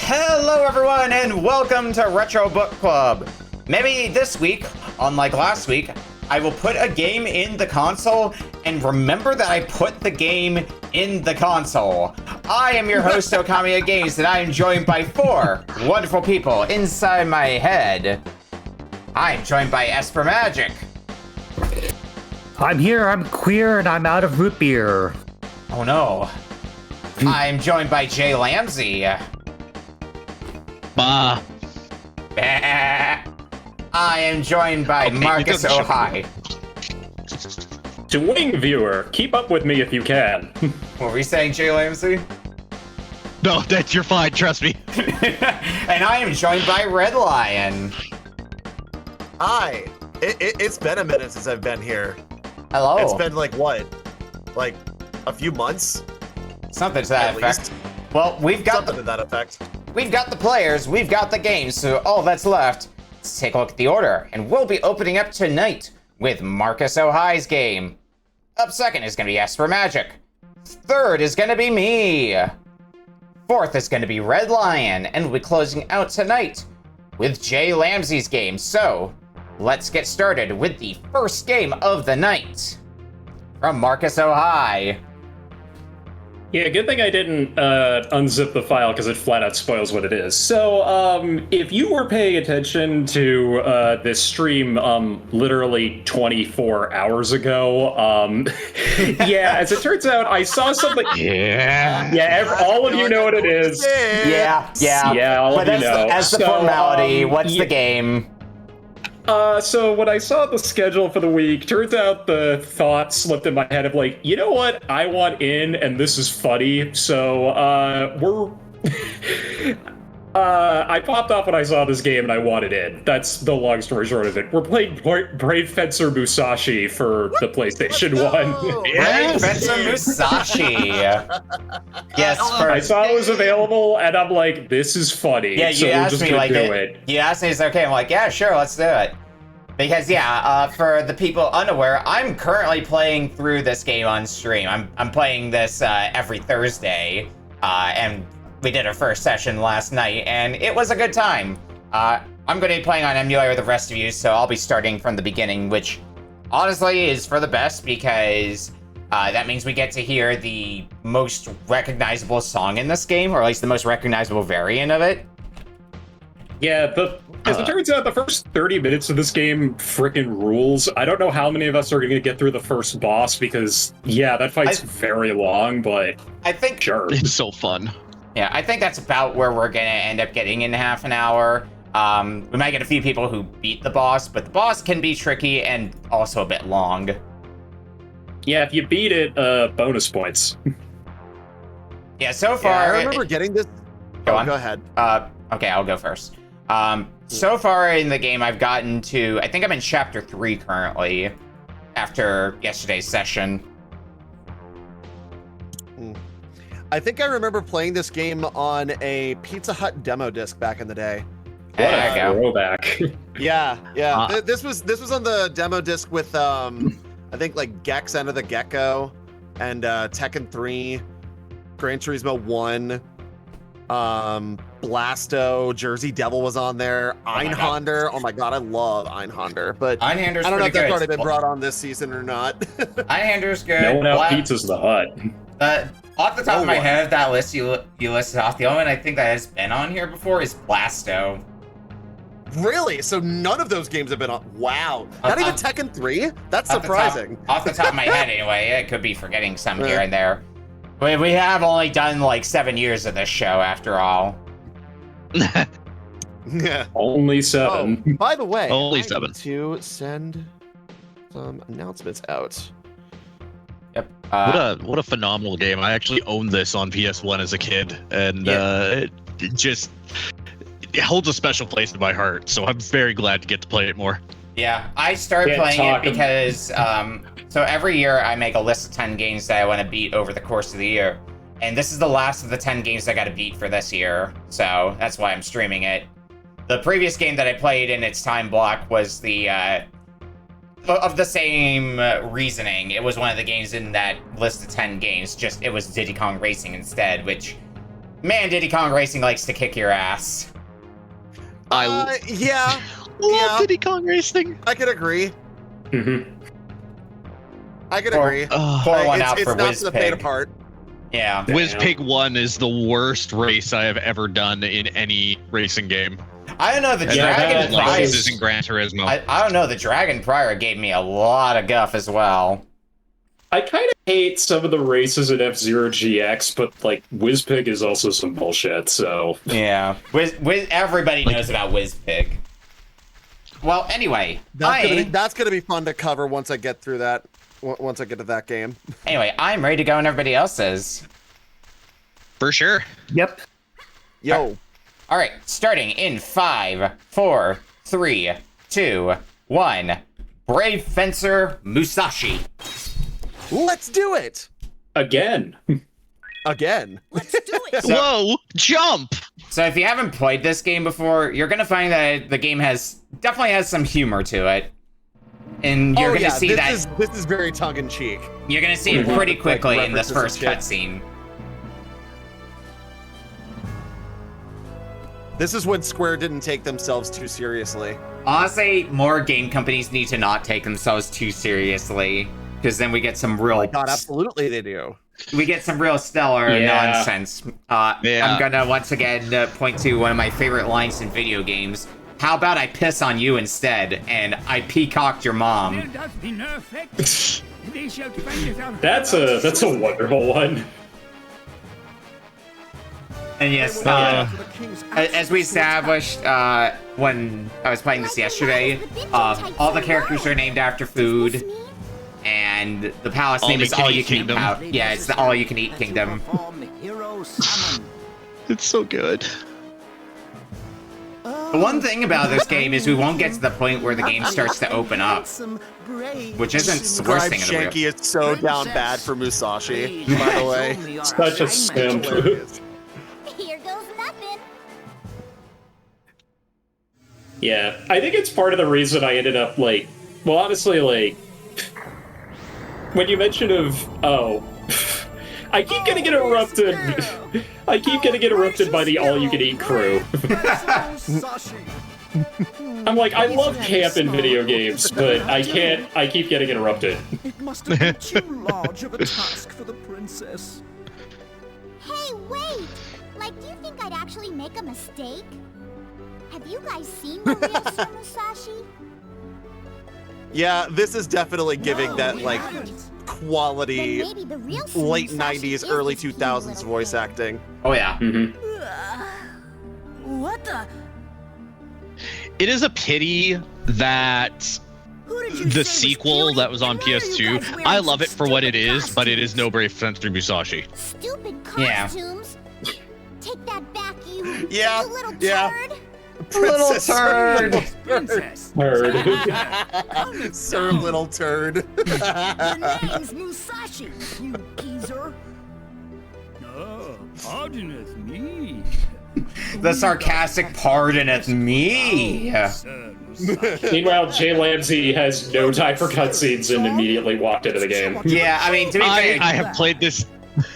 Hello everyone and welcome to Retro Book Club. Maybe this week, unlike last week, I will put a game in the console and remember that I put the game in the console. I am your host Okamiya Games and I am joined by four wonderful people inside my head. I am joined by Esper Magic. I'm here, I'm queer, and I'm out of root beer. Oh no. I'm joined by JLambsy. Bah. I am joined by Marcus Ohai. To Wing Viewer, keep up with me if you can. What were you saying, JLambsy? No, you're fine, trust me. And I am joined by Redlion. Hi. It's been a minute since I've been here. Hello. It's been like what? Like a few months? Something to that At effect. least. Well, we've got Something to that effect. We've got the players, we've got the games, so all that's left is take a look at the order. And we'll be opening up tonight with Marcus Ohai's game. Up second is going to be Esper Magic. Third is going to be me. Fourth is going to be Redlion. And we'll be closing out tonight with JLambsy's game. So, let's get started with the first game of the night. From Marcus Ohai. Yeah, good thing I didn't unzip the file because it flat out spoils what it is. So, if you were paying attention to this stream literally 24 hours ago, yeah, as it turns out, I saw something. Yeah, all of you know what it is. Yeah, all but of you know. as the formality, what's the game? So when I saw the schedule for the week, turns out the thought slipped in my head of like, you know what? I want in, and this is funny. So I popped off when I saw this game, and I wanted in. That's the long story short of it. We're playing Brave Fencer Musashi for the PlayStation 1. Brave Fencer Musashi. Yes, I saw it was available, and I'm like, this is funny. Yeah, you so asked me like it. You asked me, it's okay. I'm like, yeah, sure, let's do it. Because for the people unaware, I'm currently playing through this game on stream. I'm playing this every Thursday, and we did our first session last night, and it was a good time. I'm going to be playing on emulator with the rest of you, so I'll be starting from the beginning, which honestly is for the best because that means we get to hear the most recognizable song in this game, or at least the most recognizable variant of it. Yeah, as it turns out, the first 30 minutes of this game frickin' rules. I don't know how many of us are going to get through the first boss because, yeah, that fight's very long, but I think sure. It's so fun. Yeah, I think that's about where we're gonna end up getting in half an hour. We might get a few people who beat the boss, but the boss can be tricky and also a bit long. Yeah, if you beat it, bonus points. Yeah, so Yeah, far... I remember getting this. Go on. Go ahead. Okay, I'll go first. So far in the game, I've gotten to... I think I'm in Chapter 3 currently, after yesterday's session. I think I remember playing this game on a Pizza Hut demo disc back in the day. There you go. Throwback. Yeah. This was on the demo disc with I think like Gex Enter the Gecko and Tekken 3, Gran Turismo 1, Blasto, Jersey Devil was on there, Einhander. Oh my god, I love Einhander. But Einhander's I don't know if pretty that's good. already been brought on this season or not. Einhander's good. No one out Pizza's the Hut. Off the top of my head, that list you listed off, the only one I think that has been on here before is Blasto. Really? So none of those games have been on. Wow. Not even Tekken 3? That's surprising. Off the top of my head, anyway. I could be forgetting some here and there. We have only done like 7 years of this show, after all. Yeah. Only 7. Oh, by the way, Only I 7. need to send some announcements out. Yep. What a phenomenal game. I actually owned this on PS1 as a kid, and it holds a special place in my heart, so I'm very glad to get to play it more. Yeah, I started playing it because, so every year I make a list of 10 games that I want to beat over the course of the year. And this is the last of the 10 games I got to beat for this year, so that's why I'm streaming it. The previous game that I played in its time block was the, of the same reasoning. It was one of the games in that list of 10 games, just it was Diddy Kong Racing instead, which Man, Diddy Kong Racing likes to kick your ass. Yeah. Love Diddy Kong Racing. I could agree. Mm-hmm. I could agree. Pour one out for It's not for the faint WizPig. of heart. Yeah. WizPig 1 is the worst race I have ever done in any racing game. I don't know, the And Dragon like, Prize. this isn't Gran Turismo. I don't know, the Dragon Prior gave me a lot of guff as well. I kind of hate some of the races in F-Zero GX, but like WizPig is also some bullshit. So Yeah. Everybody knows about WizPig. Well, anyway, That's gonna be fun to cover once I get through that. Once I get to that game. Anyway, I'm ready to go and everybody else is. For sure. Yep. Yo. All right, starting in 5, 4, 3, 2, 1. Brave Fencer Musashi. Let's do it! again. Again. Let's do it. Whoa! Jump! So if you haven't played this game before, you're gonna find that the game definitely has some humor to it. And you're gonna see this is very tongue-in-cheek. You're gonna see it pretty quickly in this references first and shit. cutscene. This is when Square didn't take themselves too seriously. Honestly, more game companies need to not take themselves too seriously, because then we get some real. Oh my god, absolutely they do. We get some real stellar nonsense. I'm gonna once again point to one of my favorite lines in video games. How about I piss on you instead, and I peacocked your mom. That's a wonderful one. And yes, as we established when I was playing this yesterday, all the characters are named after food, and the palace name is All You Can Eat Palace. Yeah, it's the All You Can Eat Kingdom. It's so good. The one thing about this game is we won't get to the point where the game starts to open up, which isn't the worst thing in the world. Shanky is so down bad for Musashi, by the way. Such a simp. Here goes nothing. Yeah, I think it's part of the reason I ended up like, well, honestly, like, when you mentioned I keep getting interrupted. I keep getting interrupted by the all-you-can-eat crew. I'm like, I love camp in video games, but I keep getting interrupted. It must have been too large of a task for the princess. Hey, wait! Like, do you think I'd actually make a mistake? Have you guys seen the real Sir Musashi? Yeah, this is definitely giving that, like, quality Then maybe the real Sir late Musashi 90s, is early this cute 2000s little voice kid. acting. Oh yeah. What the? It is a pity that the sequel that was on PS2, I love it for what it is, but it is no Brave Fencer Musashi. Stupid Yeah. costumes. Take that back, you Yeah, you little yeah. turd. Little turd. Princess. Nerd. Sir Little Turd. Your name's Musashi, you geezer. Oh, pardoneth me. The sarcastic pardoneth me. Sir Musashi. Meanwhile, JLambsy has no time for cutscenes and immediately walked into the game. Yeah, I mean, to be fair, I have played this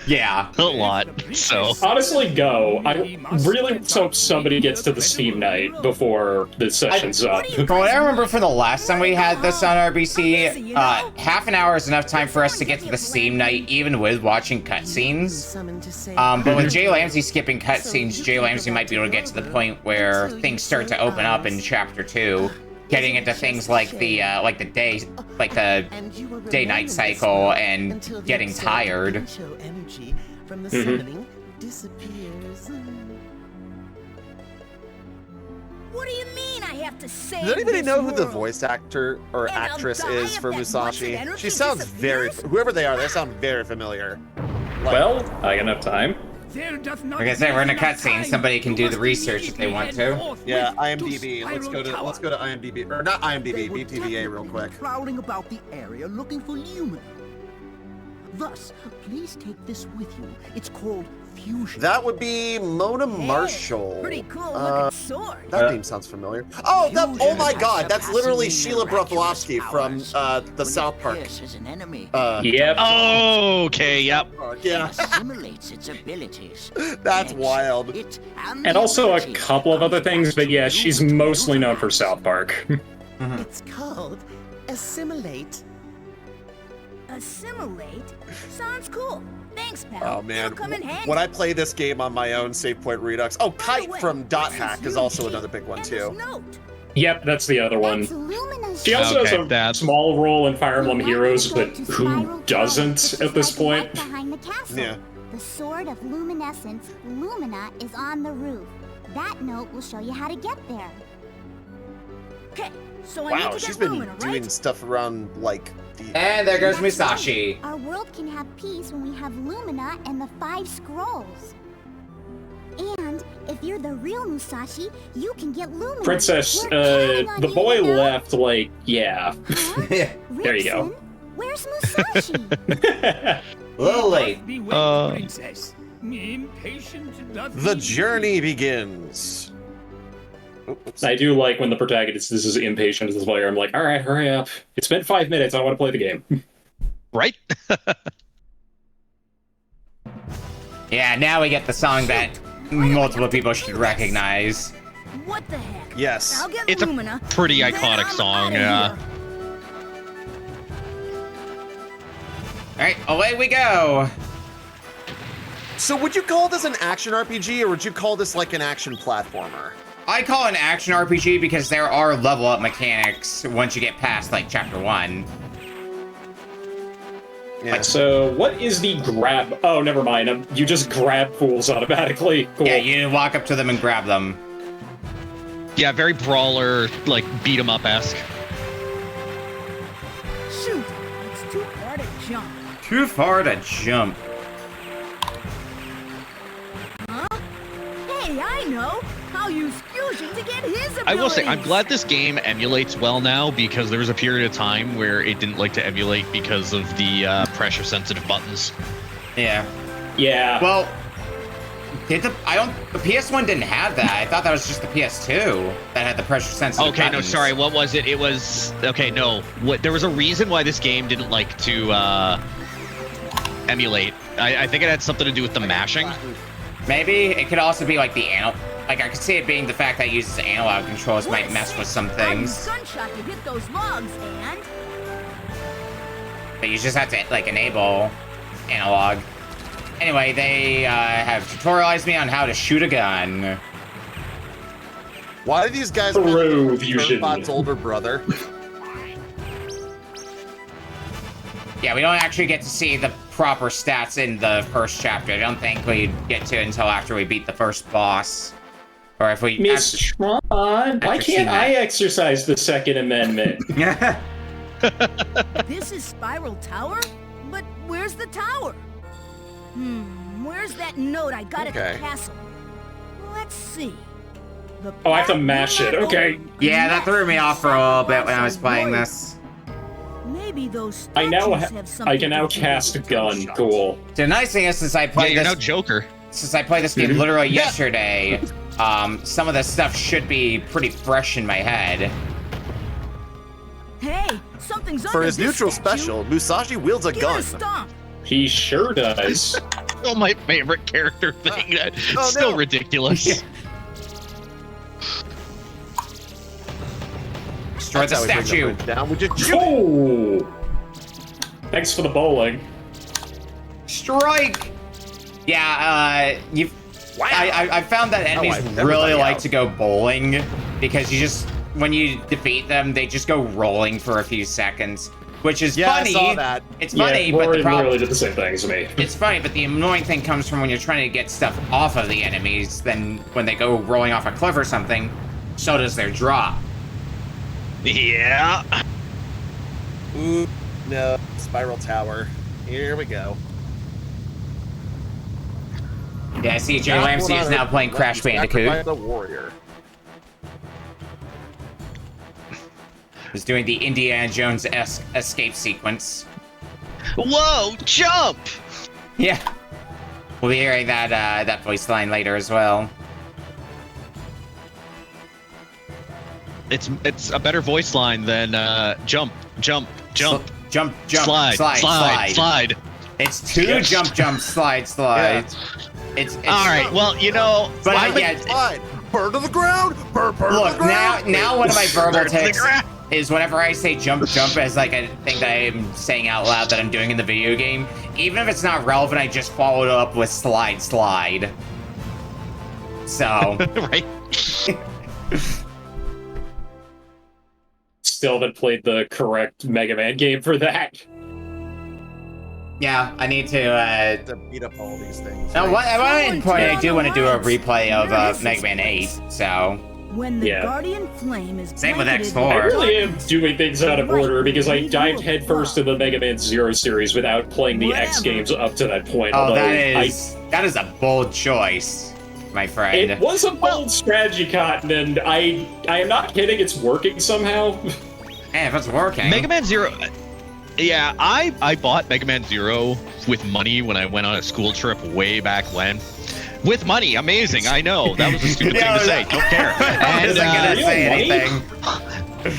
yeah. a lot, so. Honestly, go. I really hope somebody gets to the Steam night before the session's up. From what I remember from the last time we had this on RBC, half an hour is enough time for us to get to the Steam night, even with watching cutscenes. But with JLambsy skipping cutscenes, JLambsy might be able to get to the point where things start to open up in Chapter 2, getting into things like the day-night cycle and getting tired. What do you mean I have to say? Does anybody know who the voice actor or actress is for Musashi? She sounds whoever they are, they sound very familiar. Well, I got enough time. Like I said, we're in a cutscene. Somebody can do the research if they want to. Yeah, IMDb. Let's go to IMDb, or not IMDb, BTVA real quick. Prowling about the area looking for Lumen. Thus, please take this with you. It's called That would be Mona Marshall. Pretty cool looking sword. That name sounds familiar. Oh, oh my God, that's literally Sheila Broflovsky from the South Park. Yep. Oh, okay, yep. Yeah. Assimilates its abilities. That's wild. And also a couple of other things, but yeah, she's mostly known for South Park. It's called assimilate. Assimilate? Sounds cool. Thanks, pal. Oh man, It'll come in handy. when I play this game on my own Save Point Redux. Oh, Kite from Dot Hack is also another big one too. Yep, that's the other one. That's Lumina's She also Okay, has a that's- small role in Fire Emblem Heroes, but who doesn't at this point? Behind the castle. Yeah. The Sword of Luminescence, Lumina, is on the roof. That note will show you how to get there. Okay, so I Wow, need to she's get been Lumina, doing right? stuff around like the. And there goes That's Musashi. right. Our world can have peace when we have Lumina and the 5 scrolls. And if you're the real Musashi, you can get Lumina. Princess, We're counting on the you, boy you know? left, like, yeah. Huh? There you go. Rixon? Where's Musashi? A little late. Be waiting, princess. Impatient doth The he journey begins. Oops. I do like when the protagonist is impatient as the player. I'm like, all right, hurry up. It's been 5 minutes. I want to play the game. Right? Yeah, now we get the song that multiple people should recognize. What the heck? Yes. I'll get It's a Lumina. pretty then iconic I'm song, outta yeah. here. Alright, away we go. So would you call this an action RPG or would you call this like an action platformer? I call it an action RPG because there are level up mechanics once you get past like chapter 1. Yeah. So, what is the grab? Oh, never mind. You just grab fools automatically. Cool. Yeah, you walk up to them and grab them. Yeah, very brawler, like beat 'em up esque. Shoot, it's too far to jump. Too far to jump. Huh? Hey, I know. I'll use fusion to get his abilities. I will say, I'm glad this game emulates well now because there was a period of time where it didn't like to emulate because of the pressure-sensitive buttons. Yeah. Yeah. Well, the PS1 didn't have that. I thought that was just the PS2 that had the pressure sensitive Okay, no, buttons. sorry, what was it? It was... Okay, no. There was a reason why this game didn't like to emulate. I think it had something to do with the mashing. Maybe it could also be like the like I could see it being the fact that it uses analog controls might mess with some I'll use things. gunshot to hit those logs and... But you just have to like enable analog. Anyway, they have tutorialized me on how to shoot a gun. Why do these guys Throw fusion. Turbot's older brother? Yeah, we don't actually get to see the proper stats in the first chapter. I don't think we get to until after we beat the first boss. Or if we... Miss Tron, why can't I exercise the Second Amendment? This is Spiral Tower? But where's the tower? Where's that note I got at the castle? Let's see. Oh, I have to mash it. Okay. Yeah, that threw me off for a little bit when I was playing this. Maybe those I statues have something can now to do cast a with gun. Cool. The nice thing is, since I Yeah, played you're this, no Joker. since I played this game literally yesterday, some of the stuff should be pretty fresh in my head. Hey, something's For under his this neutral statue. special, Musashi wields a Give it gun. a stomp. He sure does. Oh, my favorite character thing. It's Oh, still no. ridiculous. Yeah. Destroy That's the how we bring statue. bridge down. We just shoot it. Oh! Thanks for the bowling. Strike! Yeah, you've... Wow. I found that enemies I've really everybody like out. to go bowling because you just... When you defeat them, they just go rolling for a few seconds, which is Yeah, funny. I saw that. It's funny, yeah, but Rory the problem... literally did the same thing as me. It's funny, but the annoying thing comes from when you're trying to get stuff off of the enemies, then when they go rolling off a cliff or something, so does their drop. Yeah. Ooh, no. Spiral Tower. Here we go. Yeah, I see JLambsy is now playing Crash Bandicoot. The warrior. He's doing the Indiana Jones-esque escape sequence. Whoa, jump! Yeah. We'll be hearing that voice line later as well. It's a better voice line than jump, jump, jump, jump, slide. It's two jump, slide. Yeah. It's all right. Well, you know, but slide. Burn to the ground. Burn look, to the ground. now one of my verbal tics is whenever I say jump as like a thing that I'm saying out loud that I'm doing in the video game, even if it's not relevant, I just follow it up with slide. So right. Still haven't played the correct Mega Man game for that. Yeah, I need to beat up all these things. At one point, I do want to do a replay of Mega Man 8, so... When the Guardian Flame is same with X4. I really am doing things out of order because I dived headfirst into the Mega Man Zero series without playing the X games up to that point. Oh, that is a bold choice, my friend. It was a bold strategy, Cotton, and I am not kidding, it's working somehow. Hey, if it's working. Mega Man Zero... Yeah, I bought Mega Man Zero with money when I went on a school trip way back when. With money, amazing, I know. That was a stupid thing to say, don't care. I wasn't gonna say anything.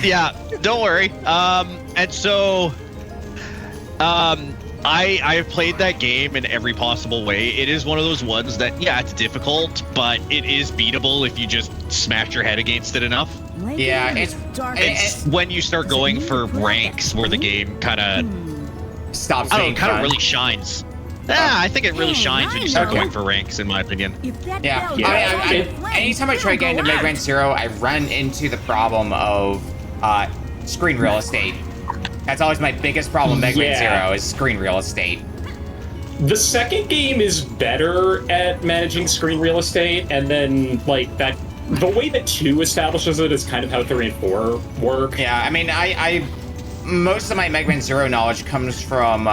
Yeah, don't worry. And so... I have played that game in every possible way. It is one of those ones that, yeah, it's difficult, but it is beatable if you just smash your head against it enough. Yeah, it's when you start going for ranks where the game kind of stops. I don't know, kind of really shines. Yeah, I think it really shines when you start going for ranks, in my opinion. Yeah. Anytime I try getting into Mega Man Zero, I run into the problem of screen real estate. That's always my biggest problem with Mega Man Zero is screen real estate. The second game is better at managing screen real estate, and then like that. The way that 2 establishes it is kind of how 3 and 4 work. Yeah, I mean, I most of my Mega Man Zero knowledge comes from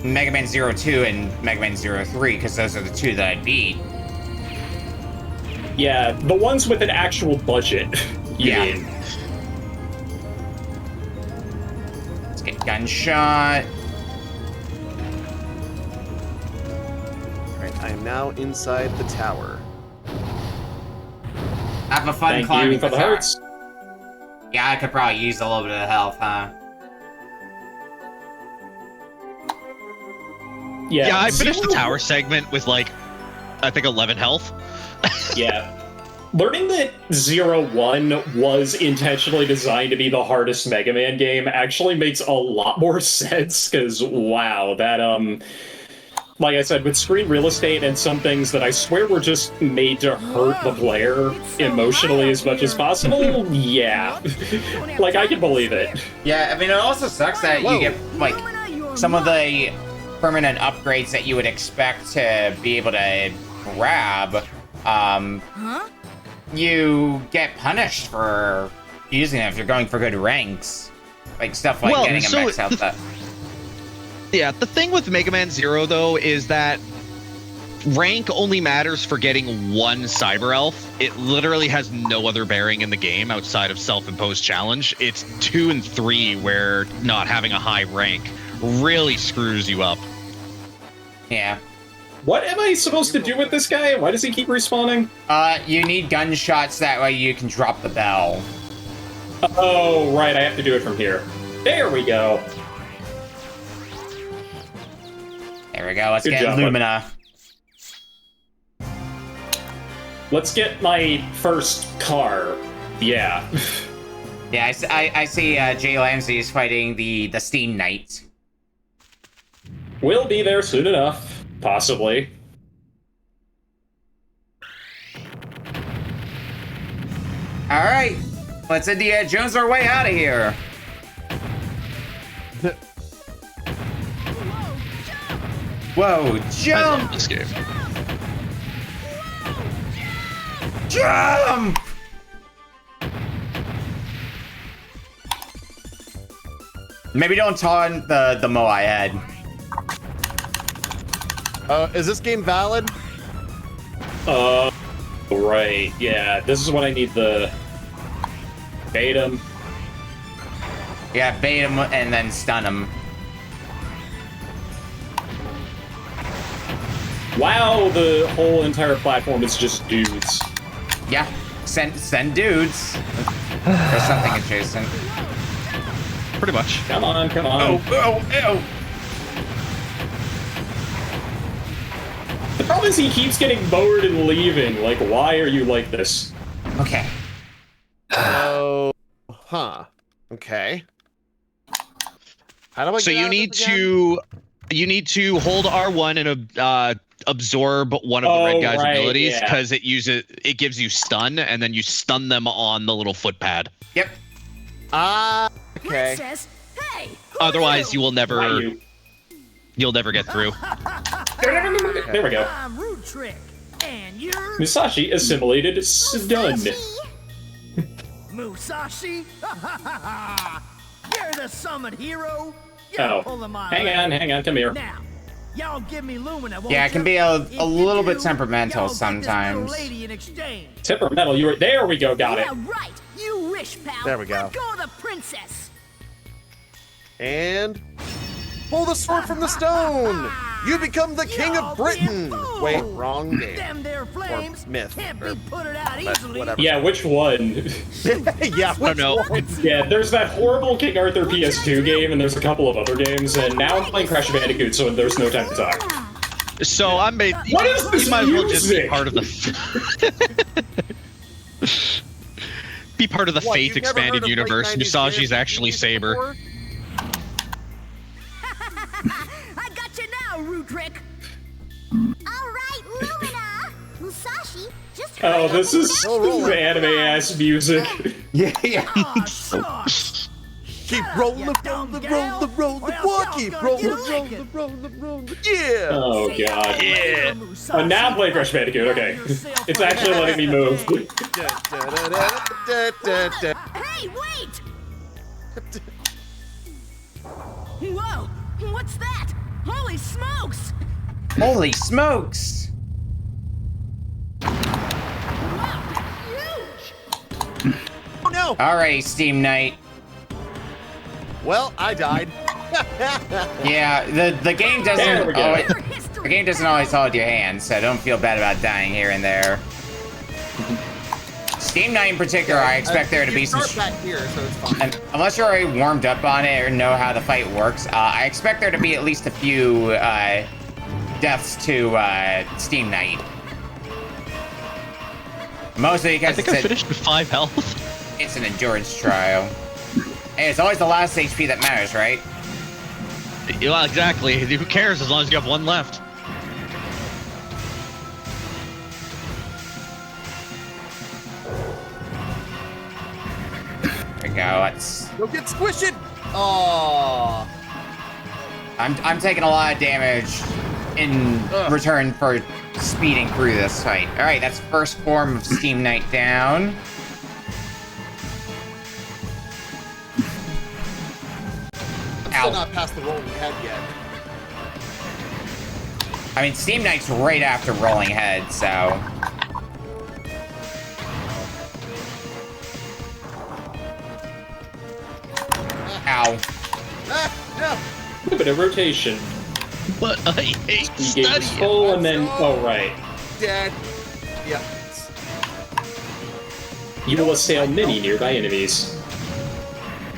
Mega Man Zero 2 and Mega Man Zero 3, because those are the 2 that I beat. Yeah, the ones with an actual budget. You mean. Let's get gunshot. Alright, I am now inside the tower. Have a fun climbing for the hearts. Yeah, I could probably use a little bit of health, huh? Yeah, I finished the tower segment with like, I think 11 health. Yeah. Learning that 0-1 was intentionally designed to be the hardest Mega Man game actually makes a lot more sense, because wow, that like I said, with screen real estate and some things that I swear were just made to hurt the player emotionally as much as possible, yeah. Like, I can believe it. Yeah, I mean, it also sucks that you get, like, some of the permanent upgrades that you would expect to be able to grab, you get punished for using it if you're going for good ranks. Like, stuff like getting a max health up. Yeah, the thing with Mega Man Zero, though, is that rank only matters for getting one Cyber Elf. It literally has no other bearing in the game outside of self-imposed challenge. It's 2 and 3 where not having a high rank really screws you up. Yeah. What am I supposed to do with this guy? Why does he keep respawning? You need gunshots, that way you can drop the bell. Oh, right, I have to do it from here. There we go. There we go, let's get Lumina. Let's get my first car. Yeah. Yeah, I see JLambsy is fighting the Steam Knight. We'll be there soon enough. Possibly. Alright, let's Indiana Jones our way out of here. Whoa, jump! I love this game. Jump! Maybe don't taunt the Moai head. Is this game valid? Right, yeah. This is when I need the bait him. Yeah, bait him and then stun him. Wow, the whole entire platform is just dudes. Yeah, send dudes. There's something adjacent. Pretty much. Come on, come on. Oh. The problem is he keeps getting bored and leaving. Like, why are you like this? Okay. Oh, okay. How do I? So get you out of need this again? to hold R1 and absorb one of the red guy's abilities because it gives you stun, and then you stun them on the little foot pad. Yep. Okay. Princess, hey, Otherwise, you'll never get through. There we go. I'm Rude Trick, and you're Musashi assimilated stun. Musashi. You're the summon hero. Oh, hang on, come here. Now, y'all give me Lumina. Yeah, it can be a little bit temperamental sometimes. Temperamental, there we go, got it. Yeah, right. You wish, pal. There we go. Let go of the princess. And pull the sword from the stone. You become the king of Britain. Wait, wrong game. Them there flames myth, can't or- be put it out easily. whatever. Yeah, which one? Yeah, I don't know. Yeah, there's that horrible King Arthur PS2 game, and there's a couple of other games, and now I'm playing Crash Bandicoot, so there's no time to talk. So what is this you might as well just be music? part of the be part of the What, Faith you've never heard expanded of late universe. 90s Musashi's music actually Saber. before? I got you now, Rude Trick. Alright, Lumina! Musashi, just hurry Oh, up this and is grab anime-ass music. Yeah. Aw, shucks. Keep rolling, You roll dumb the gal, roll the roll the or else roll. y'all Keep gonna rolling, get roll the licking. roll the roll the yeah. Oh, Say God. hello to Yeah. Musashi. I'm now playing Crash Bandicoot, okay. It's actually letting me move. Hey, wait! Whoa! What's that? Holy smokes! Holy smokes! Oh no! Alright, Steam Knight. Well, I died. Yeah, the game There doesn't we go. always, the game doesn't always hold your hand, so don't feel bad about dying here and there. Steam Knight in particular, I expect there to be some. Start back here, so it's fine. And unless you're already warmed up on it or know how the fight works, I expect there to be at least a few deaths to Steam Knight. Mostly because I think I finished with 5 health. it's an endurance trial. Hey, it's always the last HP that matters, right? Well, exactly. Who cares as long as you have 1 left? There we go. Let's. Go get squished. Oh. I'm taking a lot of damage in return for speeding through this fight. All right, that's first form of Steam Knight down. I'm still not past the rolling head yet. I mean, Steam Knight's right after Rolling Head, so. Ow. Ah, no. A bit of rotation. But I hate You gave us studying. full and then, oh right. Dead. Yep. You will assail many nearby enemies.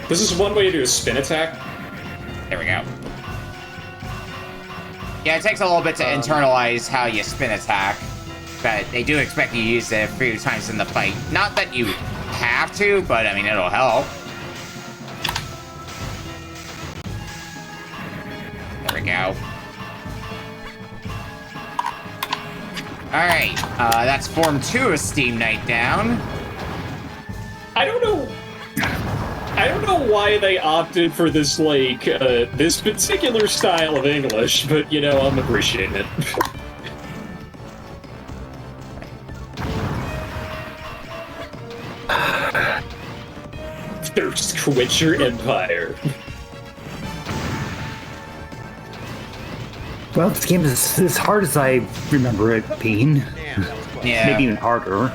This is one way to do a spin attack. There we go. Yeah, it takes a little bit to internalize how you spin attack, but they do expect you to use it a few times in the fight. Not that you have to, but I mean, it'll help. There we go. Alright, that's Form 2 of Steam Knight down. I don't know why they opted for this, like, this particular style of English, but, you know, I'm appreciating it. Thirst Quencher Empire. Well, this game is as hard as I remember it being. Damn, that was close. Yeah. Maybe even harder.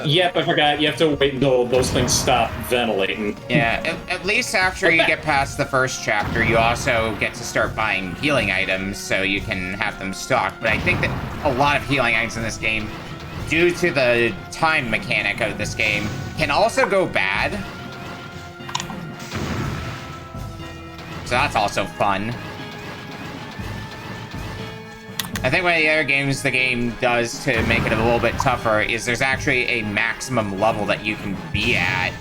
Yep, I forgot. You have to wait until those things stop ventilating. Yeah, at least after you get past the first chapter, you also get to start buying healing items so you can have them stocked. But I think that a lot of healing items in this game, due to the time mechanic of this game, can also go bad. So that's also fun. I think one of the other games the game does to make it a little bit tougher is there's actually a maximum level that you can be at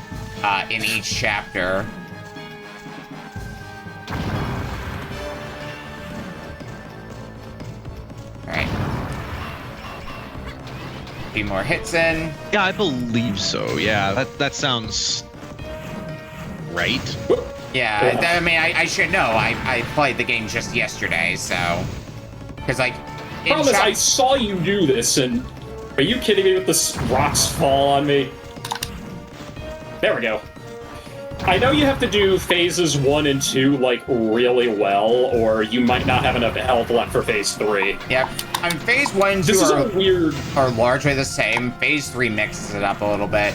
in each chapter. Alright. A few more hits in. Yeah, I believe so. Yeah, that sounds right. Yeah, I mean, I should know. I played the game just yesterday, so... Because, like... Problem is, I saw you do this, and... Are you kidding me with the rocks fall on me? There we go. I know you have to do phases 1 and 2, like, really well, or you might not have enough health left for phase 3. Yep. I mean, phase 1 and 2 are largely the same. Phase 3 mixes it up a little bit.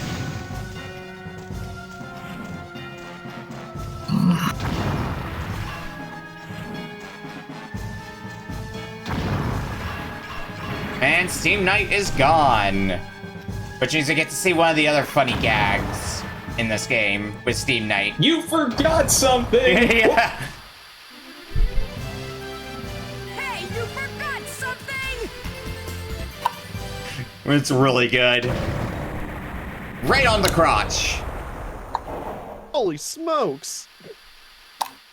And Steam Night is gone. Which means I get to see one of the other funny gags in this game with Steam Night. You forgot something! Yeah. Hey, you forgot something! It's really good. Right on the crotch. Holy smokes!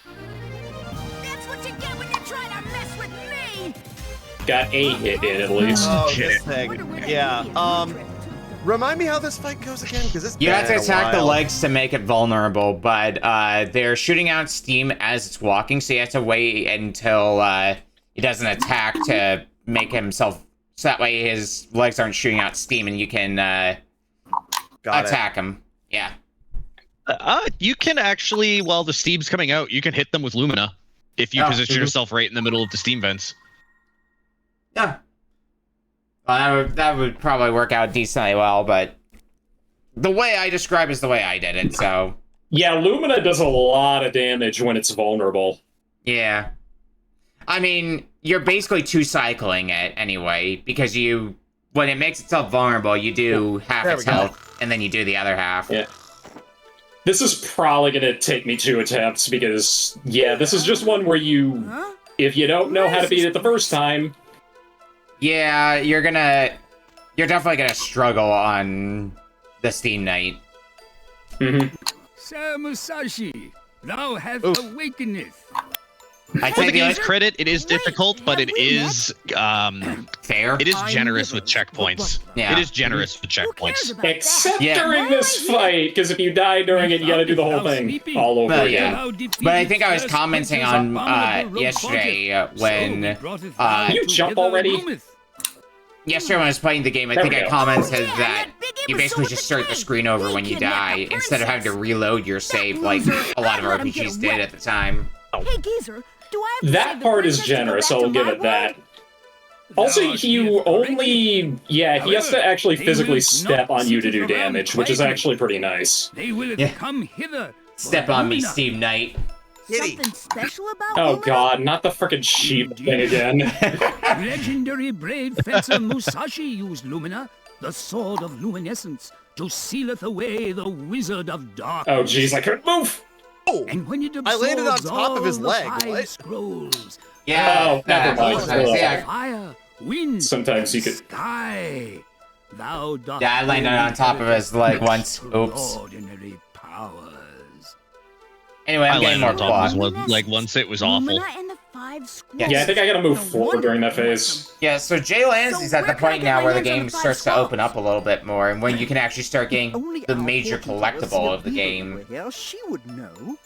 That's what you get when you try to mess with me! Got a hit in, at least. Oh, this thing. Yeah, remind me how this fight goes again, because it's You have to been a attack the while. legs to make it vulnerable, but they're shooting out steam as it's walking, so you have to wait until he doesn't attack to make himself... So that way his legs aren't shooting out steam and you can attack him. Yeah. You can actually, while the steam's coming out, you can hit them with Lumina if you position yourself right in the middle of the steam vents. Yeah. Well, that would probably work out decently well, but the way I describe is the way I did it, so... Yeah, Lumina does a lot of damage when it's vulnerable. Yeah. I mean, you're basically two-cycling it anyway, because when it makes itself vulnerable, you do half its health, and then you do the other half. Yeah. This is probably going to take me 2 attempts, because, yeah, this is just one where you... If you don't know how to beat it the first time... Yeah, you're definitely gonna struggle on the Steam Night. Sir Musashi, thou hast awakeneth. For the game's credit, it is difficult, but it is fair. It is generous with checkpoints. Yeah. It is generous with checkpoints. Except during this fight, because if you die during it, you gotta do the whole thing all over again. But I think I was commenting on yesterday when you jump already? Yesterday when I was playing the game, I think I commented that you basically just start the screen over when you die instead of having to reload your save like a lot of RPGs did at the time. Hey, Geezer, do I have to That save the part is princess to go generous, back to I'll give my it that. world? Also, you only... Yeah, he has to actually physically step on you to do damage, which is actually pretty nice. They will come hither. Step on me, Steam Knight. Something special about Oh Lumina? god, not the frickin' sheep thing again. Legendary brave fencer Musashi used Lumina, the sword of luminescence, to sealeth away the wizard of dark. Oh jeez, I couldn't move! And when it I landed on absorbs top of his all the leg. 5 What? scrolls, Yeah. Oh, never mind. Yeah, fire, wind, Sometimes you could... sky, thou dost I landed on top of his leg once. Oops. extraordinary powers. Anyway, I'm I getting landed more on top of plot. his leg once. It was awful. Lumina and the 5 scrolls. Yeah, I think I gotta move forward during that phase. Yeah, so JLambsy's at the where can I point get now my where the hands on game the 5 starts to open scrolls? up a little bit more, and when you can actually start getting Only the our major fortune teller collectible of the Sylvia game. were here, she would know.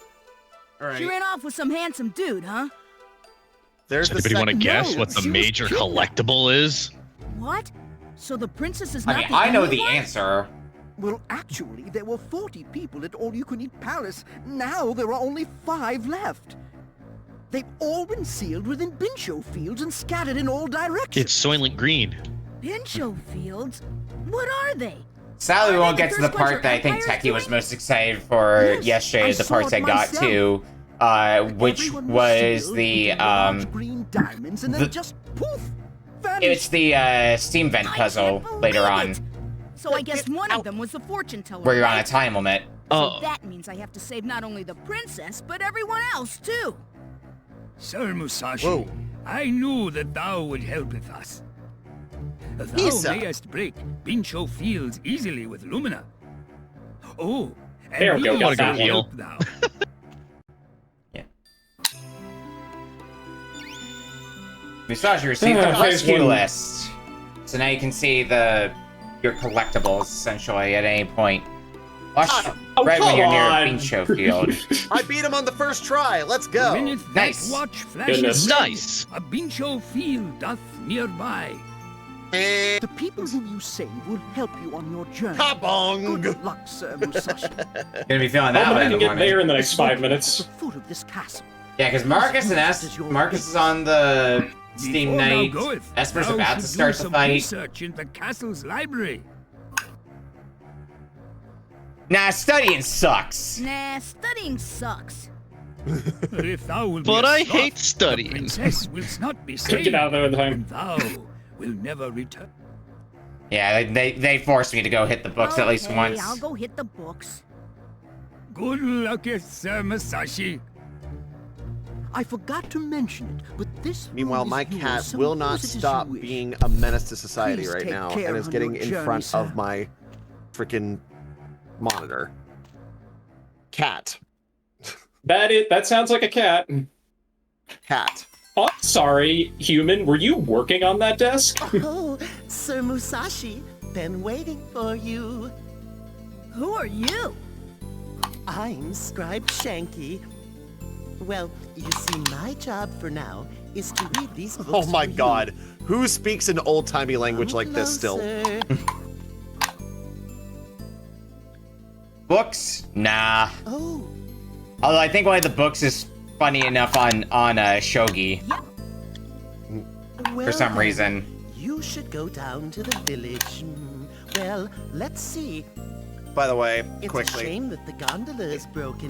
All She right. ran off with some handsome dude, huh? There's Does the anybody want to second- guess No, what the she was major kidnapped. collectible is? What? So the princess is I not mean, the I know only the one? answer. Well, actually, there were 40 people at All You Can Eat Palace. Now there are only 5 left. They've all been sealed within Bincho fields and scattered in all directions. It's Soylent Green. Pincho fields? What are they? Sadly, we Are won't they get the to the first ones part that I think Empire's Techie was doing? most excited for Yes, yesterday, I the saw parts I it got myself. to, which Everyone was sealed the, into large green diamonds and then the- just poof, it's vanished. the Steam Vent I puzzle can't later believe on, it. So I guess one of them was the fortune teller. where you're on a right? time limit. So that means I have to save not only the princess, but everyone else too. Sir Musashi, Whoa. I knew that thou would help with us. Thou Isa. mayest break Pincho fields easily with Lumina. Oh, and There we go, we got also that heal. help thou. Musashi received the Phase rescue one. list. So now you can see your collectibles, essentially, at any point. Watch Oh, right when you're near a come on. Pincho field. I beat him on the first try. Let's go. When it Nice. that watch flashes Goodness. red, Nice. a Pincho field doth nearby. The people whom you save will help you on your journey. Kabong. Good luck, Sir Musashi. Gonna be feeling that I'm one in gonna the get morning. there in the next 5 minutes. The foot of this castle. Yeah, because Marcus is on the Steam Before thou Night. goeth, Esper's thou about to should start do the some fight. research in the castle's library. Nah, studying sucks. Nah, studying sucks. If thou will be But a I sloth, hate the studying. princess will not be Couldn't saved, get out there in time. and thou will never return. Yeah, they forced me to go hit the books at least Okay, once. I'll go hit the books. Good luck, Sir Musashi. I forgot to mention it, but this Meanwhile, room is my yours, cat so will not use it as you stop wish. being a menace to society Please right take now care and is on getting your in journey, front sir. of my freaking monitor. Cat. That sounds like a cat. Cat. Oh, sorry, human. Were you working on that desk? Oh, Sir Musashi, been waiting for you. Who are you? I'm Scribe Shanky. Well, you see, my job for now is to read these books. Oh my for you. god. Who speaks an old-timey language Come like this still? closer. Books? Nah. Oh, Although I think one of the books is funny enough on Shogi well for some then, reason. You should go down to the village. Well, let's see. By the way, It's a quickly, shame that the gondola is broken.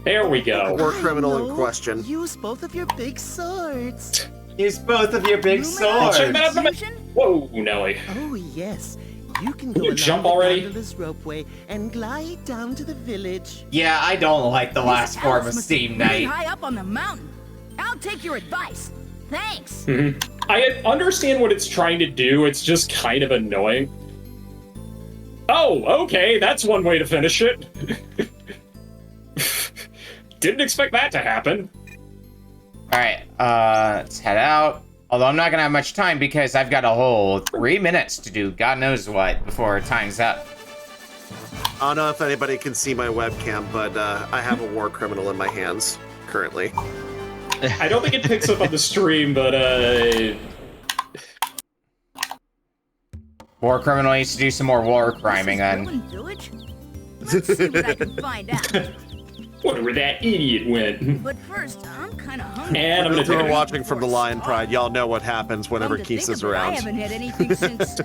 There we go. war criminal in No, question. Use both of your big swords. Use both of your big Lumina? Check that out. Fusion? Whoa, Nelly. Oh, yes. You can go you along jump the already? gondola's ropeway and glide down to the village. Yeah, I don't like the last This form house of must be Steam really Night. high up on the mountain. I'll take your advice. Thanks. I understand what it's trying to do. It's just kind of annoying. Oh, okay. That's one way to finish it. Didn't expect that to happen. Alright, let's head out. Although I'm not gonna have much time because I've got a whole 3 minutes to do God knows what before time's up. I don't know if anybody can see my webcam, but I have a war criminal in my hands currently. I don't think it picks up on the stream, but War criminal needs to do some more war criming then. Ruined Village? Let's see what I can find out. wonder where that idiot went. But first, I'm kind of hungry. And I'm Those gonna who take are a watching from the Lion Pride, y'all know what happens whenever Come to Keith think is of it, I around. haven't had anything since.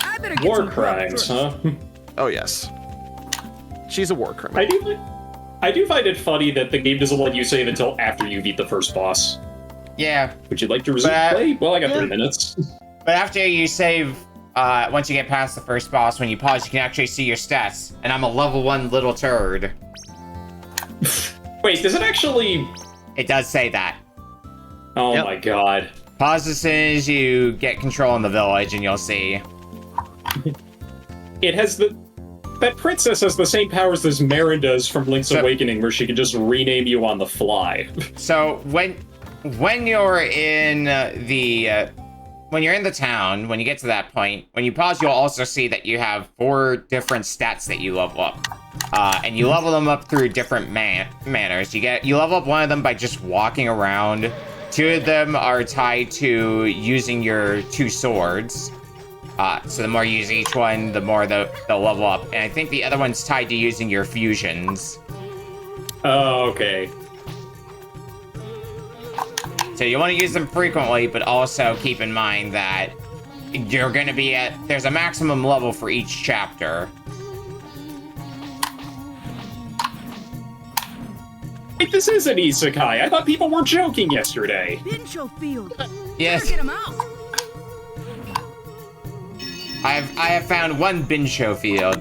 I better get war some grub crimes, first. huh? Oh yes, she's a war criminal. I do find it funny that the game doesn't let you save until after you beat the first boss. Yeah, Would you like to resume But- play? Well, I got Yeah. 3 minutes. but after you save, once you get past the first boss, when you pause, you can actually see your stats. And I'm a level 1 little turd. Wait, does it actually... It does say that. Oh Yep. my god. Pause as soon as you get control in the village, and you'll see. It has the... That princess has the same powers as Marin does from Link's So- Awakening, where she can just rename you on the fly. So when you're in when you're in the town, when you get to that point, when you pause, you'll also see that you have 4 different stats that you level up, and you level them up through different manners. You level up one of them by just walking around. 2 of them are tied to using your 2 swords. So the more you use each one, the more they'll level up. And I think the other one's tied to using your fusions. Oh, okay. So you want to use them frequently, but also keep in mind that you're gonna be at, there's a maximum level for each chapter. Wait, this is an isekai. I thought people were joking yesterday. Bincho field. Yes. Better get him out. I have found one Bincho field.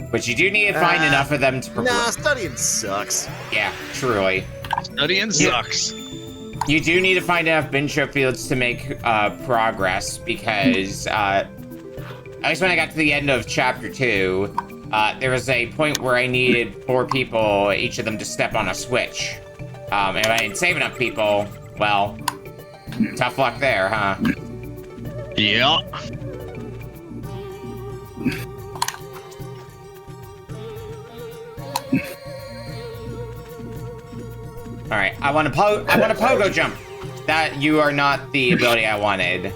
But you do need to find enough of them to progress. Nah, studying sucks. Yeah, truly. Studying sucks. You do need to find enough Bincho fields to make progress, because at least when I got to the end of chapter 2, there was a point where I needed 4 people, each of them to step on a switch. If I didn't save enough people, well, tough luck there, huh? Yeah. All right, I want a pogo jump. That you are not the ability I wanted,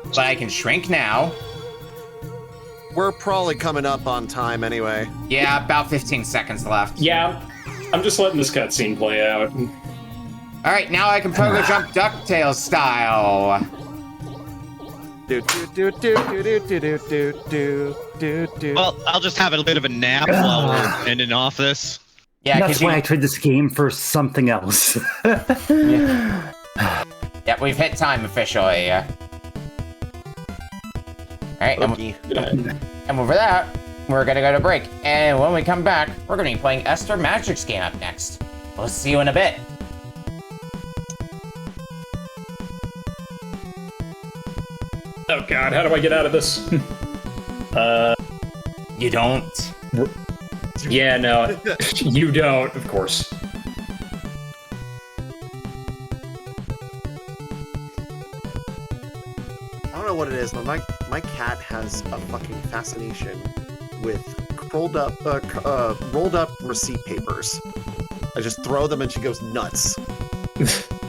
but I can shrink now. We're probably coming up on time anyway. Yeah, about 15 seconds left. Yeah, I'm just letting this cutscene play out. All right, now I can pogo jump DuckTales style. Well, I'll just have a bit of a nap while we're ending off this. Yeah, that's why I tried this game for something else. Yeah, we've hit time officially. All right, and over that, we're gonna go to break. And when we come back, we're gonna be playing Esper Magic's game up next. We'll see you in a bit. Oh god, how do I get out of this? You don't. Yeah, no, you don't, of course. I don't know what it is, but my cat has a fucking fascination with rolled up receipt papers. I just throw them and she goes nuts.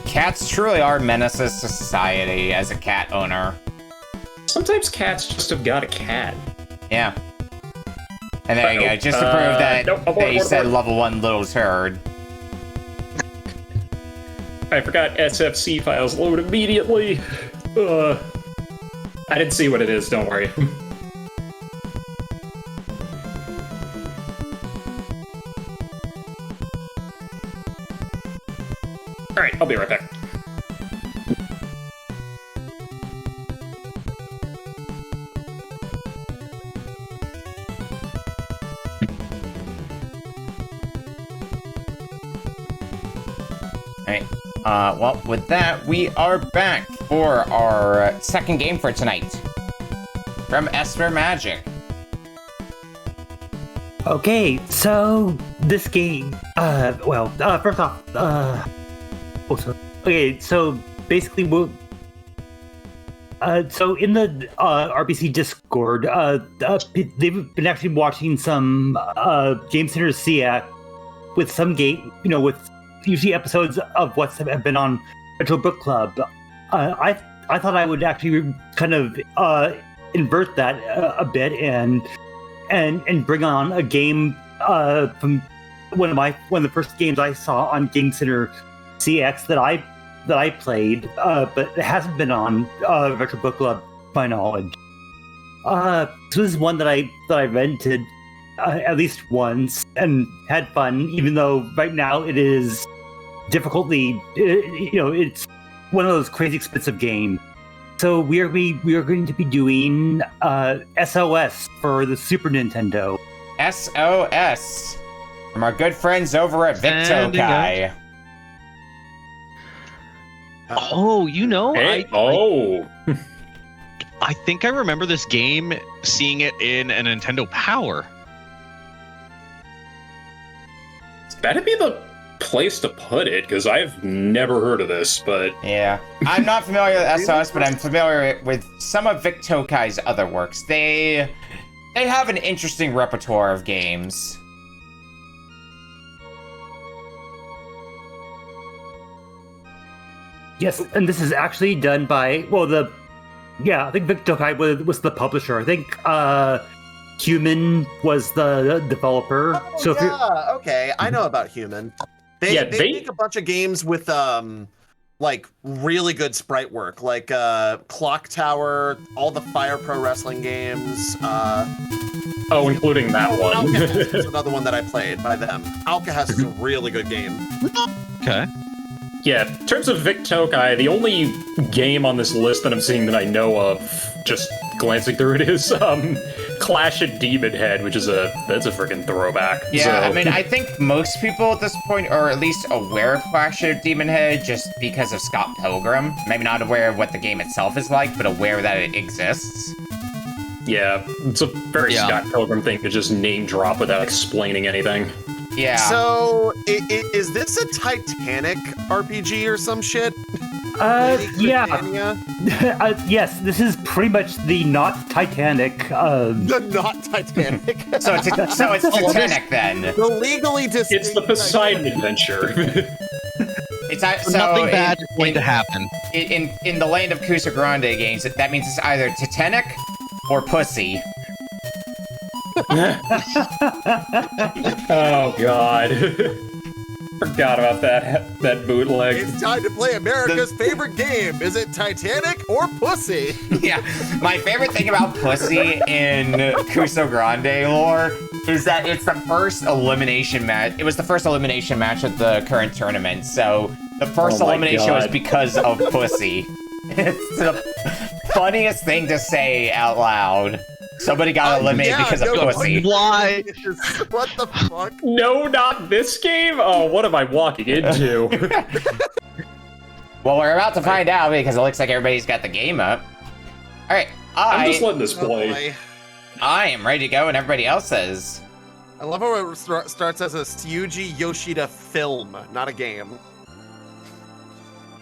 Cats truly are menaces to society as a cat owner. Sometimes cats just have got a cat. Yeah. And there you go, just to prove that they said abort. level 1 little turd. I forgot SFC files load immediately. I didn't see what it is, don't worry. Alright, I'll be right back. Alright, well, with that, we are back for our second game for tonight. From Esper Magic. Okay, so this game, first off, okay, so basically, so in the RPC Discord, they've been actually watching some Game Center CX with some game, with usually episodes of what's have been on Retro Book Club. I thought I would actually kind of invert that a bit and bring on a game from one of the first games I saw on Game Center CX that I played, but it hasn't been on Retro Book Club, to my knowledge. So this is one that I rented at least once and had fun, even though right now it is difficultly, it's one of those crazy expensive games. So we are going to be doing SOS for the Super Nintendo. SOS from our good friends over at Victokai. Oh, Hey, I think I remember this game, seeing it in a Nintendo Power. That'd be the place to put it, because I've never heard of this, but... Yeah. I'm not familiar with SOS, but I'm familiar with some of Victokai's other works. They have an interesting repertoire of games. Yes, and this is actually done by, I think Victokai was the publisher. I think Human was the developer. Oh, okay, I know about Human. They make a bunch of games with like really good sprite work, like Clock Tower, all the Fire Pro Wrestling games. Including that one. Alcahest was another one that I played by them. Alcahest is a really good game. Okay. Yeah, in terms of Vic Tokai, the only game on this list that I'm seeing that I know of, just glancing through it, is Clash at Demon Head, which is that's a freaking throwback. Yeah, so. I mean, I think most people at this point are at least aware of Clash at Demon Head just because of Scott Pilgrim. Maybe not aware of what the game itself is like, but aware that it exists. Yeah, it's a very Scott Pilgrim thing to just name drop without explaining anything. Yeah. So, is this a Titanic RPG or some shit? Yeah. Yes, this is pretty much the not Titanic. The not Titanic. so it's Titanic then. The legally distinct. It's the Poseidon adventure. Nothing bad is going to happen. In the land of Kusa Grande games, that means it's either Titanic or Pussy. Oh god. Forgot about that bootleg. It's time to play America's favorite game. Is it Titanic or Pussy? Yeah, my favorite thing about Pussy in Kusa Grande lore is that it's the first elimination match. It was the first elimination match at the current tournament, so the first elimination was because of Pussy. It's the funniest thing to say out loud. Somebody got eliminated because of Pussy. Why? What the fuck? No, not this game? Oh, what am I walking into? Well, we're about to find out because it looks like everybody's got the game up. All right, I'm just letting this play. I am ready to go, and everybody else is. I love how it starts as a Yuji Yoshida film, not a game.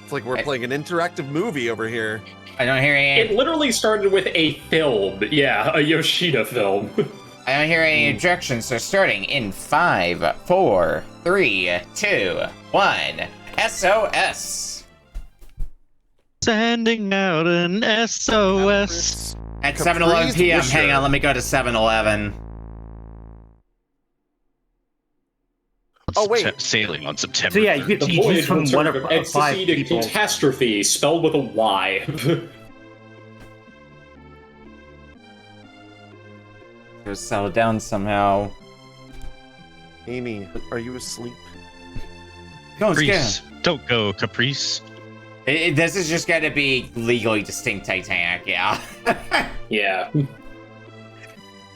It's like we're playing an interactive movie over here. I don't hear any. It literally started with a film. Yeah, a Yoshida film. I don't hear any objections, so starting in 5, 4, 3, 2, 1. SOS. Sending out an SOS. At 7:11 p.m. Hang on, let me go to 7-Eleven. Oh wait, sailing on September. So yeah, you get to choose from one of ecstasy 5 to people. catastrophe, spelled with a Y. Go settle down somehow. Amy, are you asleep? Caprice. Don't go, Caprice. This is just gonna be legally distinct Titanic, yeah. Yeah.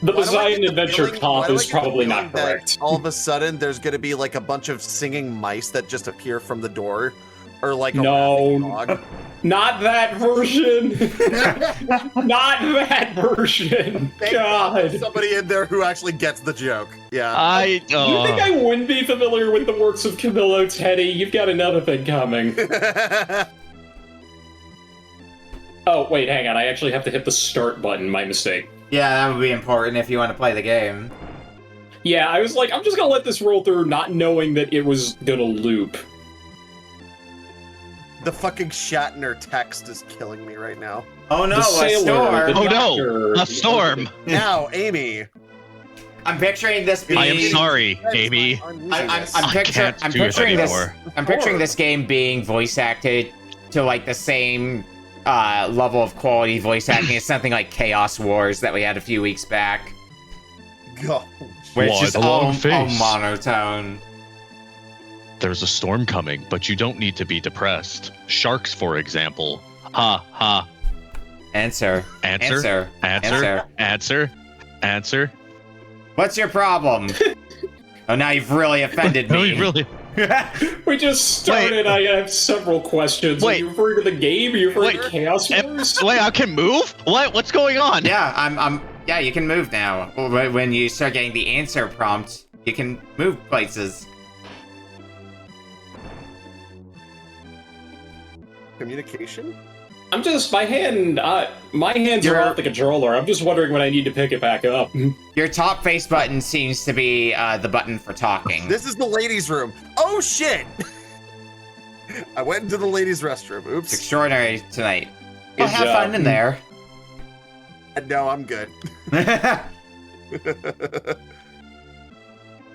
The Poseidon Adventure comp is probably not correct. All of a sudden, there's gonna be like a bunch of singing mice that just appear from the door, or like a dog. Not that version. Not that version. God, somebody in there who actually gets the joke. Yeah. You think I wouldn't be familiar with the works of Camillo Teddy? You've got another thing coming. Oh wait, hang on. I actually have to hit the start button. My mistake. Yeah, that would be important if you want to play the game. Yeah, I was like, I'm just gonna let this roll through, not knowing that it was gonna loop. The fucking Shatner text is killing me right now. Oh no, a storm! Oh no, a storm! Now, Amy. I'm picturing this being... I am sorry, Amy. I'm picturing this game being voice acted to like the same level of quality voice acting as something like Chaos Wars that we had a few weeks back. God. Which is all monotone. There's a storm coming, but you don't need to be depressed. Sharks, for example. Ha ha. Answer. What's your problem? Oh, now you've really offended me. No, you really... We just started. I have several questions. Wait. Are you referring to the game? Are you referring to Chaos Wars? Wait, I can move? What's going on? Yeah, yeah, you can move now. When you start getting the answer prompt, you can move places. Communication? I'm just, my hands are off the controller. I'm just wondering when I need to pick it back up. Your top face button seems to be the button for talking. This is the ladies' room. Oh shit! I went into the ladies' restroom. Oops. It's extraordinary tonight. Well, Good have job. fun in there. No, I'm good.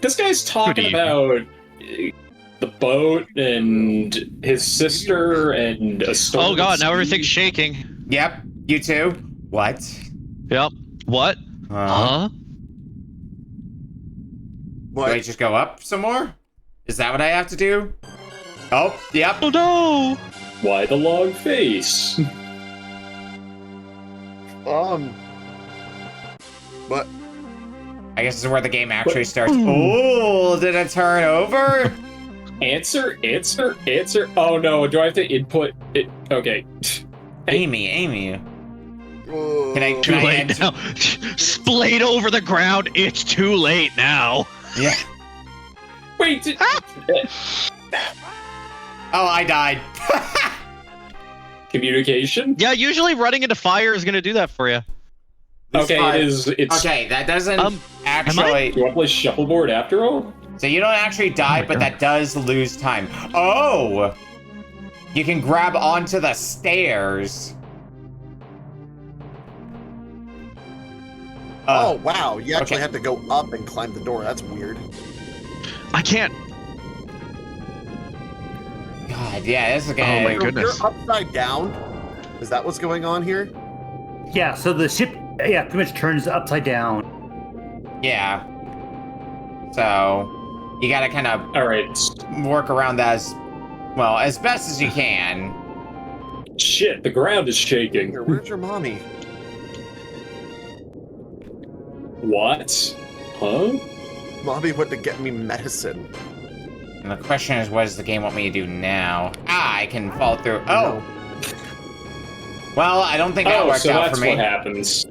This guy's talking about the boat and his sister and a storm. Oh god, now everything's shaking. Yep, you too. What? Yep. What? Huh? Do I just go up some more? Is that what I have to do? Oh, yep. Oh no! Why the long face? What? I guess this is where the game actually starts. Oh, did it turn over? Answer. Oh no, do I have to input it? Okay. Amy. Can I Too late now. Splayed over the ground. It's too late now. Yeah. Wait. Oh, I died. Communication? Yeah, usually running into fire is gonna do that for you. Okay, it's okay, that doesn't actually. Do you want to play shuffleboard after all? So you don't actually die, but that does lose time. Oh! You can grab onto the stairs. Oh, wow. You actually have to go up and climb the door. That's weird. I can't. God, yeah, this is gonna... Oh my goodness. You're upside down? Is that what's going on here? Yeah, so the ship, pretty much turns upside down. Yeah. So, you gotta kind of work around that as best as you can. Shit, the ground is shaking. Where's your mommy? What? Huh? Mommy went to get me medicine. And the question is, what does the game want me to do now? I can fall through. Oh! Well, I don't think that worked out for me. Oh, so that's what happens.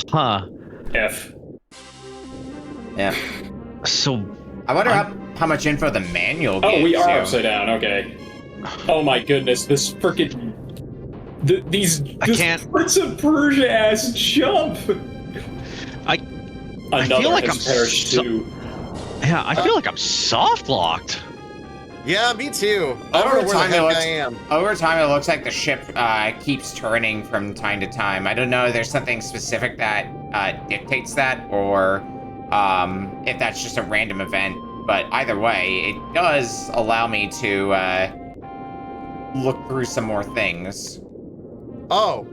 Huh. F. Yeah. So... I wonder how much info the manual gives. Oh, we are you. upside down, okay. Oh my goodness, this frickin'... This Prince of Persia-ass jump! I feel like I'm perished too. Yeah, I feel like I'm soft-locked. Yeah, me too. I don't know where the heck I am. Over time, it looks like the ship keeps turning from time to time. I don't know if there's something specific that dictates that, or if that's just a random event. But either way, it does allow me to look through some more things. Oh,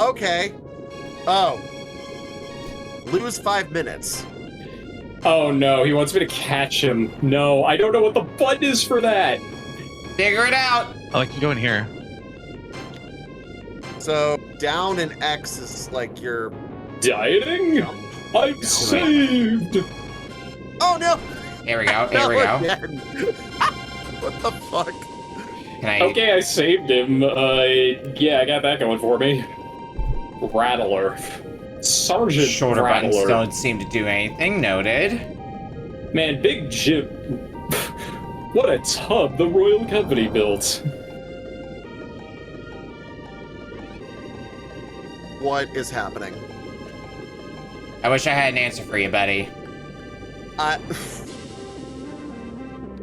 okay. Oh. Lose 5 minutes. Oh no, he wants me to catch him. No, I don't know what the button is for that. Figure it out. Oh, I can go in here. So, down and X is like your... Dieting? I'm saved! Oh no! Here we go, here we go. What the fuck? Okay, I saved him. Yeah, I got that going for me. Rattler. Sergeant Shoulder Rattler. buttons don't seem to do anything. Noted. Man, Big Jim. What a tub the Royal Company built. What is happening? I wish I had an answer for you, buddy. I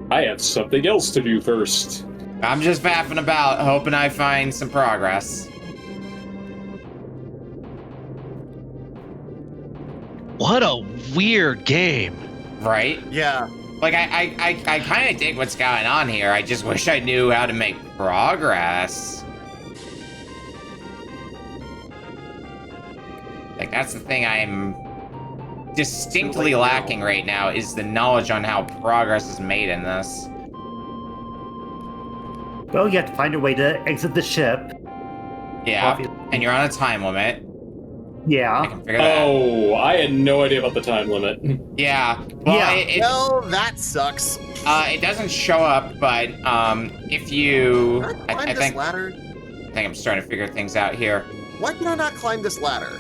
have something else to do first. I'm just faffing about, hoping I find some progress. What a weird game. Right? Yeah. Like, I kind of dig what's going on here. I just wish I knew how to make progress. Like, that's the thing I'm distinctly lacking right now, is the knowledge on how progress is made in this. Well, you have to find a way to exit the ship. Yeah, and you're on a time limit. Yeah. I can figure that out. Oh, I had no idea about the time limit. Yeah. Well, yeah. Well, that sucks. It doesn't show up, but if you, I think ladder. I think I'm starting to figure things out here. Why can I not climb this ladder?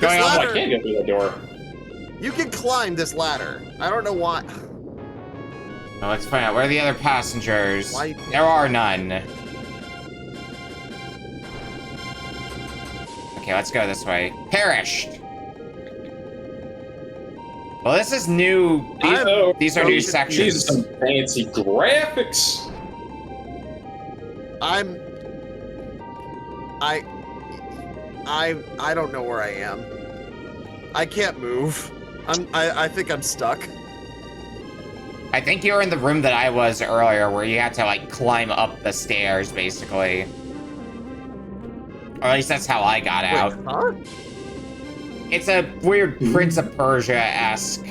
Going on. I can't get through that door. You can climb this ladder. I don't know why. Well, let's find out. Where are the other passengers? There are none. Okay, let's go this way. Perished. Well, this is new. These are new sections. These are some fancy graphics. I don't know where I am. I can't move. I think I'm stuck. I think you're in the room that I was earlier, where you had to like climb up the stairs, basically. Or at least that's how I got out. Huh? It's a weird Prince of Persia-esque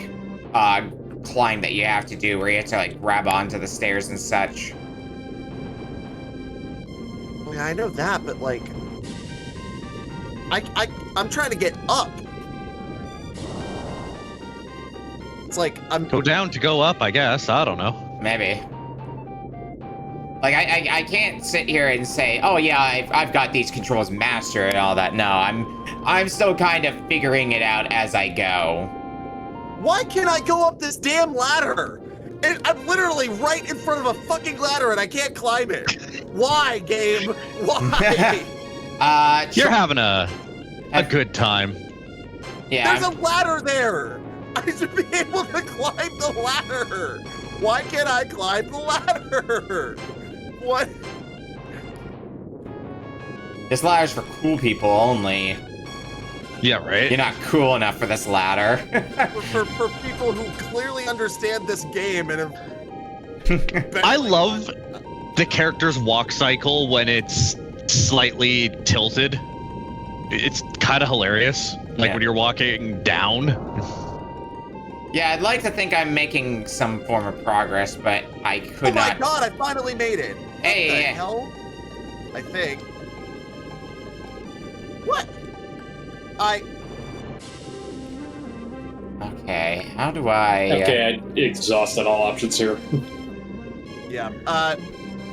climb that you have to do, where you have to like grab onto the stairs and such. Yeah, I know that, but like, I'm trying to get up. It's like I'm Go down to go up, I guess. I don't know. Maybe. Like, I can't sit here and say, oh yeah, I've got these controls mastered and all that. No, I'm still kind of figuring it out as I go. Why can't I go up this damn ladder? I'm literally right in front of a fucking ladder and I can't climb it. Why, game? Why? You're having a good time. Yeah. There's a ladder there. I should be able to climb the ladder. Why can't I climb the ladder? What? This ladder's for cool people only. Yeah, right? You're not cool enough for this ladder. for people who clearly understand this game and have... I love the character's walk cycle when it's slightly tilted. It's kind of hilarious. Like when you're walking down. Yeah, I'd like to think I'm making some form of progress, but I could not. Oh my god, I finally made it. Hey, what the hell? I think. What? Okay, how do I... Okay, I exhausted all options here. Yeah,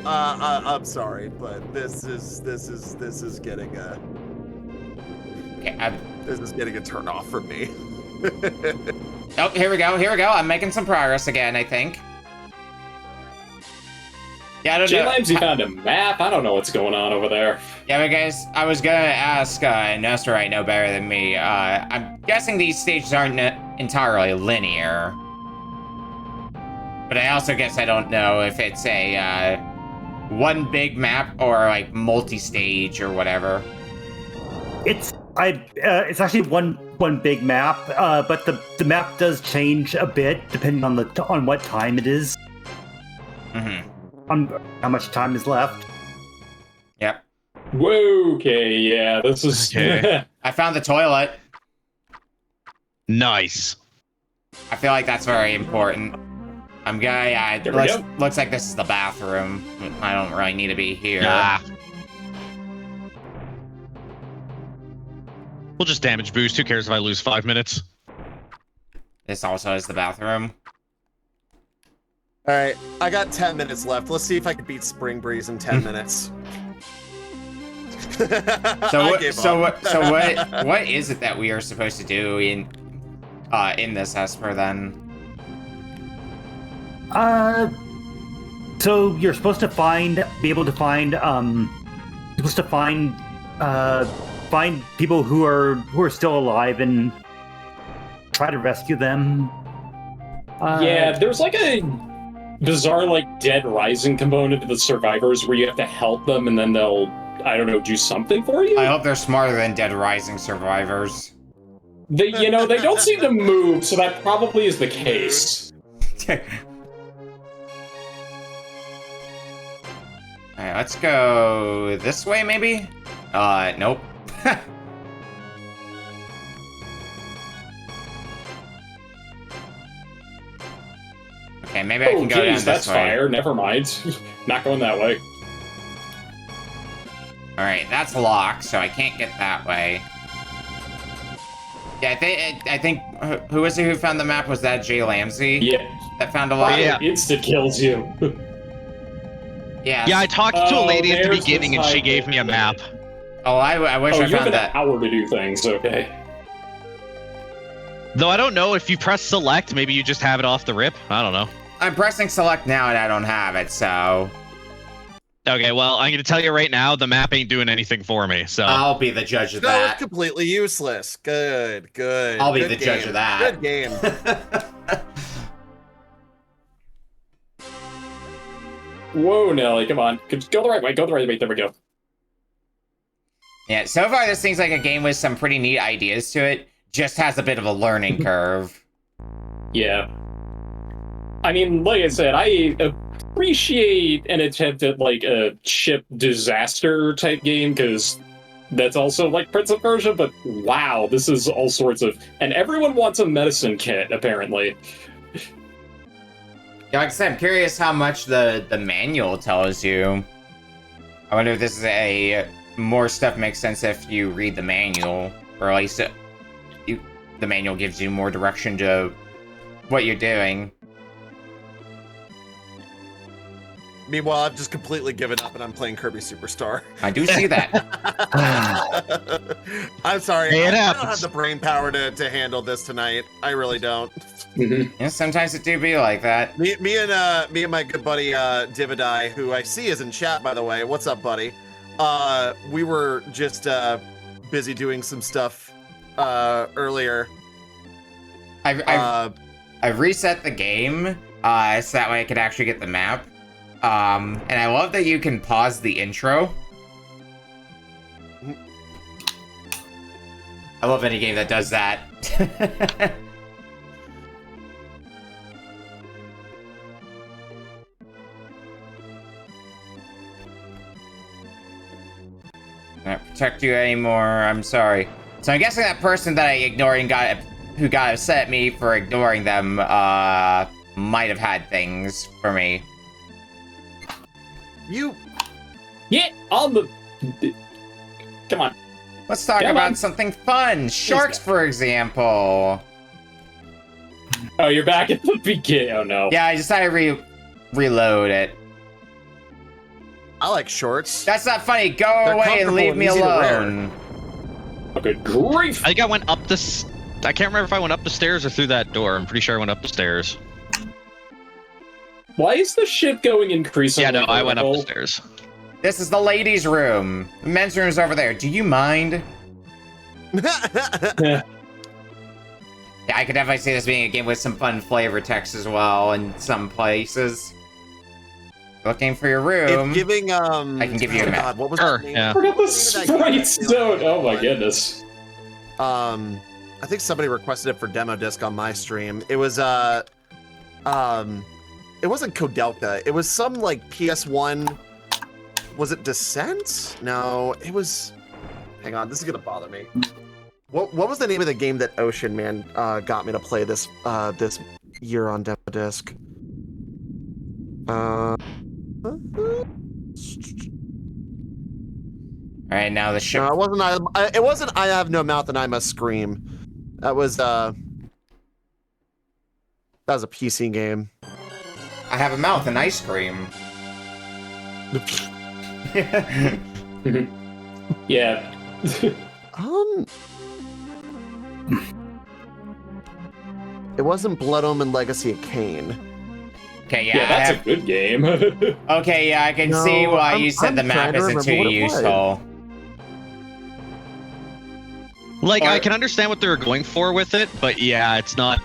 I'm sorry, but this is getting this is getting a turn off for me. Oh, here we go. I'm making some progress again, I think. Yeah, I don't know. JLambsy found a map. I don't know what's going on over there. Yeah, but guys, I was gonna ask Nestor, I know better than me. I'm guessing these stages aren't entirely linear. But I also guess I don't know if it's a one big map or like multi-stage or whatever. It's actually one big map, but the map does change a bit depending on what time it is. Mm-hmm. On how much time is left. Yep. Okay, yeah, this is... Okay. I found the toilet. Nice. I feel like that's very important. I'm gonna, looks like this is the bathroom. I don't really need to be here. We'll just damage boost. Who cares if I lose 5 minutes? This also is the bathroom. All right, I got 10 minutes left. Let's see if I can beat Spring Breeze in 10 minutes. What is it that we are supposed to do in this Esper then? So you're supposed to find people who are still alive and try to rescue them. Yeah, there's like a bizarre like Dead Rising component to the survivors where you have to help them and then they'll, I don't know, do something for you? I hope they're smarter than Dead Rising survivors. They don't seem to move, so that probably is the case. Alright, let's go this way, maybe? Nope. Okay, maybe I can go down this that's way. fire. Never mind. Not going that way. Alright, that's locked, so I can't get that way. Yeah, I think who was it who found the map? Was that JLambsy? Yeah. That found a lock? Yeah. Insta kills you. Yeah. Yeah, I talked to a lady at the beginning and she gave me a map. Oh, I wish I you have found the that. power to do things, okay. Though I don't know, if you press select, maybe you just have it off the rip. I don't know. I'm pressing select now and I don't have it, so... Okay, well, I'm going to tell you right now, the map ain't doing anything for me, so... I'll be the judge of No, that. it's completely useless. Good. I'll be Good the game. judge of that. Good game. Whoa, Nelly, come on. Go the right way, there we go. Yeah, so far this seems like a game with some pretty neat ideas to it. Just has a bit of a learning curve. Yeah. I mean, like I said, I appreciate an attempt at like a ship disaster type game, because that's also like Prince of Persia, but wow, this is all sorts of... And everyone wants a medicine kit, apparently. Yeah, like I said, I'm curious how much the manual tells you. I wonder if this is more stuff makes sense if you read the manual, or at least the manual gives you more direction to what you're doing. Meanwhile, I've just completely given up and I'm playing Kirby Superstar. I do see that. I'm sorry. Hey, I don't have the brain power to handle this tonight. I really don't. Yeah, sometimes it do be like that. Me and my good buddy Dividai, who I see is in chat, by the way. What's up, buddy? We were just busy doing some stuff earlier. I've reset the game so that way I could actually get the map. And I love that you can pause the intro. I love any game that does that. Not protect you anymore, I'm sorry. So I'm guessing that person that I ignored and who got upset at me for ignoring them, might have had things for me. Yeah, on the... Come on. Let's talk about something fun. Sharks, for example. Oh, you're back at the beginning. Oh, no. Yeah, I decided to reload it. I like shorts. That's not funny. Go away and leave me alone. Okay, grief. I think I went up I can't remember if I went up the stairs or through that door. I'm pretty sure I went up the stairs. Why is the ship going increasingly? Yeah, no, I went up the vertical? stairs. This is the ladies' room. The men's room is over there. Do you mind? Yeah. Yeah, I could definitely see this being a game with some fun flavor text as well in some places. Looking for your room. It's giving, I can give you a map. God, what was Sure, the name? yeah. I forgot the sprite zone. Oh my goodness. I think somebody requested it for demo disc on my stream. It was, it wasn't Codelca. It was some, like, PS1... Was it Descent? No, it was... Hang on, this is gonna bother me. What was the name of the game that Ocean Man got me to play this this year on demo disc? Alright, now the ship... No, it wasn't I Have No Mouth and I Must Scream. That was a PC game. I have a mouth and ice cream. Yeah. It wasn't Blood Omen Legacy of Kain. Okay, Yeah, that's a good game. Okay, yeah, I can see why you said the map isn't too useful. Like, I can understand what they were going for with it, but yeah, it's not,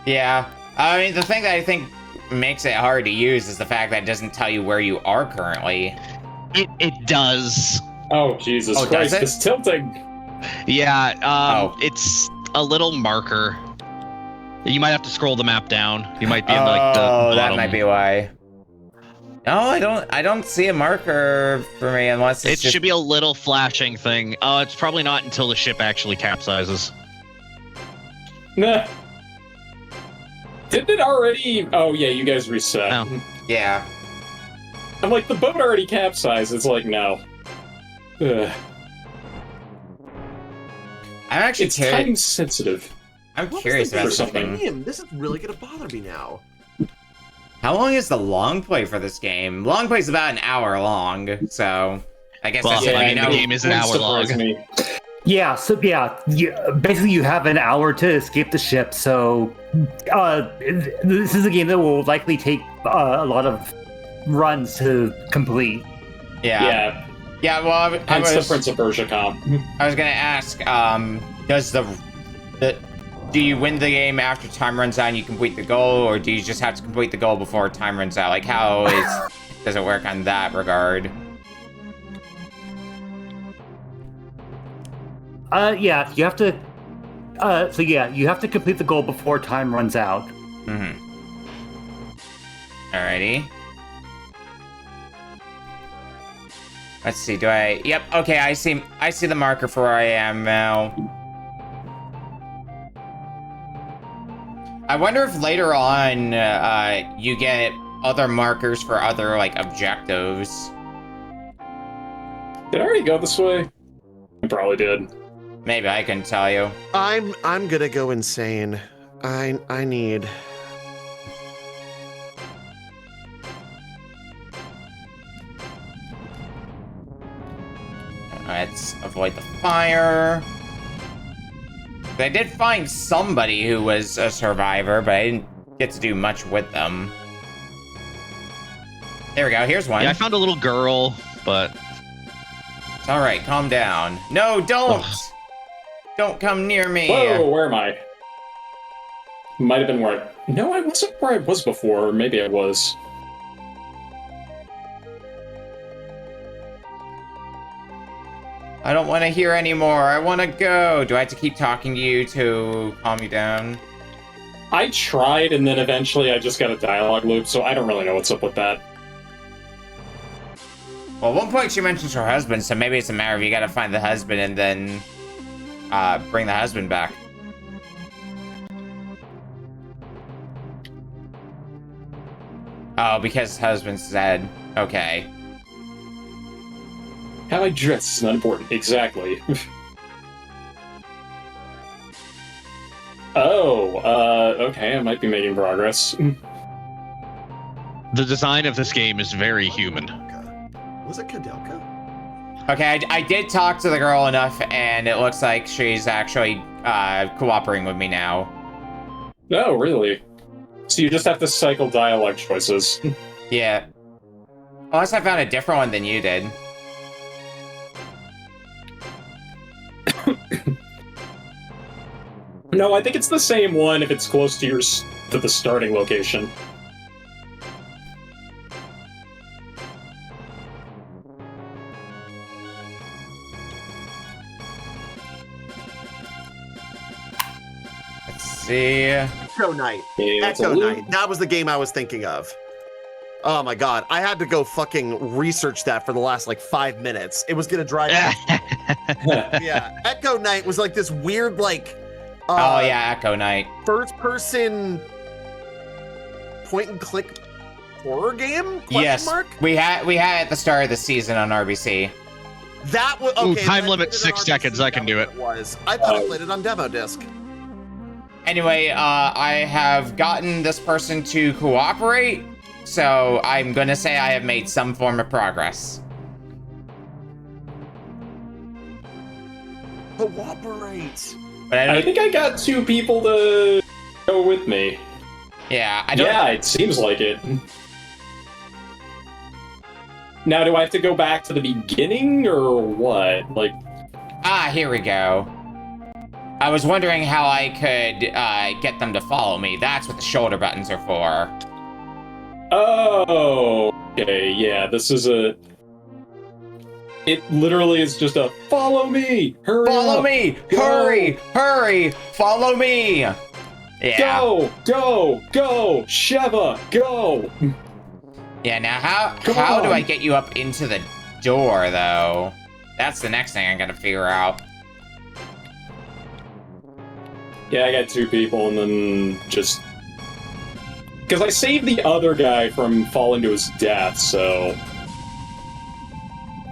Yeah. I mean, the thing that I think makes it hard to use is the fact that it doesn't tell you where you are currently. It does. Oh, Jesus Christ, it's tilting. Yeah, it's a little marker. You might have to scroll the map down. You might be in, like, the bottom. That might be why. No, I don't see a marker for me unless it should be a little flashing thing. Oh, it's probably not until the ship actually capsizes. Nah. Didn't it already? Oh yeah, you guys reset. No. Yeah. I'm like, the boat already capsized. It's like, no. Ugh. I'm actually time sensitive. I'm curious about something. Damn, this is really gonna bother me now. How long is the long play for this game? Long play is about an hour long, so I guess that's the game is an hour long. Yeah, so basically you have an hour to escape the ship, so this is a game that will likely take a lot of runs to complete. Yeah, well, I was the Prince of Persia comp. I was gonna ask, does do you win the game after time runs out and you complete the goal, or do you just have to complete the goal before time runs out? Like, how does it work on that regard? Yeah, you have to So yeah, you have to complete the goal before time runs out. Mm-hmm. Alrighty. Let's see, do I... Yep, okay, I see the marker for where I am now. I wonder if later on, you get other markers for other, like, objectives. Did I already go this way? I probably did. Maybe, I couldn't tell you. I'm gonna go insane. I need... Let's avoid the fire. I did find somebody who was a survivor, but I didn't get to do much with them. There we go, here's one. Yeah, I found a little girl, but... It's alright, calm down. No, don't! Ugh. Don't come near me! Whoa, where am I? Might have been where I... No, I wasn't where I was before. Maybe I was. I don't want to hear anymore. I want to go. Do I have to keep talking to you to calm you down? I tried, and then eventually I just got a dialogue loop, so I don't really know what's up with that. Well, at one point she mentions her husband, so maybe it's a matter of you gotta find the husband and then bring the husband back. Oh, because his husband's dead. Okay. How I dress is not important. Exactly. Okay, I might be making progress. The design of this game is very human. Was it Kadelka? Okay, I did talk to the girl enough, and it looks like she's actually cooperating with me now. Oh, really? So you just have to cycle dialogue choices. Yeah. Unless I found a different one than you did. No, I think it's the same one if it's close to the starting location. Let's see. Echo Knight. Yeah, Echo Knight. That was the game I was thinking of. Oh my god, I had to go fucking research that for the last like 5 minutes. It was gonna drive me. Yeah, Echo Knight was like this weird like. Oh yeah, Echo Knight. First-person point-and-click horror game? Yes, mark? we had it at the start of the season on RBC. That was okay. Ooh, time limit 6 seconds. I can do it. I thought I played it on demo disc. Anyway, I have gotten this person to cooperate, so I'm gonna say I have made some form of progress. Cooperate. But I think I got 2 people to go with me. Yeah, I don't... Yeah, it seems like it. Now, do I have to go back to the beginning, or what? Like... Ah, here we go. I was wondering how I could get them to follow me. That's what the shoulder buttons are for. Oh, okay, yeah, this is a... It literally is just a, follow me! Hurry Follow up, me! go, Hurry! Hurry! Follow me! Yeah. Go! Go! Go! Sheva! Go! Yeah, now how Come do on. I get you up into the door, though? That's the next thing I gotta figure out. Yeah, I got 2 people, and then just... Because I saved the other guy from falling to his death, so...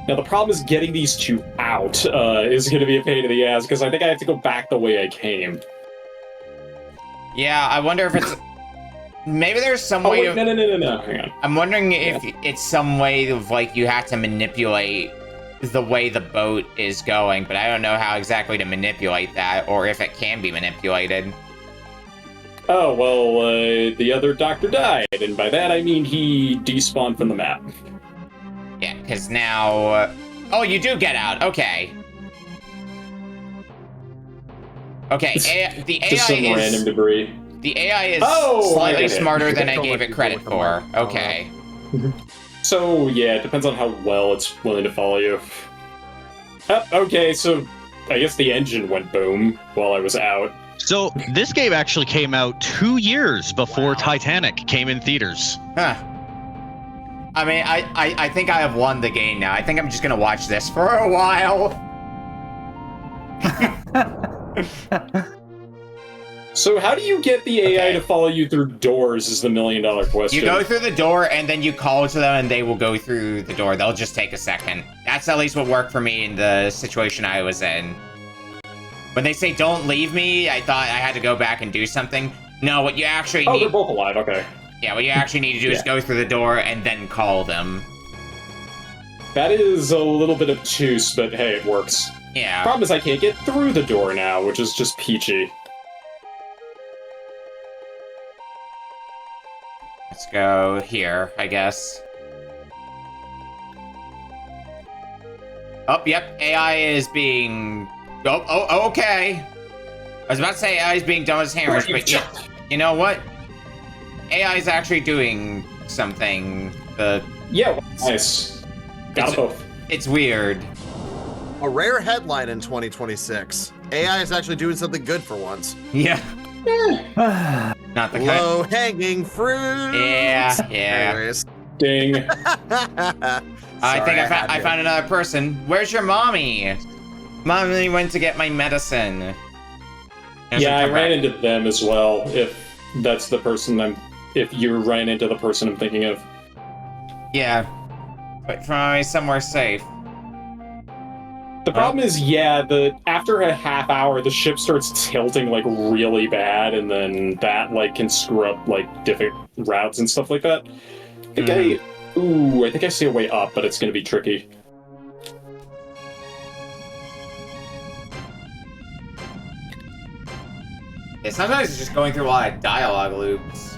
Now, the problem is getting these 2 out is going to be a pain in the ass, because I think I have to go back the way I came. Yeah, I wonder if it's... Maybe there's some Oh, way wait, to... no, hang on. I'm wondering if it's some way of, like, you have to manipulate the way the boat is going, but I don't know how exactly to manipulate that, or if it can be manipulated. Oh, well, the other doctor died, and by that I mean he despawned from the map. Yeah, because now... oh, you do get out. Okay. Okay, the AI Just some is... random debris. The AI is Oh, slightly I get it. smarter than I Don't gave let it you credit go for. with the mic. Okay. So, yeah, it depends on how well it's willing to follow you. Okay, so I guess the engine went boom while I was out. So this game actually came out 2 years before Titanic came in theaters. Huh. I mean, I think I have won the game now. I think I'm just gonna watch this for a while. So how do you get the AI to follow you through doors is the $1 million question. You go through the door and then you call to them and they will go through the door. They'll just take a second. That's at least what worked for me in the situation I was in. When they say don't leave me, I thought I had to go back and do something. No, what you actually need... Oh, they're both alive, okay. Yeah, what you actually need to do is go through the door and then call them. That is a little bit obtuse, but hey, it works. Yeah. Problem is I can't get through the door now, which is just peachy. Let's go here, I guess. Oh, yep, AI is being... Oh, okay. I was about to say AI is being dumb as hammers, but you know what? AI is actually doing something. Yeah, nice. Got both. It's weird. A rare headline in 2026. AI is actually doing something good for once. Yeah. Not the low-hanging fruit. Yeah. Anyways. Ding. I think I found another person. Where's your mommy? Mommy went to get my medicine. Yeah, I ran into them as well. If that's the person if you ran into the person I'm thinking of. Yeah. But from somewhere safe. The problem is, after a half hour, the ship starts tilting, like, really bad, and then that, like, can screw up, like, different routes and stuff like that. I think I see a way up, but it's gonna be tricky. Yeah, sometimes it's just going through a lot of dialogue loops.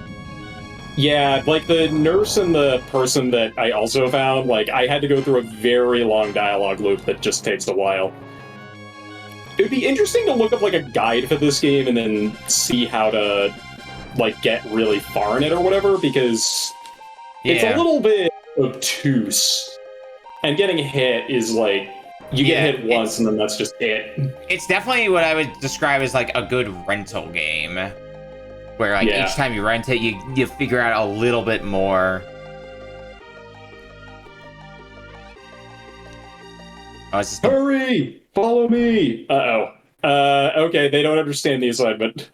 Yeah, like the nurse and the person that I also found, like, I had to go through a very long dialogue loop that just takes a while. It would be interesting to look up, like, a guide for this game and then see how to, like, get really far in it or whatever, because it's a little bit obtuse. And getting hit is, like, you get hit once and then that's just it. It's definitely what I would describe as, like, a good rental game. Where, like, each time you rent it, you figure out a little bit more. Oh, it's just hurry! Follow me! Uh-oh. Okay, they don't understand the assignment.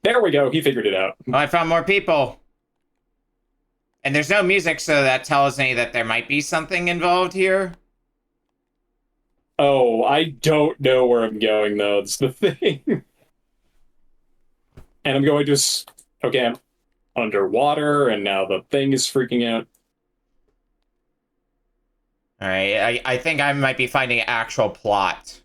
There we go, he figured it out. Oh, I found more people. And there's no music, so that tells me that there might be something involved here. Oh, I don't know where I'm going, though. That's the thing. And I'm going to... Okay, I'm underwater, and now the thing is freaking out. Alright, I think I might be finding actual plot.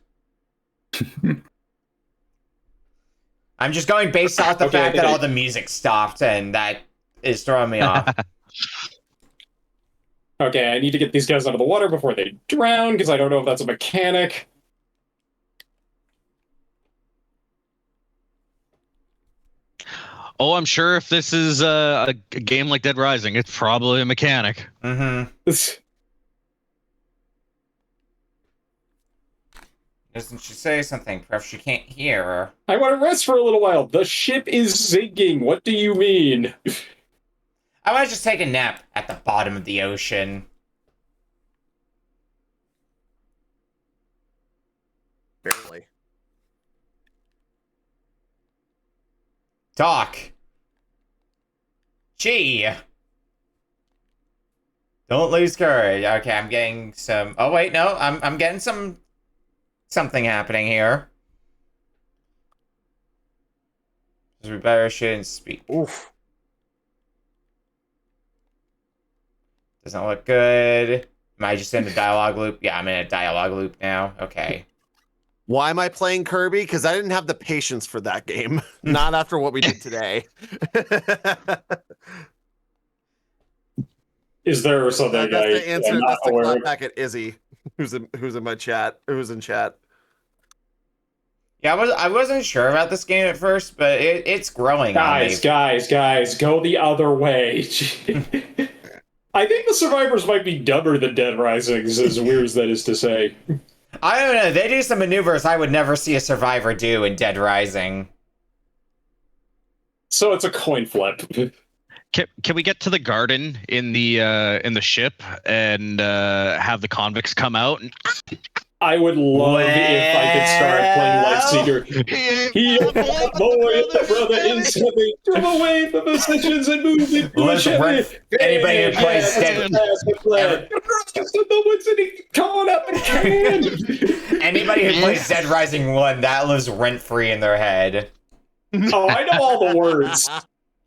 I'm just going based off the fact that all the music stopped, and that is throwing me off. Okay, I need to get these guys out of the water before they drown, because I don't know if that's a mechanic. Oh, I'm sure if this is a game like Dead Rising, it's probably a mechanic. Mm-hmm. Doesn't she say something? Perhaps she can't hear her. I want to rest for a little while. The ship is sinking. What do you mean? I want to just take a nap at the bottom of the ocean. Barely. Talk. Gee. Don't lose courage. Okay, I'm getting some... Oh, wait, no. I'm getting something happening here. We better shouldn't speak. Oof. Doesn't look good. Am I just in a dialogue loop? Yeah, I'm in a dialogue loop now. Okay. Why am I playing Kirby? Because I didn't have the patience for that game. Not after what we did today. Is there something that's the answer. That's the aware clap back at Izzy, who's in my chat, who's in chat. Yeah, I wasn't sure about this game at first, but it's growing. Guys, go the other way. I think the survivors might be dumber than Dead Rising, as weird as that is to say. I don't know. They do some maneuvers I would never see a survivor do in Dead Rising. So it's a coin flip. Can we get to the garden in the ship and have the convicts come out? I would love if I could start playing Lightseeker. He, boy, brother, is heavy. Come away from the stations and move it. Anybody who plays Dead Anybody who plays Dead Rising 1, that lives rent-free in their head. Oh, I know all the words.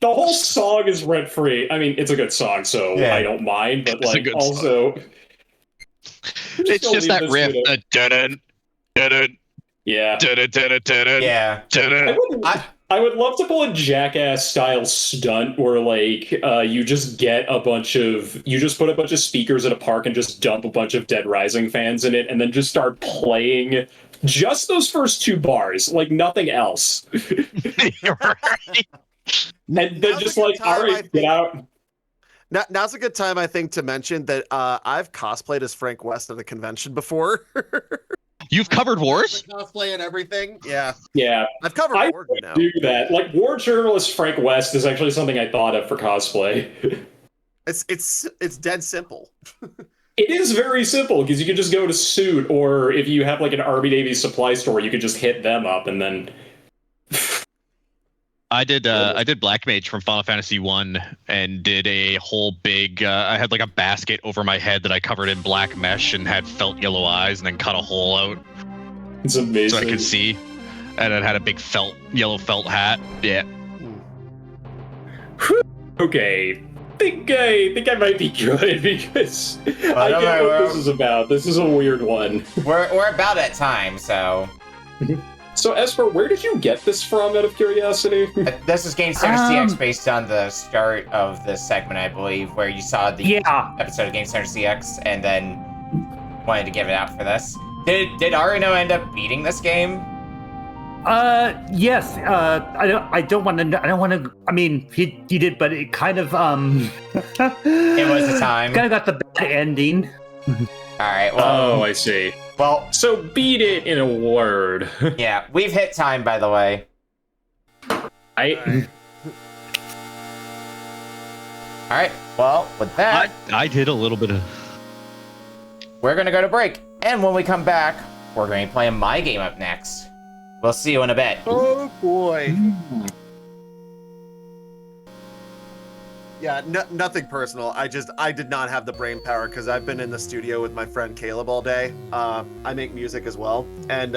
The whole song is rent-free. I mean, it's a good song, so I don't mind, but like also... It's just that riff. Yeah. Yeah. I would love to pull a Jackass-style stunt where, like, you just put a bunch of speakers at a park and just dump a bunch of Dead Rising fans in it, and then just start playing just those first 2 bars, like nothing else. You're right. And then just like, all right, get out. Now's a good time, I think, to mention that I've cosplayed as Frank West at a convention before. You've covered wars? Cosplay and everything. Yeah. Yeah. I've covered I war now. do that. Like, war journalist Frank West is actually something I thought of for cosplay. It's dead simple. It is very simple, because you can just go to Suit, or if you have like an Army Navy supply store, you can just hit them up and then... I did Black Mage from Final Fantasy 1 and did a whole big I had like a basket over my head that I covered in black mesh and had felt yellow eyes and then cut a hole out. It's amazing. So I could see. And it had a big yellow felt hat. Yeah. Okay. I think I might be good because I get what this is about. This is a weird one. We're about at time, so... So, Esper, where did you get this from, out of curiosity? This is Game Center CX based on the start of this segment, I believe, where you saw the episode of Game Center CX and then wanted to give it out for this. Did Arino end up beating this game? Yes. I don't want to. I mean, he did, but it kind of It was the time. Kind of got the bad ending. All right. Well. Oh, I see. Well, so beat it in a word. Yeah, we've hit time, by the way. All right. Well, with that, I did a little bit of. We're gonna go to break, and when we come back, we're going to be playing my game up next. We'll see you in a bit. Oh boy. Yeah, nothing personal. I did not have the brain power because I've been in the studio with my friend Caleb all day. I make music as well, and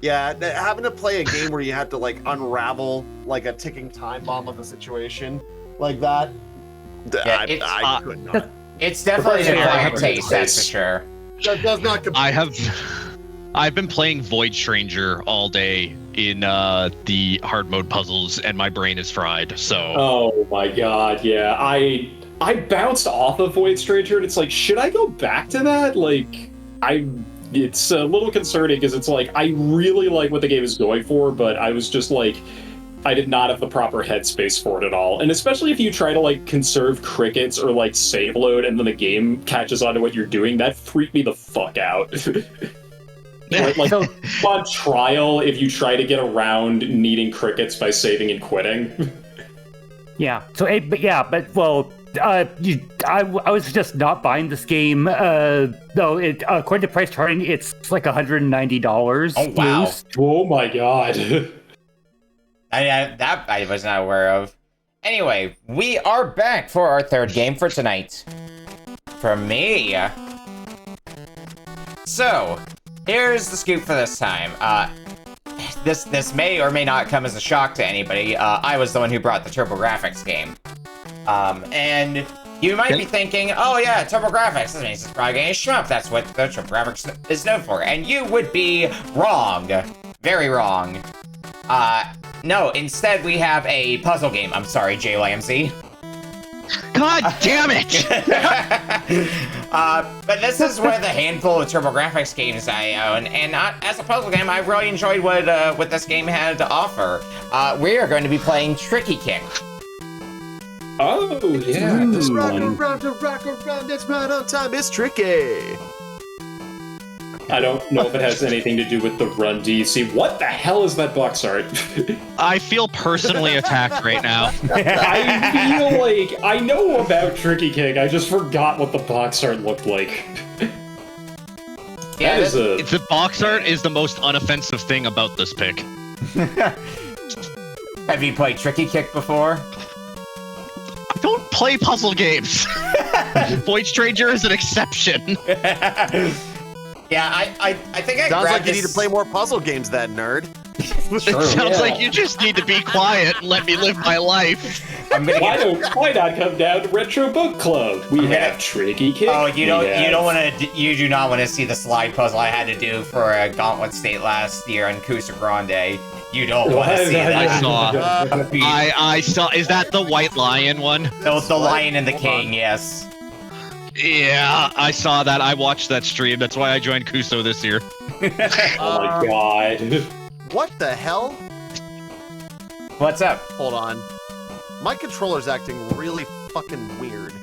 yeah, having to play a game where you have to like unravel like a ticking time bomb of a situation like that, yeah, I could not. It's definitely an acquired taste, that's for sure. That does not compare. I've been playing Void Stranger all day in the hard mode puzzles, and my brain is fried. So. Oh my god, yeah. I bounced off of Void Stranger, and it's like, should I go back to that? Like, it's a little concerning because it's like I really like what the game is going for, but I was just like, I did not have the proper headspace for it at all. And especially if you try to like conserve crickets or like save load, and then the game catches on to what you're doing, that freaked me the fuck out. Like on trial, if you try to get around needing crickets by saving and quitting. Yeah. So, I was just not buying this game. Though according to price charting, it's like $190. Oh wow! Used. Oh my god! That I was not aware of. Anyway, we are back for our third game for tonight. For me. So. Here's the scoop for this time. This may or may not come as a shock to anybody. I was the one who brought the TurboGrafx game. And you might be thinking, oh yeah, TurboGrafx, this means it's probably getting a shmup. That's what the TurboGrafx is known for. And you would be wrong. Very wrong. No, instead we have a puzzle game. I'm sorry, JLambsy. God damn it! But this is one of the handful of TurboGrafx games I own, and as a puzzle game, I really enjoyed what this game had to offer. We are going to be playing Tricky Kick. Oh yeah, this one. Rock around, it's right on time. It's tricky. I don't know if it has anything to do with the Run DC. What the hell is that box art? I feel personally attacked right now. I feel like I know about Tricky Kick. I just forgot what the box art looked like. Yeah, The box art is the most unoffensive thing about this pick. Have you played Tricky Kick before? I don't play puzzle games. Void Stranger is an exception. Yeah, I think I Sounds grabbed like you this... need to play more puzzle games then, nerd. It sounds like you just need to be quiet and let me live my life. Why not come down to Retro Book Club? We have Tricky Kick. Oh, you do not want to see the slide puzzle I had to do for a Gauntlet State last year on Cusa Grande. You don't want to see that. I saw. Is that the White Lion one? The Lion and the King, yes. Yeah, I saw that. I watched that stream. That's why I joined Kuso this year. Oh my god. What the hell? What's up? Hold on. My controller's acting really fucking weird.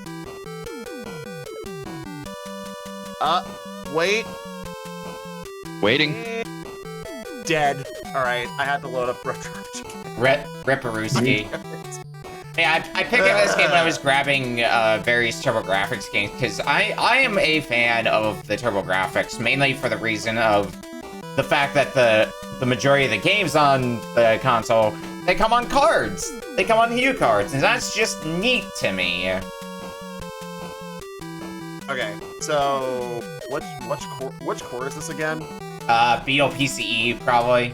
Wait. Waiting. Dead. Alright, I had to load up Ripperooski. Yeah, I picked up this game when I was grabbing various TurboGrafx games, because I am a fan of the TurboGrafx, mainly for the reason of the fact that the majority of the games on the console, they come on cards. They come on Hue cards, and that's just neat to me. Okay, so which core is this again? Beetle PCE, probably.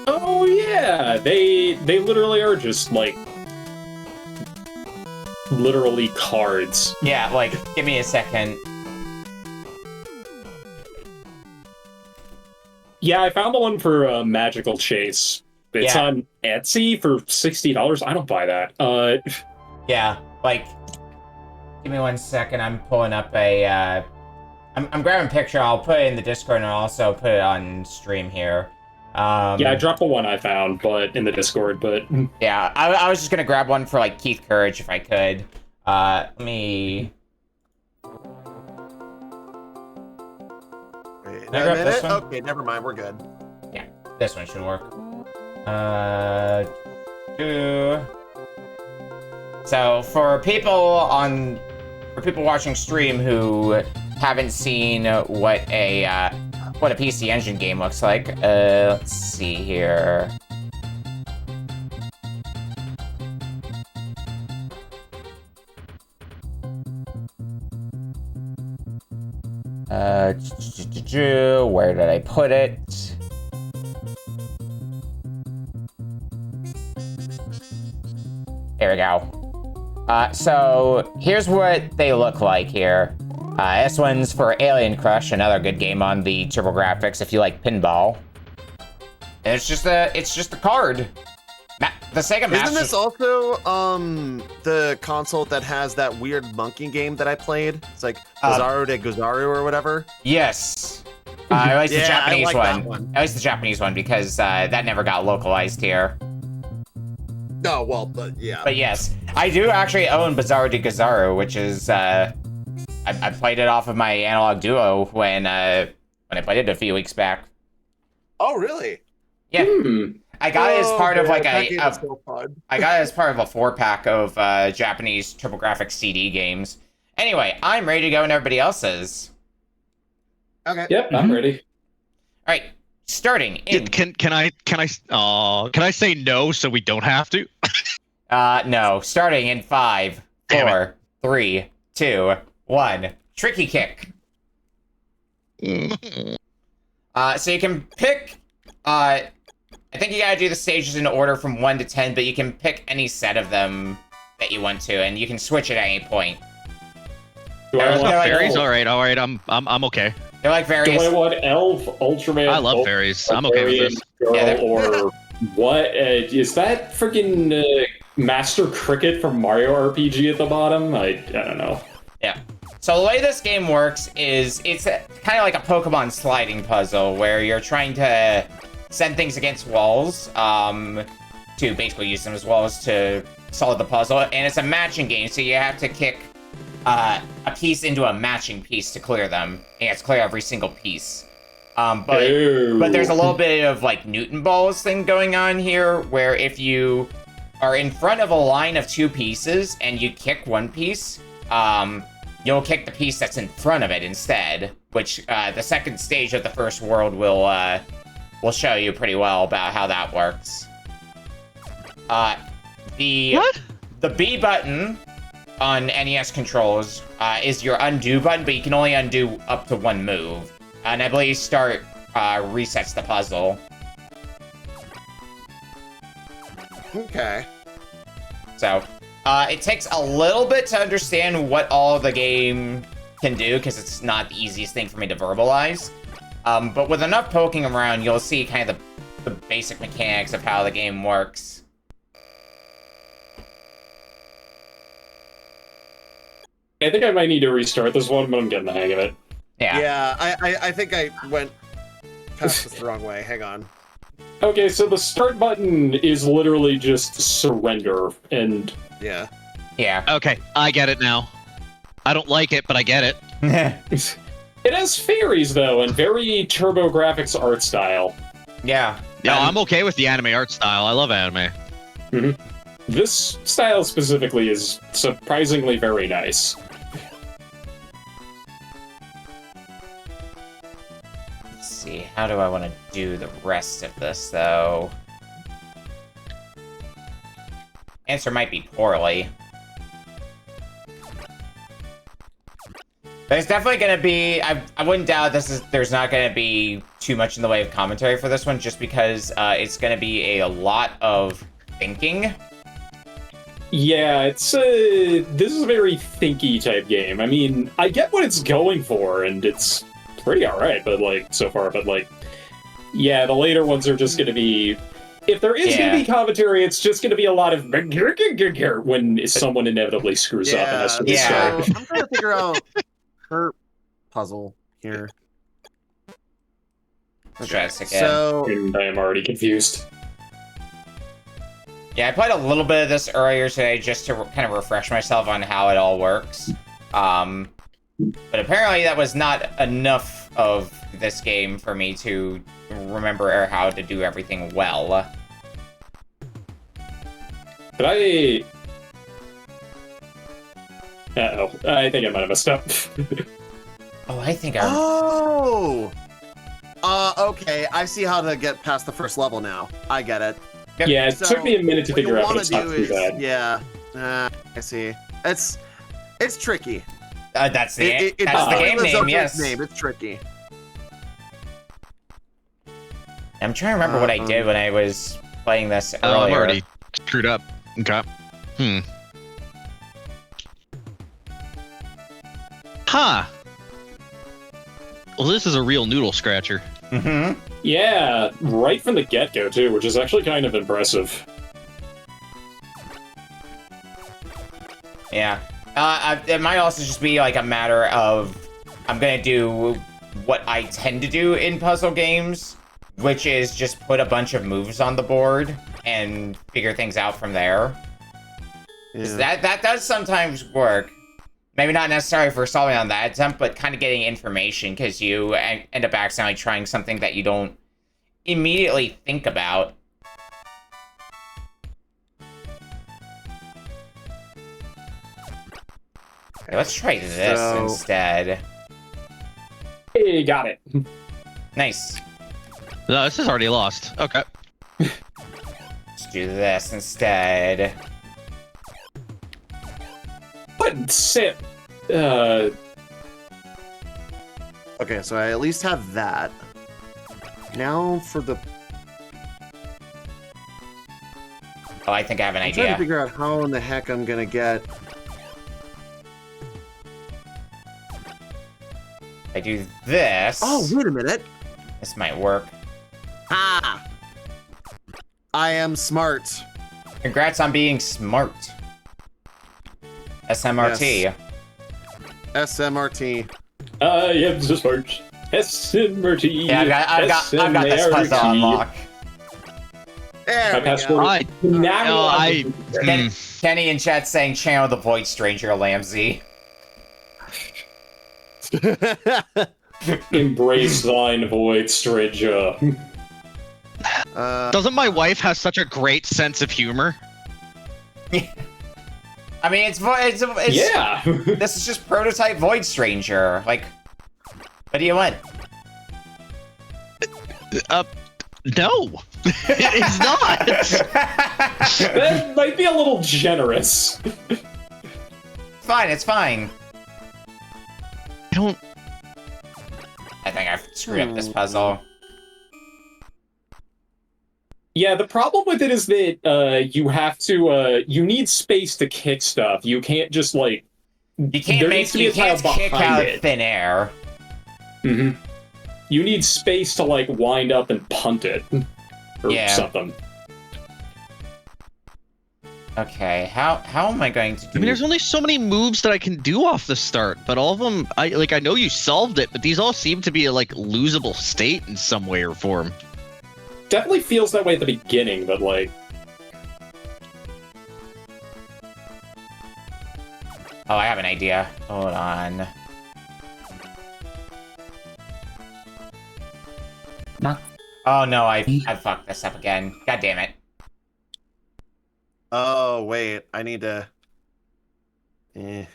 Oh yeah, they literally are just like literally cards. Yeah, like give me a second. Yeah, I found the one for Magical Chase. It's on Etsy for $60. I don't buy that. Yeah, like give me 1 second. I'm pulling up a. I'm grabbing a picture. I'll put it in the Discord and I'll also put it on stream here. Yeah, I dropped the one I found, but in the Discord, but... Yeah, I was just gonna grab one for, like, Keith Courage if I could. Let me... Wait, Can I grab this one? Okay, never mind, we're good. Yeah, this one should work. So, for people watching stream who haven't seen what a PC Engine game looks like. Let's see here. Where did I put it? There we go. So here's what they look like here. This one's for Alien Crush, another good game on the TurboGrafx if you like pinball. And it's just a card. The Sega Master. Isn't this also the console that has that weird monkey game that I played? It's like Bizarro de Gozaru or whatever. Yes. I like the Japanese I like one. I like the Japanese one because that never got localized here. No, well, but yeah. But yes, I do actually own Bizarro de Gozaru, which is I played it off of my Analog Duo when I played it a few weeks back. Oh, really? Yeah. I got it as part of like I got it as part of a 4-pack of Japanese TurboGrafx CD games. Anyway, I'm ready to go and everybody else is. Okay. Yep, I'm ready. All right, starting in. Can I say no so we don't have to? No. Starting in 5, 4, 3, 2, 1. Tricky Kick. So you can pick. I think you gotta do the stages in order from 1 to 10, but you can pick any set of them that you want to, and you can switch at any point. Do I want fairies? All right. I'm okay. They're like various. Do I want Elf, Ultraman? I love fairies. I'm okay with this. Girl, or what? Is that freaking Master Cricket from Mario RPG at the bottom? I don't know. Yeah. So the way this game works is it's kind of like a Pokemon sliding puzzle where you're trying to send things against walls to basically use them as walls to solve the puzzle. And it's a matching game, so you have to kick a piece into a matching piece to clear them. And you have to clear every single piece. But there's a little bit of like Newton balls thing going on here, where if you are in front of a line of 2 pieces and you kick one piece, you'll kick the piece that's in front of it instead, which the second stage of the first world will show you pretty well about how that works. The B button on NES controls is your undo button, but you can only undo up to 1 move. And I believe start resets the puzzle. Okay. So, it takes a little bit to understand what all the game can do, because it's not the easiest thing for me to verbalize. But with enough poking around, you'll see kind of the basic mechanics of how the game works. I think I might need to restart this one, but I'm getting the hang of it. Yeah, I think I went past this the wrong way. Hang on. Okay, so the start button is literally just surrender, and... Yeah. Yeah. Okay, I get it now. I don't like it, but I get it. It has fairies, though, and very TurboGrafx art style. Yeah. No, I'm okay with the anime art style. I love anime. Mm-hmm. This style specifically is surprisingly very nice. See, how do I want to do the rest of this, though? Answer might be poorly. There's definitely going to be... I wouldn't doubt there's not going to be too much in the way of commentary for this one, just because it's going to be a lot of thinking. Yeah, this is a very thinky type game. I mean, I get what it's going for, and it's pretty alright, but so far, but yeah, the later ones are just gonna be, if there is gonna be commentary, it's just gonna be a lot of when someone inevitably screws up and has to restart. So I'm trying to figure out her puzzle here. Let's try this again. So I am already confused. Yeah, I played a little bit of this earlier today just to kind of refresh myself on how it all works. But apparently that was not enough of this game for me to remember how to do everything well. But uh-oh. I think I might have messed up. Oh, I think I... Oh! Okay, I see how to get past the first level now. I get it. Yep. Yeah, it took me a minute to figure out, but it's not too bad. Yeah, I see. It's tricky. That's the game lives name, up to yes. its name. It's tricky. I'm trying to remember what I did when I was playing this earlier. I'm already screwed up. Okay. Huh. Well, this is a real noodle scratcher. Mm-hmm. Yeah, right from the get-go, too, which is actually kind of impressive. Yeah. It might also just be like a matter of I'm gonna do what I tend to do in puzzle games, which is just put a bunch of moves on the board and figure things out from there. Yeah. That does sometimes work. Maybe not necessarily for solving on that attempt, but kind of getting information, because you end up accidentally trying something that you don't immediately think about. Okay, let's try this instead. Hey, got it. Nice. No, this is already lost. Okay. Let's do this instead. But sit. Okay, so I at least have that. Now for the... Oh, I think I have an idea. I'm trying to figure out how in the heck I'm gonna get... I do this. Oh, wait a minute. This might work. Ha! I am smart. Congrats on being smart. SMRT. Yes. SMRT. I am the smart. SMRT. Yeah, I've got this puzzle unlocked. There we go. Kenny in chat saying channel the void stranger, Lamsy. Embrace thine void, stranger. Doesn't my wife have such a great sense of humor? I mean, it's yeah. This is just prototype Void Stranger. Like, what do you want? No, it is not. That might be a little generous. Fine, it's fine. I think I've screwed up this puzzle. Yeah, the problem with it is that you have to you need space to kick stuff. You can't just like you can't kick out thin air. Mm-hmm. You need space to like wind up and punt it or something. Okay, how am I going to do? I mean, there's only so many moves that I can do off the start, but all of them, I know you solved it, but these all seem to be a like losable state in some way or form. Definitely feels that way at the beginning, but like... Oh, I have an idea. Hold on. No. Oh no, I fucked this up again. God damn it. Oh, wait. I need to... I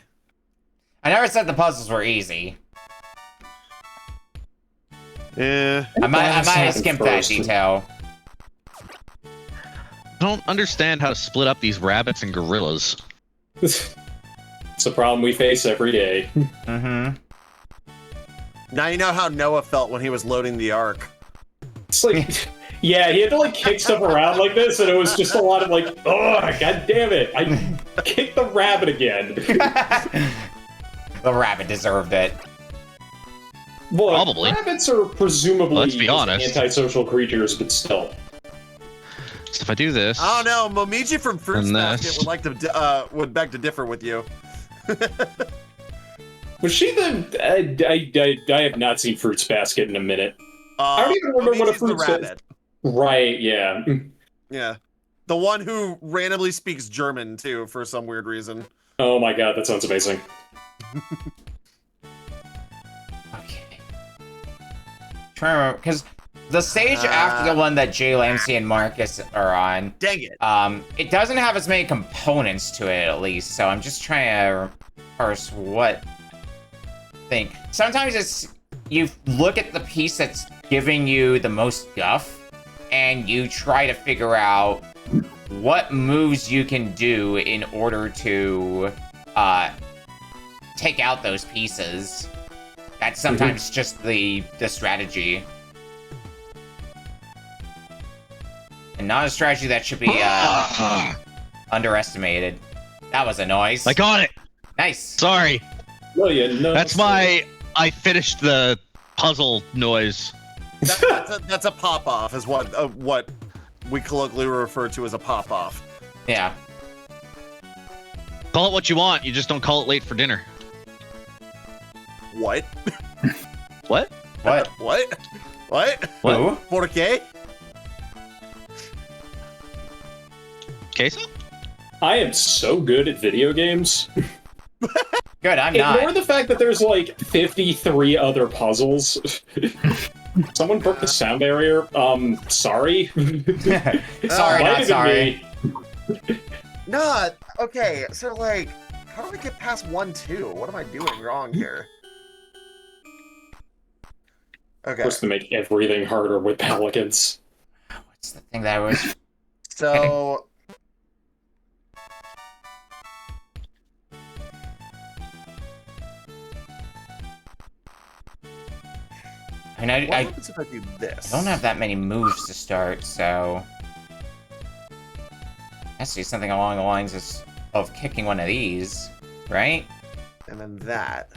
never said the puzzles were easy. Yeah. I might have skipped that detail. I don't understand how to split up these rabbits and gorillas. It's a problem we face every day. Mm-hmm. Now you know how Noah felt when he was loading the Ark. It's like, yeah, he had to like kick stuff around like this, and it was just a lot of like, oh, god damn it, I kicked the rabbit again. The rabbit deserved it. Well, probably. Rabbits are presumably Let's be honest. Antisocial creatures, but still. So if I do this... I don't know, Momiji from Fruits Basket would beg to differ with you. Was she the... I have not seen Fruits Basket in a minute. I don't even remember what a Fruits Basket... Right, yeah. Yeah. The one who randomly speaks German, too, for some weird reason. Oh my god, that sounds amazing. Trying to remember, because the stage after the one that JLambsy and Marcus are on, dang it, it doesn't have as many components to it, at least. So I'm just trying to parse what thing. Sometimes it's you look at the piece that's giving you the most guff, and you try to figure out what moves you can do in order to take out those pieces. That's sometimes just the strategy. And not a strategy that should be underestimated. That was a noise. I got it! Nice. Sorry. Well, yeah, no, that's my... I finished the puzzle noise. That's a pop-off, is what we colloquially refer to as a pop-off. Yeah. Call it what you want, you just don't call it late for dinner. What? What? What? What? What? What? ¿Por qué? Queso? I am so good at video games. Good, I'm not. Ignore the fact that there's like 53 other puzzles. Someone broke the sound barrier. Sorry. Sorry, not sorry. Nah, okay, so like, how do I get past 1-2? What am I doing wrong here? Okay. Supposed to make everything harder with pelicans. What's the thing that I was... So... I mean, what happens if I do this? I don't have that many moves to start, so... Has to be something along the lines of kicking one of these, right? And then that.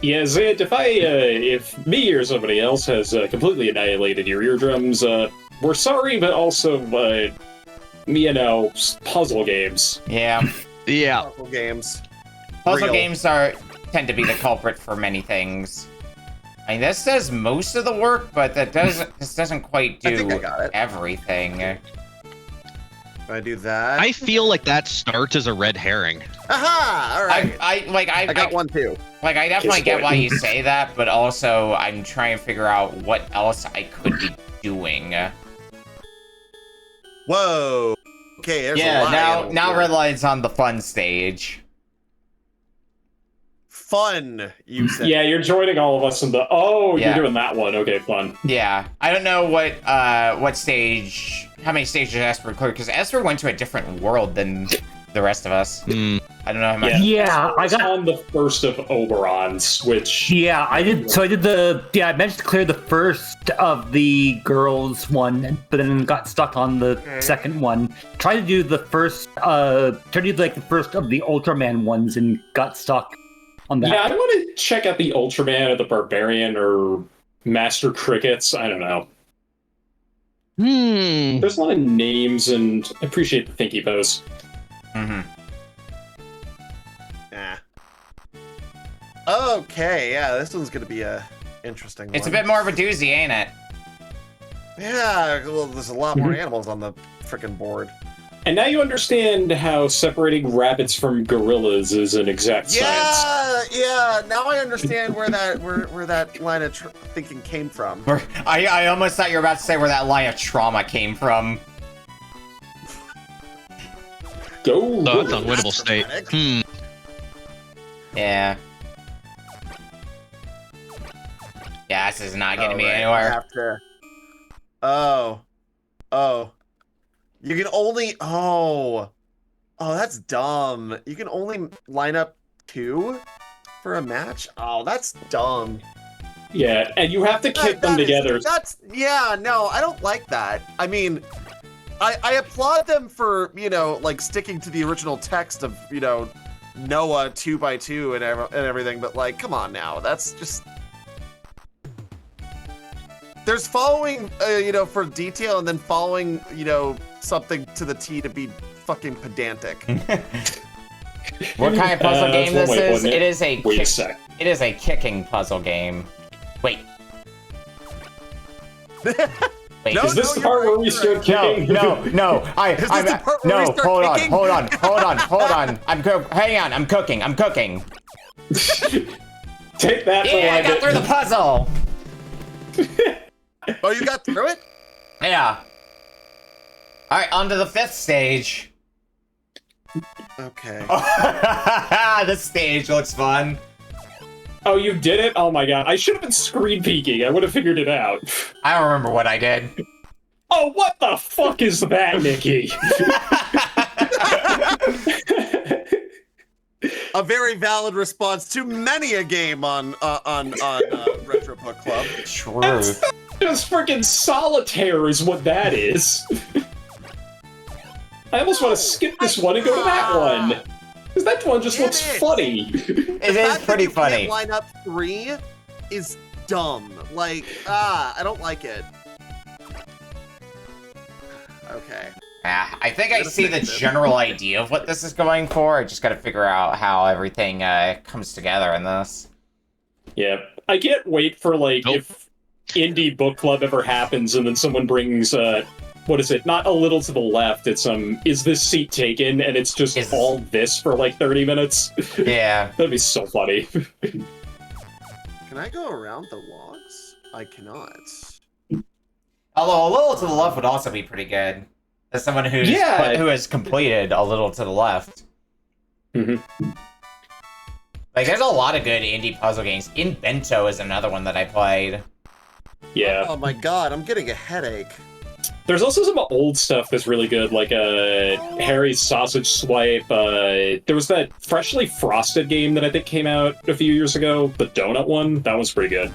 Yeah, Zed, if me or somebody else has completely annihilated your eardrums, we're sorry, but also, you know, puzzle games. Yeah. Yeah. Puzzle games. Puzzle games tend to be the culprit for many things. I mean, this does most of the work, but this doesn't quite do everything. I do that. I feel like that starts as a red herring. Aha! All right. I got one too. Like, I definitely get why you say that, but also I'm trying to figure out what else I could be doing. Whoa. Okay, there's a lot. Yeah, now Redlion's on the fun stage. Fun, you said. Yeah, you're joining all of us in the. Oh, Yeah. you're doing that one. Okay, fun. Yeah, I don't know what stage, how many stages Esper cleared, because Esper went to a different world than the rest of us. I don't know how much. Yeah, I got on the first of Oberon's, which. Yeah, I did. So I did I managed to clear the first of the girls one, but then got stuck on the second one. Tried to do the first, tried to do like the first of the Ultraman ones and got stuck on that. Yeah, I want to check out the Ultraman or the Barbarian or Master Crickets. I don't know. There's a lot of names, and I appreciate the thinky pose. Yeah. Okay, yeah, this one's gonna be a interesting It's one. a bit more of a doozy, ain't it? Yeah, well, there's a lot more animals on the frickin' board. And now you understand how separating rabbits from gorillas is an exact science. Yeah. Now I understand where that line of thinking came from. I almost thought you were about to say where that line of trauma came from. Go. So it's unwinnable state. Yeah. Yeah, this is not getting me Right, I anywhere. have to... Oh. You can only... Oh, that's dumb. You can only line up 2 for a match? Oh, that's dumb. Yeah, and you have to kick them together. Yeah, no, I don't like that. I mean, I applaud them for, like, sticking to the original text of, Noah 2x2 and everything, but, like, come on now. That's just... There's following, for detail, and then following, something to the T to be fucking pedantic. What kind of puzzle game this is? It? It is a Wait a sec. It is a kicking puzzle game. Wait. Wait. Is this the part where we start kicking? No. Hold on. Hang on. I'm cooking. Take that. Yeah, I got through the puzzle. Oh, you got through it? Yeah. All right, on to the 5th stage. Okay. This stage looks fun. Oh, you did it? Oh my god. I should have been screen peeking. I would have figured it out. I don't remember what I did. Oh, what the fuck is that, Nikki? A very valid response to many a game on Retro Book Club. True. That's just freaking solitaire is what that is. I almost want to skip this one and go to that one. Because that one just looks funny. It is pretty funny. Line up 3 is dumb. Like, I don't like it. Okay. Yeah, I think I see the general idea of what this is going for. I just gotta figure out how everything comes together in this. Yeah, I can't wait for, like, if Indie Book Club ever happens and then someone brings, what is it? Not A Little to the Left, it's, Is This Seat Taken? And it's just all this for, like, 30 minutes. Yeah. That'd be so funny. Can I go around the logs? I cannot. Although A Little to the Left would also be pretty good. As someone who has completed A Little to the Left. Like, there's a lot of good indie puzzle games. Invento is another one that I played. Yeah. Oh my god, I'm getting a headache. There's also some old stuff that's really good, like Harry's Sausage Swipe. There was that Freshly Frosted game that I think came out a few years ago, the donut one. That was pretty good.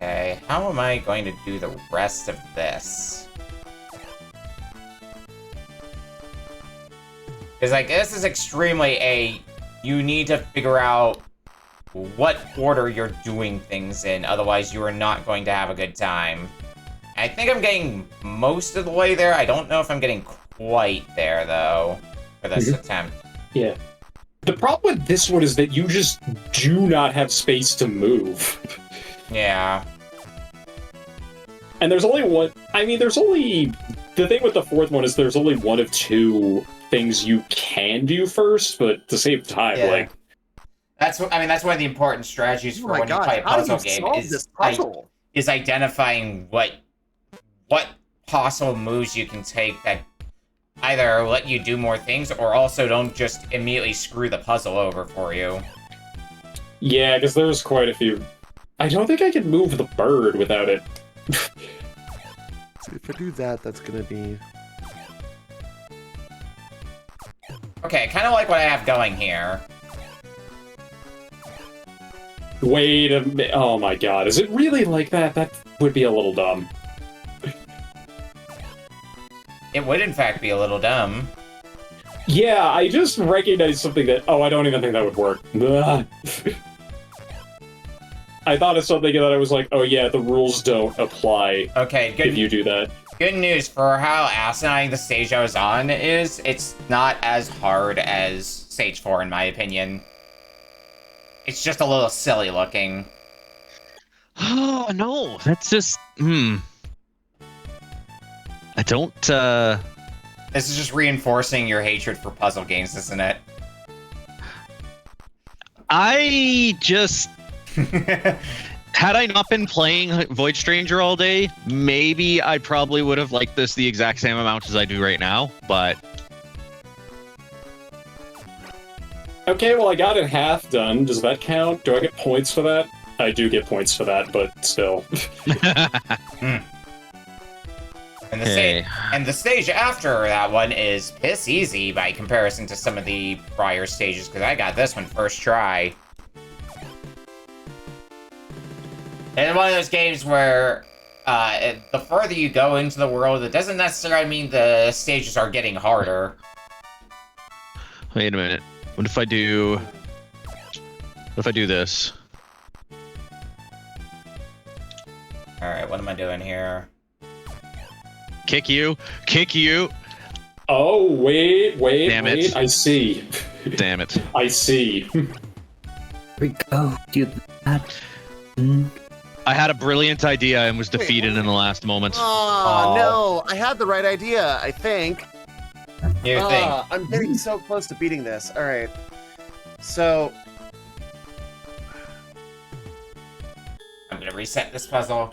Okay, how am I going to do the rest of this? Because, like, this is extremely you need to figure out what order you're doing things in, otherwise you are not going to have a good time. I think I'm getting most of the way there. I don't know if I'm getting quite there, though, for this attempt. Yeah. The problem with this one is that you just do not have space to move. Yeah. And there's only one... I mean, there's only... The thing with the fourth one is there's only one of two things you can do first, but at the same time, Yeah. like... That's one of the important strategies for when you play a puzzle game is identifying what possible moves you can take that either let you do more things or also don't just immediately screw the puzzle over for you. Yeah, because there's quite a few... I don't think I can move the bird without it. So if I do that, that's gonna be... Okay, kind of like what I have going here. Wait a minute. Oh my god, is it really like that? That would be a little dumb. It would, in fact, be a little dumb. Yeah, I just recognized something that... Oh, I don't even think that would work. I thought of something that I was like, oh yeah, the rules don't apply if you do that. Good news for how asinine the stage I was on is, it's not as hard as Stage 4, in my opinion. It's just a little silly looking. Oh, no, that's just... I don't, This is just reinforcing your hatred for puzzle games, isn't it? I just... Had I not been playing Void Stranger all day, maybe I probably would have liked this the exact same amount as I do right now, but... Okay, well I got it half done. Does that count? Do I get points for that? I do get points for that, but still. And the stage after that one is piss easy by comparison to some of the prior stages, because I got this one first try. It's one of those games where the further you go into the world, it doesn't necessarily mean the stages are getting harder. Wait a minute. What if I do this? Alright, what am I doing here? Kick you! Kick you! Oh, wait, Damn it. wait, I see. Damn it. I see. Here we go. Do that. I had a brilliant idea and was defeated in the last moment. Oh, no. I had the right idea, I think. You think? I'm getting so close to beating this. All right. So... I'm gonna reset this puzzle.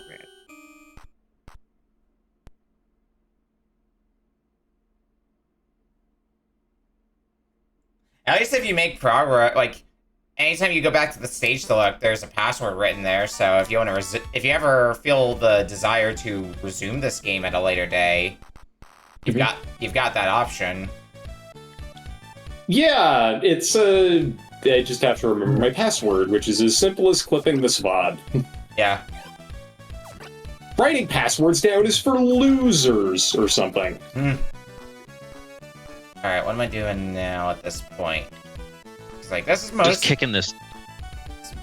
At least if you make progress, like, anytime you go back to the stage to look, there's a password written there, so if you want to if you ever feel the desire to resume this game at a later day, you've got that option. Yeah, it's I just have to remember my password, which is as simple as clipping this VOD. Yeah. Writing passwords down is for losers or something. Alright, what am I doing now at this point? It's like, this is most... Just kicking this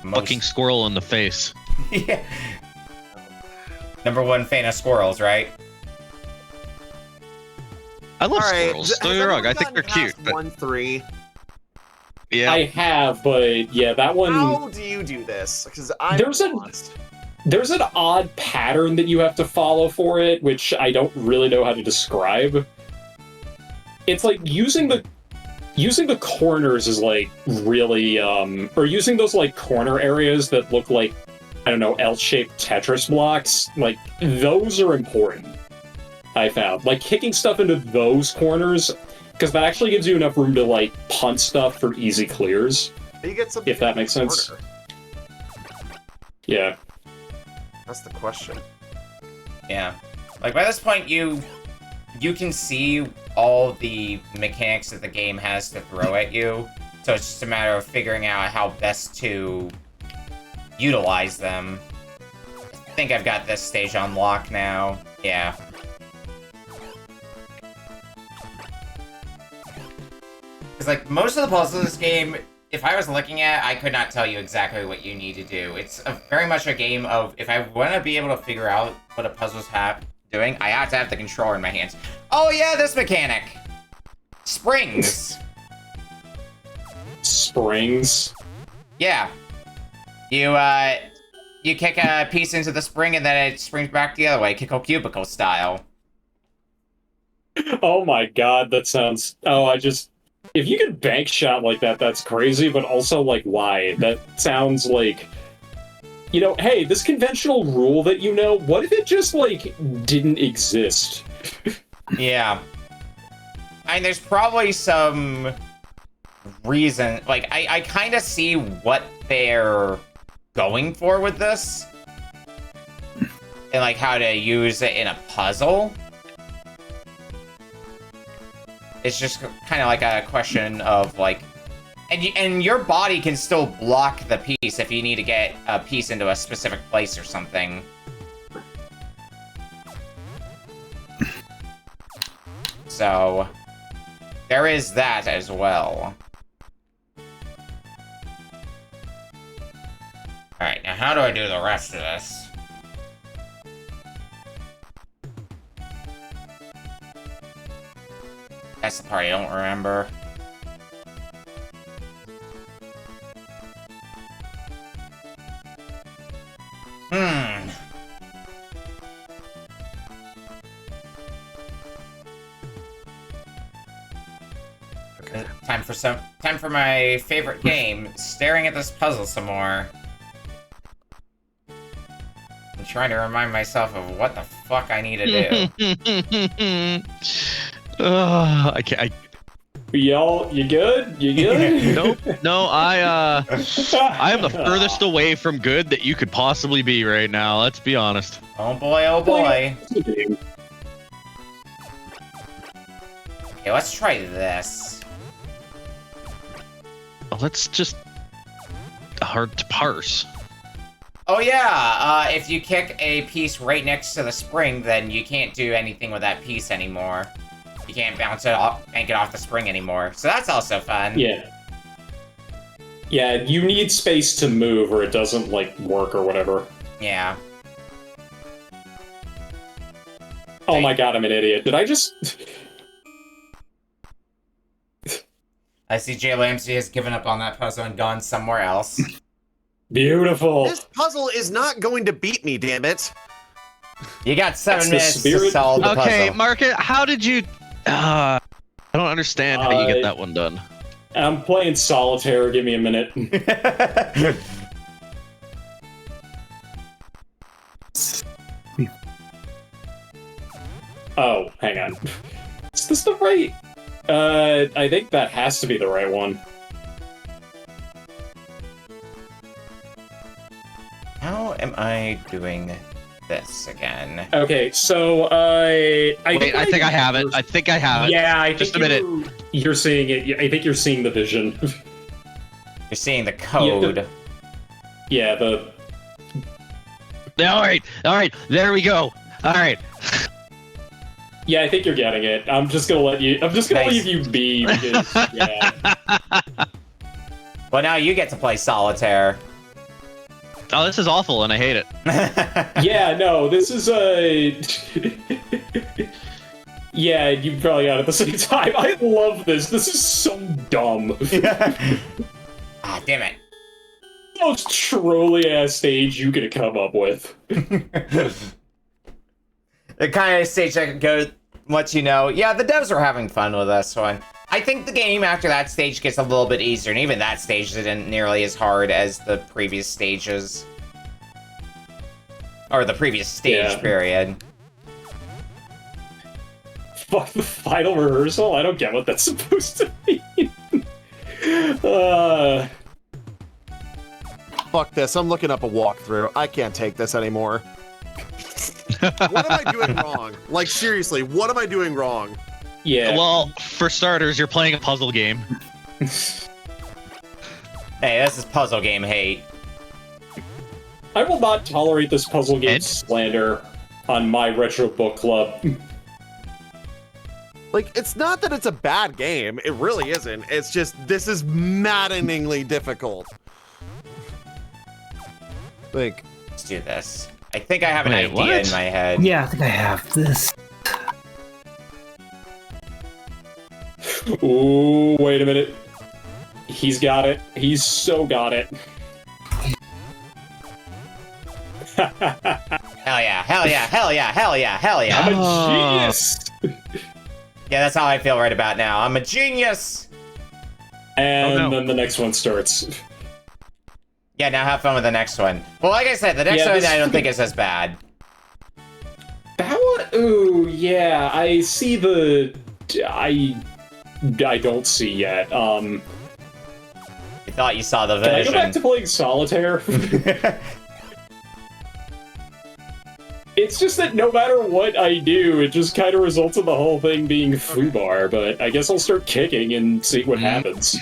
fucking squirrel in the face. Yeah. #1 fan of squirrels, right? I love All right. squirrels. Don't get me wrong, I think they're cute. But... 1-3. Yeah. I have, but yeah, that one... How do you do this? Because I'm lost. There's an odd pattern that you have to follow for it, which I don't really know how to describe. It's like using the corners is like really or using those like corner areas that look like, I don't know, L-shaped Tetris blocks, like those are important. I found like kicking stuff into those corners, because that actually gives you enough room to like punt stuff for easy clears. You get something if that makes sense. corner. Yeah. That's the question. Yeah. Like, by this point, you can see all the mechanics that the game has to throw at you, so it's just a matter of figuring out how best to utilize them. I think I've got this stage on lock now. Yeah. Because, like, most of the puzzles in this game, if I was looking at it, I could not tell you exactly what you need to do. It's very much a game of, if I want to be able to figure out what a puzzle's doing, I have to have the controller in my hands. Oh yeah, this mechanic! Springs! springs. Yeah. You kick a piece into the spring and then it springs back the other way, kickle cubicle style. Oh my god, that sounds... Oh, if you can bank shot like that, that's crazy, but also, like, why? That sounds like... You know, hey, this conventional rule that you know, what if it just, like, didn't exist? Yeah. I mean, there's probably some reason... Like, I kind of see what they're going for with this. And, like, how to use it in a puzzle. It's just kind of like a question of, like... And your body can still block the piece if you need to get a piece into a specific place or something. So, there is that as well. Alright, now how do I do the rest of this? That's the part I don't remember. Okay. Time for my favorite game, staring at this puzzle some more. I'm trying to remind myself of what the fuck I need to do. I can't. Y'all, you good? You good? Nope. No, I am the furthest away from good that you could possibly be right now. Let's be honest. Oh boy, oh boy. Okay, let's try this. Let's just... hard to parse. Oh yeah, if you kick a piece right next to the spring, then you can't do anything with that piece anymore. You can't bounce it off and get off the spring anymore. So that's also fun. Yeah. Yeah, you need space to move or it doesn't, like, work or whatever. Yeah. Oh my god, I'm an idiot. Did I just... I see JLambsy has given up on that puzzle and gone somewhere else. Beautiful. This puzzle is not going to beat me, damn it. You got 7 minutes to solve the puzzle. Okay, Market, how did you... I don't understand how you get that one done. I'm playing solitaire. Give me a minute. Oh, hang on. Is this the right... I think that has to be the right one. How am I doing this again? Okay, so, I think I have it. I think I have it. Yeah, I think just a minute. You're seeing it. I think you're seeing the vision. You're seeing the code. Yeah, the... Alright, there we go. Alright. Yeah, I think you're getting it. I'm just gonna let you... I'm just gonna leave you be, because, yeah. Well, now you get to play solitaire. Oh, this is awful, and I hate it. Yeah, no, this is Yeah, you probably got it at the same time. I love this. This is so dumb. Ah, damn it. Most trolly-ass stage you could come up with. The kind of stage that could go, let you know, yeah, the devs were having fun with this one. I think the game after that stage gets a little bit easier, and even that stage isn't nearly as hard as the previous stages. Or the previous stage, period. Fuck the final rehearsal? I don't get what that's supposed to mean. Fuck this, I'm looking up a walkthrough. I can't take this anymore. What am I doing wrong? Like, seriously, what am I doing wrong? Yeah. Well, for starters, you're playing a puzzle game. Hey, this is puzzle game hate. I will not tolerate this puzzle game slander on my retro book club. Like, it's not that it's a bad game. It really isn't. It's just, this is maddeningly difficult. Like... Let's do this. I think I have an idea in my head. Yeah, I think I have this. Ooh, wait a minute. He's got it. He's so got it. Hell yeah, hell yeah, hell yeah, hell yeah, hell yeah. I'm a genius! Yeah, that's how I feel right about now. I'm a genius! And then the next one starts. Yeah, now have fun with the next one. Well, like I said, the next one I don't think is as bad. That one? Ooh, yeah, I see the... I don't see yet. I thought you saw the vision. Can I go back to playing solitaire? It's just that no matter what I do, it just kind of results in the whole thing being foobar, but I guess I'll start kicking and see what happens.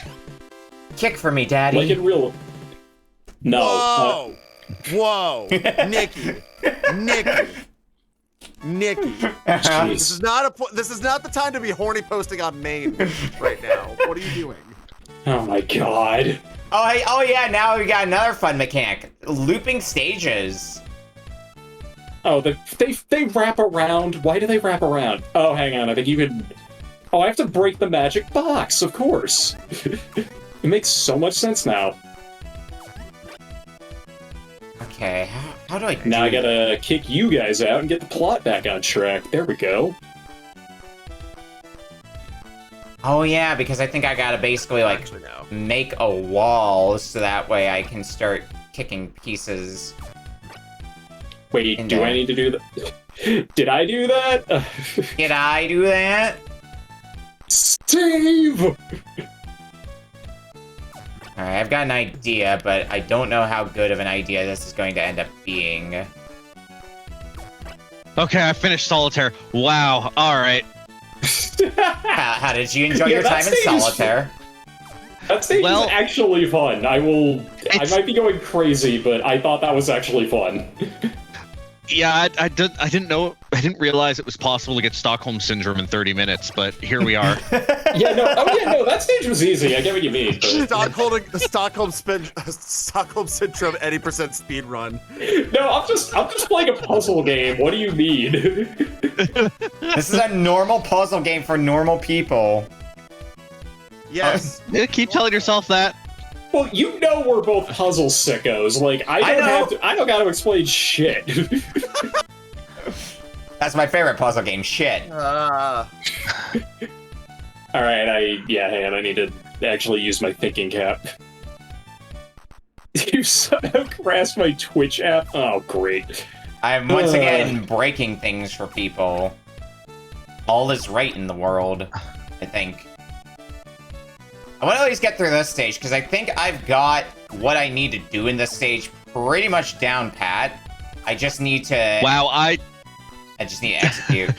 Kick for me, Daddy. Like in real... No. Whoa! Nikki! This is not the time to be horny posting on main right now. What are you doing? Oh my god. Oh, hey, oh yeah, now we got another fun mechanic. Looping stages. Oh, they wrap around. Why do they wrap around? Oh, hang on. I think you could... Oh, I have to break the magic box, of course. It makes so much sense now. Okay, how do I do Now I gotta kick you guys out and get the plot back on track. There we go. Oh yeah, because I think I gotta basically, like, make a wall so that way I can start kicking pieces. Wait, do I need to do that? Did I do that? Did I do that? Steve! Alright, I've got an idea, but I don't know how good of an idea this is going to end up being. Okay, I finished solitaire. Wow, alright. How did you enjoy your time in solitaire? That stage is actually fun. I might be going crazy, but I thought that was actually fun. Yeah, I didn't realize it was possible to get Stockholm Syndrome in 30 minutes, but here we are. That stage was easy. I get what you mean. The Stockholm Syndrome 80% speed run. No, I'm just playing a puzzle game. What do you mean? This is a normal puzzle game for normal people. Yes. Keep telling yourself that. Well, you know we're both puzzle sickos. Like, I don't gotta explain shit. That's my favorite puzzle game, shit. Alright, hang on, I need to actually use my thinking cap. You somehow crashed my Twitch app? Oh, great. I'm once again breaking things for people. All is right in the world, I think. I want to at least get through this stage, because I think I've got what I need to do in this stage pretty much down pat. I just need to... Wow, I just need to execute.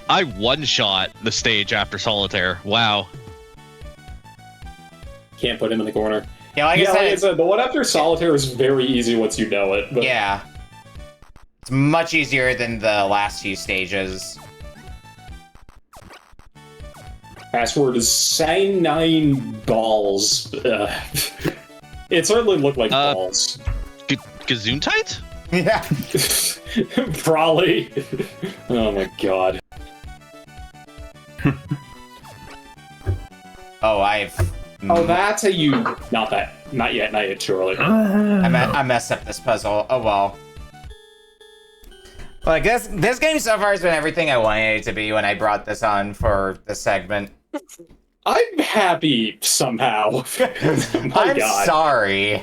I one-shot the stage after solitaire. Wow. Can't put him in the corner. Yeah, like I said, the one after solitaire is very easy once you know it. But... Yeah. It's much easier than the last few stages. Password is cyanine balls. It certainly looked like balls. Gesundheit? Yeah. Probably. Oh my god. Oh, Oh, that's how you... Not yet, surely. I messed up this puzzle. Oh well. Like, this game so far has been everything I wanted it to be when I brought this on for the segment. I'm happy somehow. I'm sorry.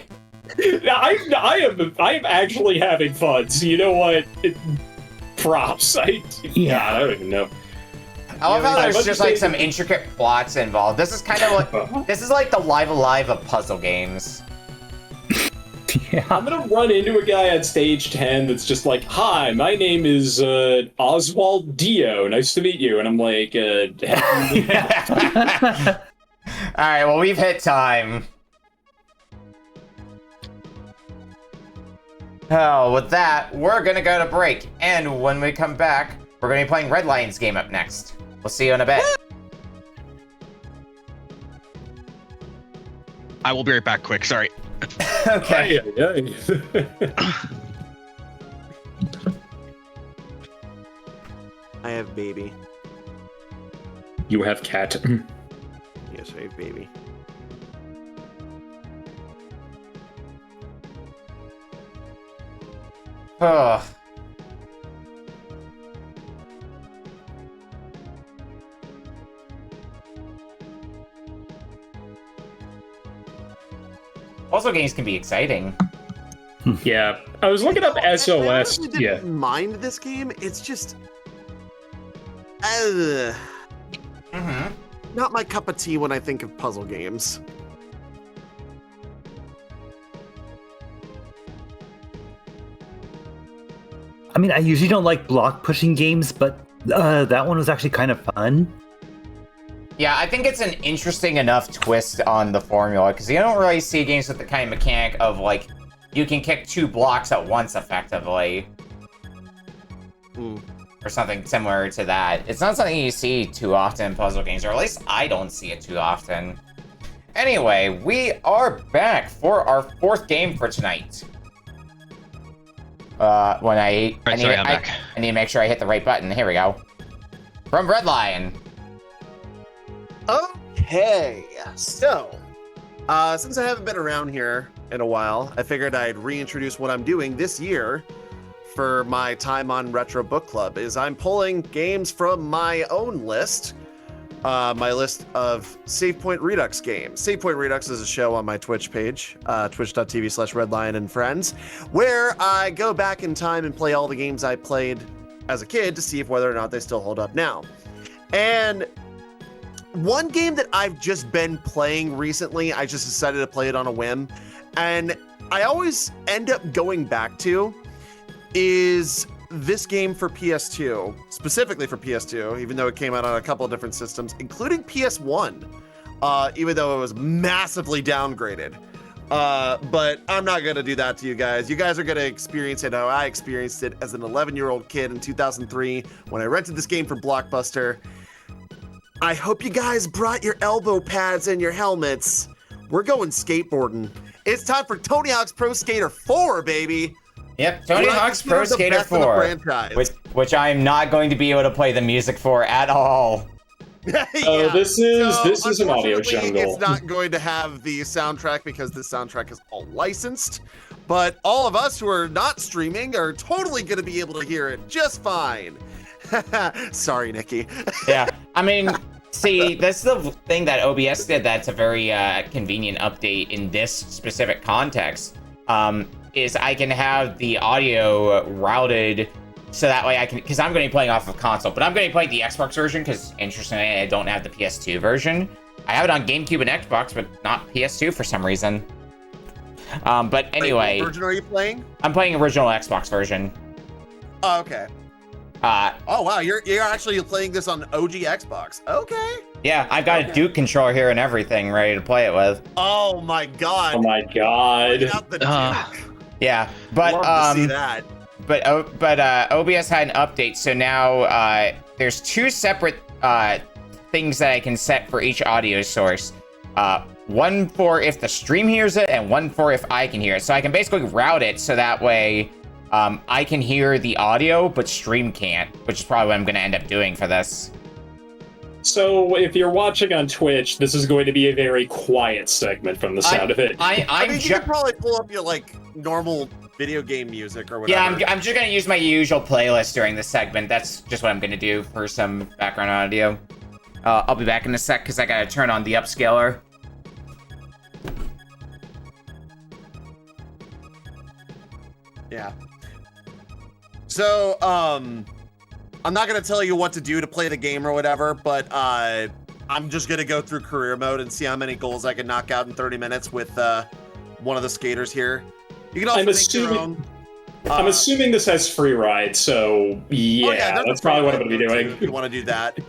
I am actually having fun. So you know what? Props. I don't even know. I love how there's just like some intricate plots involved. This is kind of like the Live Alive of puzzle games. Yeah. I'm gonna run into a guy on stage 10 that's just like, "Hi, my name is Oswald Dio. Nice to meet you." And I'm like, All right, well, we've hit time. Oh, with that, we're gonna go to break, and when we come back, we're gonna be playing Redlion's game up next. We'll see you in a bit. I will be right back quick, sorry. Okay. I have baby. You have cat. Yes, I have baby. Ugh. Also, games can be exciting. Yeah, I was looking up I SOS. honestly didn't Yeah, mind this game. It's just, not my cup of tea when I think of puzzle games. I mean, I usually don't like block pushing games, but that one was actually kind of fun. Yeah, I think it's an interesting enough twist on the formula, because you don't really see games with the kind of mechanic of, like, you can kick 2 blocks at once, effectively. Or something similar to that. It's not something you see too often in puzzle games, or at least I don't see it too often. Anyway, we are back for our 4th game for tonight. I need to make sure I hit the right button. Here we go. From Redlion. Okay, so, since I haven't been around here in a while, I figured I'd reintroduce what I'm doing this year for my time on Retro Book Club, is I'm pulling games from my own list, my list of Save Point Redux games. Save Point Redux is a show on my Twitch page, twitch.tv/Redlion and friends, where I go back in time and play all the games I played as a kid to see if whether or not they still hold up now. And one game that I've just been playing recently, I just decided to play it on a whim, and I always end up going back to, is this game for PS2, specifically for PS2, even though it came out on a couple of different systems, including PS1, even though it was massively downgraded. But I'm not gonna do that to you guys. You guys are gonna experience it how I experienced it as an 11-year-old kid in 2003 when I rented this game from Blockbuster. I hope you guys brought your elbow pads and your helmets. We're going skateboarding. It's time for Tony Hawk's Pro Skater 4, baby. Yep, Tony Hawk's Pro Skater 4, which I'm not going to be able to play the music for at all. Oh, this is an audio jungle. It's not going to have the soundtrack because the soundtrack is all licensed, but all of us who are not streaming are totally going to be able to hear it just fine. Sorry, Nikki. Yeah, I mean, see, that's the thing that OBS did that's a very convenient update in this specific context, is I can have the audio routed so that way I can, because I'm going to be playing off of console, but I'm going to be playing the Xbox version because, interestingly, I don't have the PS2 version. I have it on GameCube and Xbox, but not PS2 for some reason. But anyway. What version are you playing? I'm playing original Xbox version. Oh, okay. Oh wow, you're actually playing this on OG Xbox. Okay. Yeah, I've got a Duke controller here and everything ready to play it with. Oh my god. Oh my god. Yeah, but love to see that. But OBS had an update, so now there's 2 separate things that I can set for each audio source. One for if the stream hears it, and one for if I can hear it. So I can basically route it so that way I can hear the audio, but stream can't, which is probably what I'm going to end up doing for this. So if you're watching on Twitch, this is going to be a very quiet segment from the sound of it. I mean, you could probably pull up your like normal video game music or whatever. Yeah, I'm just going to use my usual playlist during this segment. That's just what I'm going to do for some background audio. I'll be back in a sec because I got to turn on the upscaler. Yeah. So, I'm not gonna tell you what to do to play the game or whatever, but I'm just gonna go through career mode and see how many goals I can knock out in 30 minutes with one of the skaters here. You can also make your own. I'm assuming this has free ride, so yeah, that's probably what I'm gonna be doing. If you want to do that.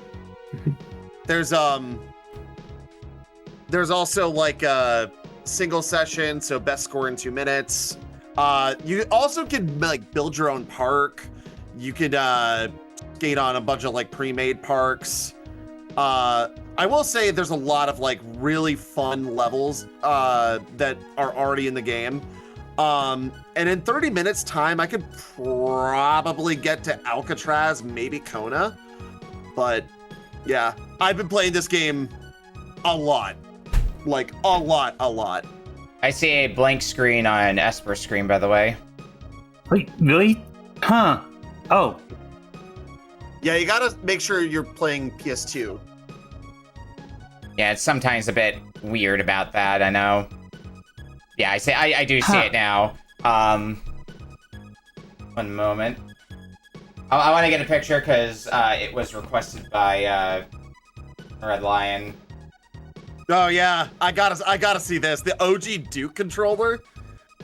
There's also like a single session, so best score in 2 minutes. You also can like build your own park. You could skate on a bunch of like pre-made parks. I will say there's a lot of like really fun levels that are already in the game. And in 30 minutes time, I could probably get to Alcatraz, maybe Kona. But yeah, I've been playing this game a lot. Like a lot. I see a blank screen on Esper's screen, by the way. Wait, really? Huh. Oh. Yeah, you gotta make sure you're playing PS2. Yeah, it's sometimes a bit weird about that, I know. Yeah, I do see it now. One moment. I want to get a picture because it was requested by Redlion. Oh yeah, I gotta see this. The OG Duke controller.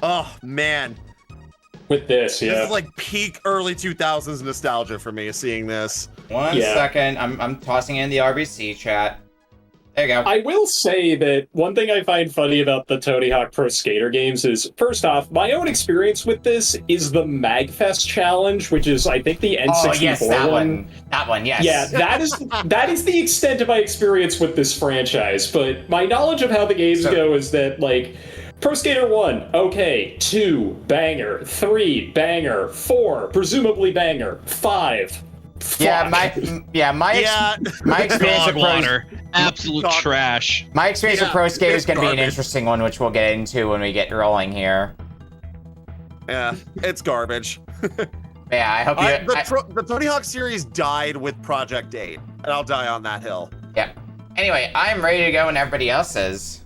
Oh man. With this, yeah. This is like peak early 2000s nostalgia for me, seeing this. One second, I'm tossing in the RBC chat. There you go. I will say that one thing I find funny about the Tony Hawk Pro Skater games is, first off, my own experience with this is the MagFest challenge, which is, I think, the N64 Oh, yes, that one. That one, yes. Yeah, that is the extent of my experience with this franchise, but my knowledge of how the games go is that, like, Pro Skater 1, okay, 2, banger, 3, banger, 4, presumably banger, 5, fuck. My experience with water. Absolute trash. My experience with Pro Skater is going to be an interesting one, which we'll get into when we get rolling here. Yeah, it's garbage. Yeah, I hope you... The Tony Hawk series died with Project 8, and I'll die on that hill. Yeah. Anyway, I'm ready to go when everybody else is.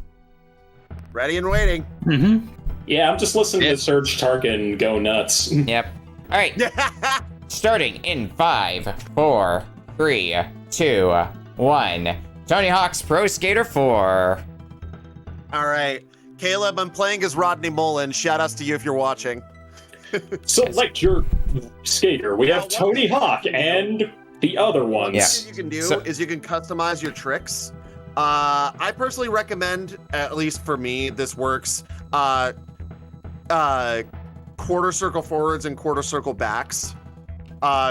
Ready and waiting. Mm-hmm. Yeah, I'm just listening to Serge Tarkin go nuts. Yep. All right. Starting in 5, 4, 3, 2, 1. Tony Hawk's Pro Skater 4. All right. Caleb, I'm playing as Rodney Mullen. Shout outs to you if you're watching. Select your skater. We have Tony Hawk and the other ones. Yeah. What you can do is you can customize your tricks. I personally recommend, at least for me, this works, quarter circle forwards and quarter circle backs.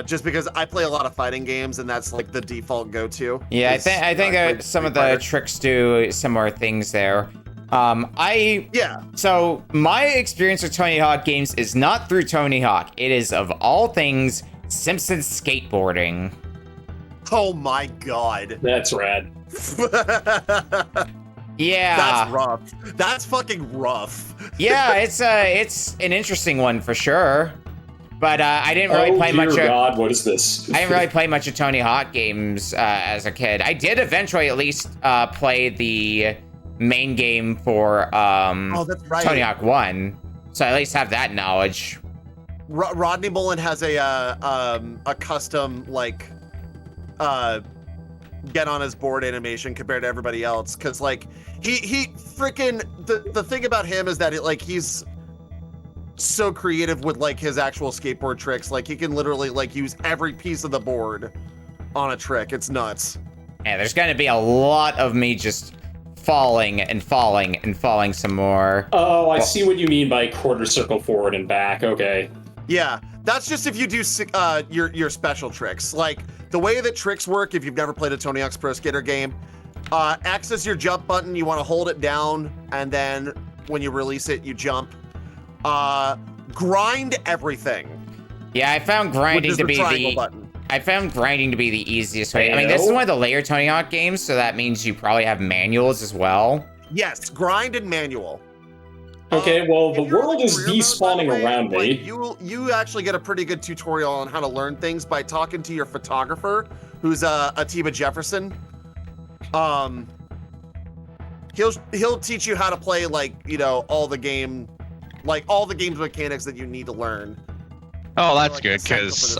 Just because I play a lot of fighting games and that's like the default go-to. Yeah, I think that some of the tricks do similar things there. So my experience with Tony Hawk games is not through Tony Hawk. It is, of all things, Simpsons skateboarding. Oh my god. That's rad. Yeah. That's rough. That's fucking rough. Yeah, it's an interesting one for sure. But I didn't really play much. God, what is this? I didn't really play much of Tony Hawk games as a kid. I did eventually at least play the main game for that's right. Tony Hawk 1, so I at least have that knowledge. Rodney Mullen has a custom like get on his board animation compared to everybody else, because like he freaking the thing about him is that he's so creative with like his actual skateboard tricks. Like he can literally like use every piece of the board on a trick. It's nuts. Yeah, there's gonna be a lot of me just falling and falling and falling some more. Oh, I see what you mean by quarter circle forward and back. Okay. Yeah, that's just if you do your special tricks. Like the way that tricks work, if you've never played a Tony Hawk's Pro Skater game, X is your jump button. You want to hold it down, and then when you release it, you jump. Grind everything. Yeah, I found grinding to be button. I found grinding to be the easiest way. I mean, this is one of the later Tony Hawk games, so that means you probably have manuals as well. Yes, grind and manual. Okay, well, the world is despawning around me. You actually get a pretty good tutorial on how to learn things by talking to your photographer, who's Atiba Jefferson. He'll teach you how to play all the games mechanics that you need to learn. Oh, that's good, because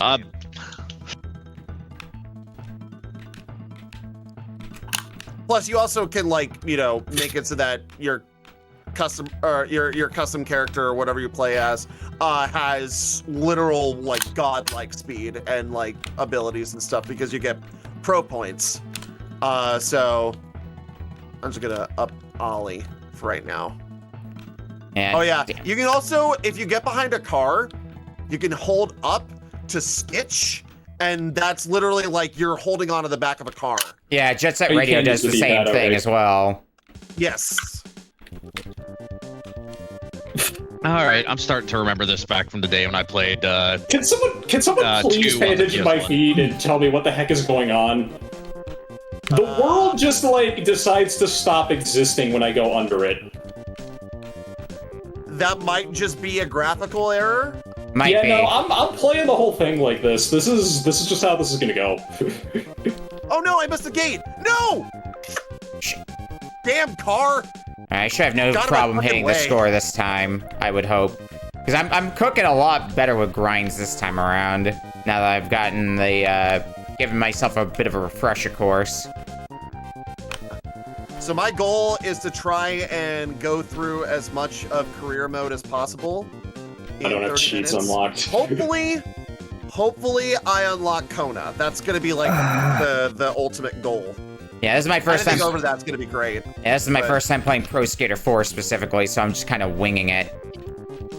plus you also can make it so that your custom character or whatever you play as has literal godlike speed and abilities and stuff, because you get pro points. So I'm just gonna up ollie for right now. And oh yeah, you can also, if you get behind a car, you can hold up to stitch, and that's literally like you're holding onto the back of a car. Yeah, Jet Set Radio does the same thing as well. Yes. All right, I'm starting to remember this back from the day when I played. Can someone please pay attention to my feed and tell me what the heck is going on? The world just decides to stop existing when I go under it. That might just be a graphical error. Might yeah, be. no, I'm playing the whole thing like this. This is just how this is gonna go. Oh no, I missed the gate! No! Damn car! I should have no Got in my problem fucking hitting the way. score this time, I would hope. Because I'm cooking a lot better with grinds this time around, now that I've gotten the, given myself a bit of a refresher course. So my goal is to try and go through as much of career mode as possible. I don't have 30 cheats minutes. unlocked. Hopefully I unlock Kona. That's gonna be like the ultimate goal. Yeah, this is my first time. Anything over that's gonna be great. Yeah, this is my first time playing Pro Skater 4 specifically, so I'm just kind of winging it.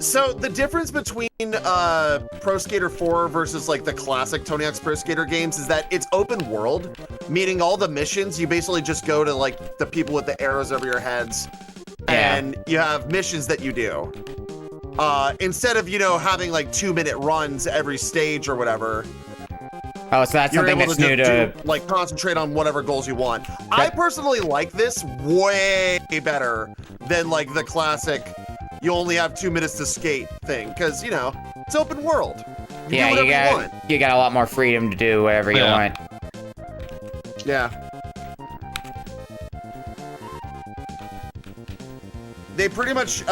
So the difference between Pro Skater 4 versus like the classic Tony Hawk's Pro Skater games is that it's open world, meaning all the missions you basically just go to like the people with the arrows over your heads, and you have missions that you do. Instead of, you know, having like 2-minute runs every stage or whatever. Oh, so that's something that's new to... like, concentrate on whatever goals you want. I personally like this way better than, like, the classic, you only have 2 minutes to skate thing. Because, you know, it's open world. You do whatever you got a lot more freedom to do whatever you want. Yeah. They pretty much,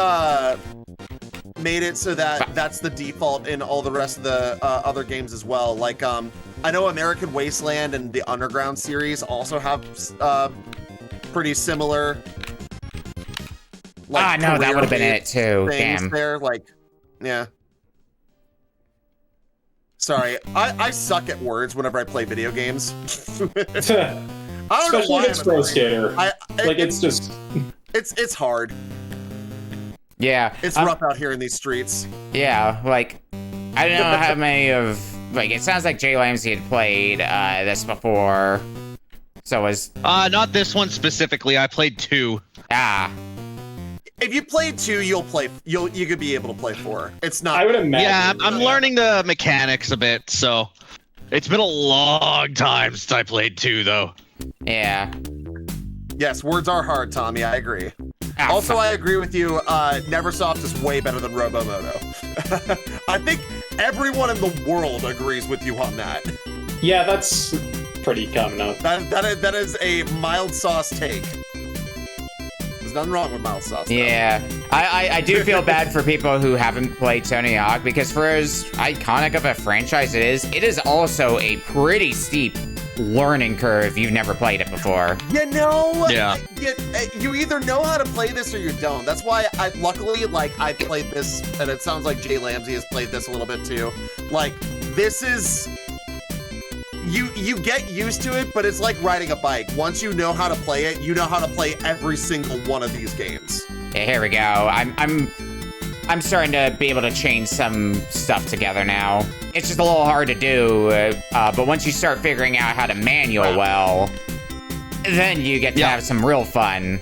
made it so that that's the default in all the rest of the other games as well. Like, I know American Wasteland and the Underground series also have pretty similar. Like, no, that would have been it too. Damn. There, like, yeah. Sorry, I suck at words whenever I play video games. I don't know why. Especially if it's Pro Skater. It's hard. Yeah. It's rough out here in these streets. Yeah, like, I don't know how many of, like, it sounds like JLambsy had played this before. So was... not this one specifically, I played 2. Ah. If you played 2, you could be able to play 4. It's not... I would imagine. Yeah, I'm learning the mechanics a bit, so... It's been a long time since I played 2, though. Yeah. Yes, words are hard, Tommy, I agree. Also, I agree with you, Neversoft is way better than Robomoto. I think everyone in the world agrees with you on that. Yeah, that's pretty common out. That is a mild sauce take. There's nothing wrong with mild sauce. Yeah. I do feel bad for people who haven't played Tony Hawk, because for as iconic of a franchise it is also a pretty steep learning curve if you've never played it before. You know, yeah. You either know how to play this or you don't. That's why luckily, like, I played this, and it sounds like JLambsy has played this a little bit too. Like, this is, you get used to it, but it's like riding a bike. Once you know how to play it, you know how to play every single one of these games. Yeah, here we go. I'm starting to be able to chain some stuff together now. It's just a little hard to do, but once you start figuring out how to manual well, then you get to have some real fun.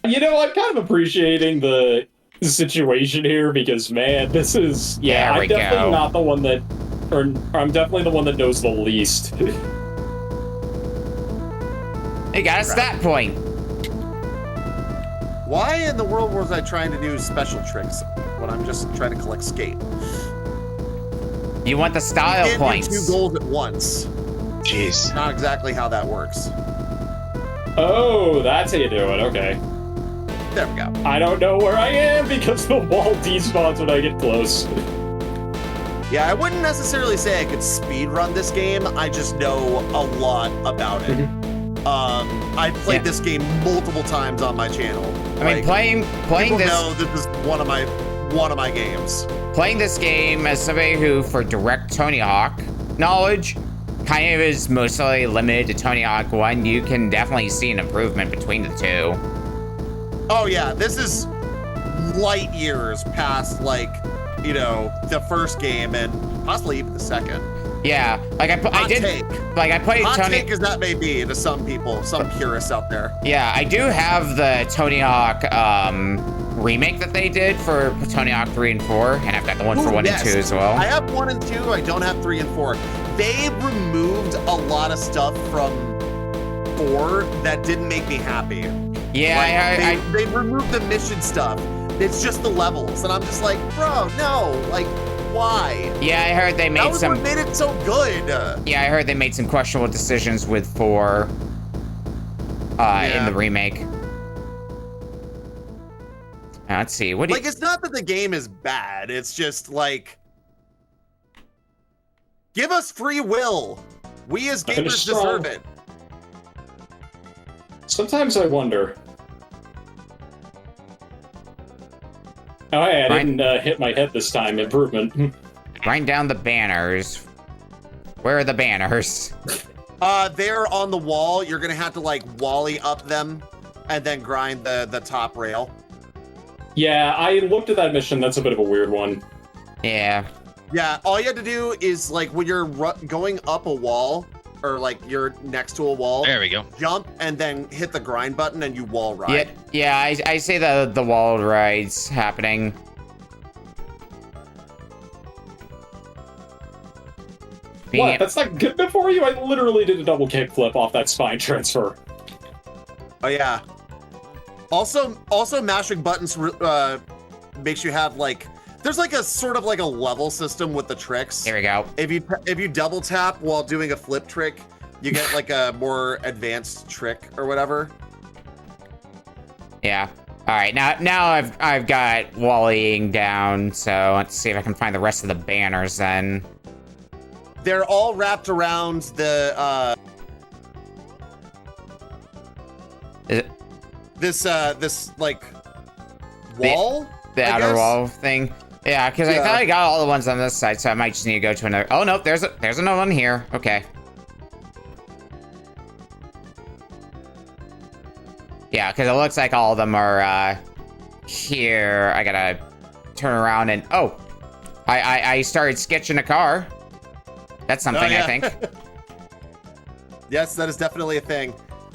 You know, I'm kind of appreciating the situation here because, man, this is... Yeah, I'm definitely not the one that... Or I'm definitely the one that knows the least. You got a stat point. Why in the world was I trying to do special tricks when I'm just trying to collect skate? You want the style points. You can't do 2 goals at once. Jeez. Not exactly how that works. Oh, that's how you do it. Okay. There we go. I don't know where I am because the wall despawns when I get close. Yeah, I wouldn't necessarily say I could speed run this game. I just know a lot about it. I played this game multiple times on my channel. I mean, playing people this. know this is one of my games. Playing this game as somebody who, for direct Tony Hawk knowledge, kind of is mostly limited to Tony Hawk 1, you can definitely see an improvement between the two. Oh yeah, this is light years past, like, you know, the first game and possibly even the second. Yeah, like I played Hot Tony. take as that may be to some people, some purists out there. Yeah, I do have the Tony Hawk remake that they did for Tony Hawk 3 and 4, and I've got the one for 1 and 2 as well. I have 1 and 2. I don't have 3 and 4. They removed a lot of stuff from 4 that didn't make me happy. Yeah, they removed the mission stuff. It's just the levels, and I'm just like, bro, no, like, why? Yeah, I heard they made that was what made it so good. Yeah, I heard they made some questionable decisions with 4 in the remake. Let's see. What do you... it's not that the game is bad. It's just like, give us free will. We as gamers deserve it. Sometimes I wonder. Oh, hey, I didn't hit my head this time. Improvement. Grind down the banners. Where are the banners? They're on the wall. You're gonna have to like wally up them, and then grind the top rail. Yeah, I looked at that mission. That's a bit of a weird one. Yeah. Yeah, all you have to do is like when you're going up a wall, or like you're next to a wall. There we go. Jump and then hit the grind button and you wall ride. Yeah, I say the wall ride's happening. What? That's not good before you? I literally did a double kickflip off that spine transfer. Oh yeah. Also mashing buttons makes you have like, there's like a sort of like a level system with the tricks. Here we go. If you double tap while doing a flip trick, you get like a more advanced trick or whatever. Yeah. All right. Now I've got wallying down. So let's see if I can find the rest of the banners then. They're all wrapped around the this like wall. The outer wall thing. Yeah, because I thought I got all the ones on this side, so I might just need to go to another. Oh no, there's another one here. Okay. Yeah, because it looks like all of them are here. I gotta turn around and I started sketching a car. That's something I think. Yes, that is definitely a thing.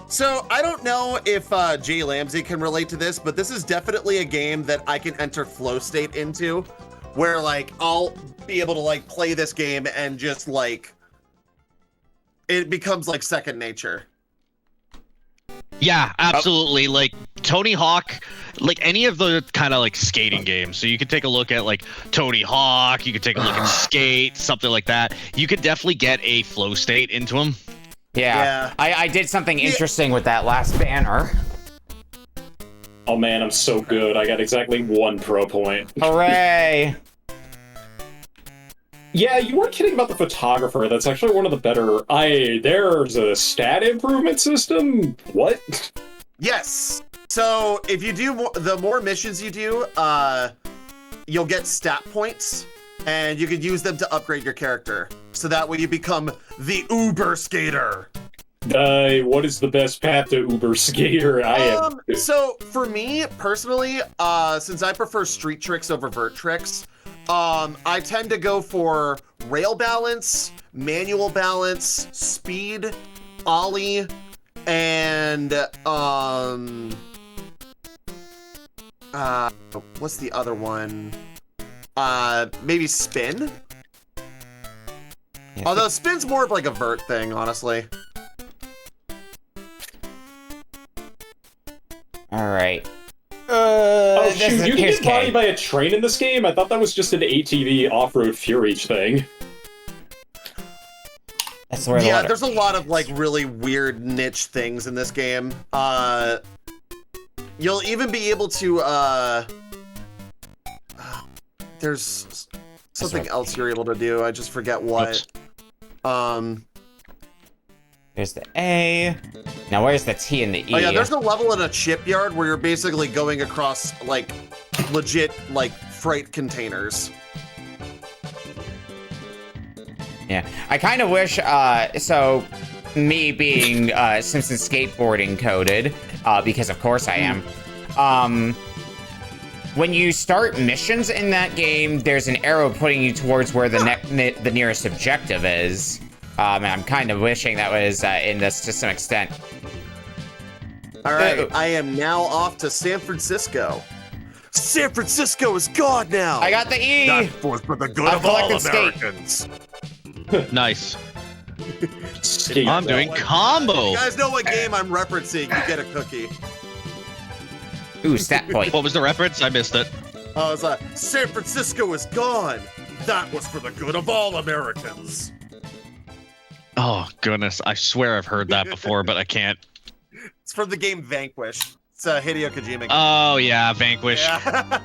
So I don't know if JLambsy can relate to this, but this is definitely a game that I can enter flow state into, where like I'll be able to like play this game and just like it becomes like second nature. Yeah, absolutely. Like Tony Hawk, like any of the kind of like skating games. So you could take a look at like Tony Hawk, you could take a look at Skate, something like that. You could definitely get a flow state into them. Yeah. I did something interesting with that last banner. Oh man, I'm so good. I got exactly 1 pro point. Hooray! Yeah, you weren't kidding about the photographer. That's actually one of the better... There's a stat improvement system? What? Yes! So, if you do the more missions you do, you'll get stat points, and you could use them to upgrade your character. So that way you become the Uber Skater. What is the best path to Uber Skater? So, for me, personally, since I prefer street tricks over vert tricks, I tend to go for rail balance, manual balance, speed, ollie, and what's the other one? Maybe spin? Yeah. Although spin's more of like a vert thing, honestly. All right. Oh shoot, you can get bodied by a train in this game? I thought that was just an ATV off-road Fury thing. That's where there's a lot of like really weird niche things in this game. You'll even be able to there's something else you're able to do. I just forget what. There's the A. Now where's the T and the E? Oh yeah, there's a level in a shipyard where you're basically going across like legit like freight containers. Yeah, I kind of wish, so me being Simpson skateboarding coded, because of course I am, when you start missions in that game, there's an arrow putting you towards where the nearest objective is. And I'm kind of wishing that was in this to some extent. All right, I am now off to San Francisco. San Francisco is God now. I got the E. Not for the good of all Americans. Nice. I'm doing combo. You guys know what game I'm referencing. You get a cookie. Ooh, stat point. What was the reference? I missed it. It's like, San Francisco is gone. That was for the good of all Americans. Oh, goodness. I swear I've heard that before, but I can't. It's from the game Vanquish. It's a Hideo Kojima game. Oh, yeah, Vanquish. Yeah.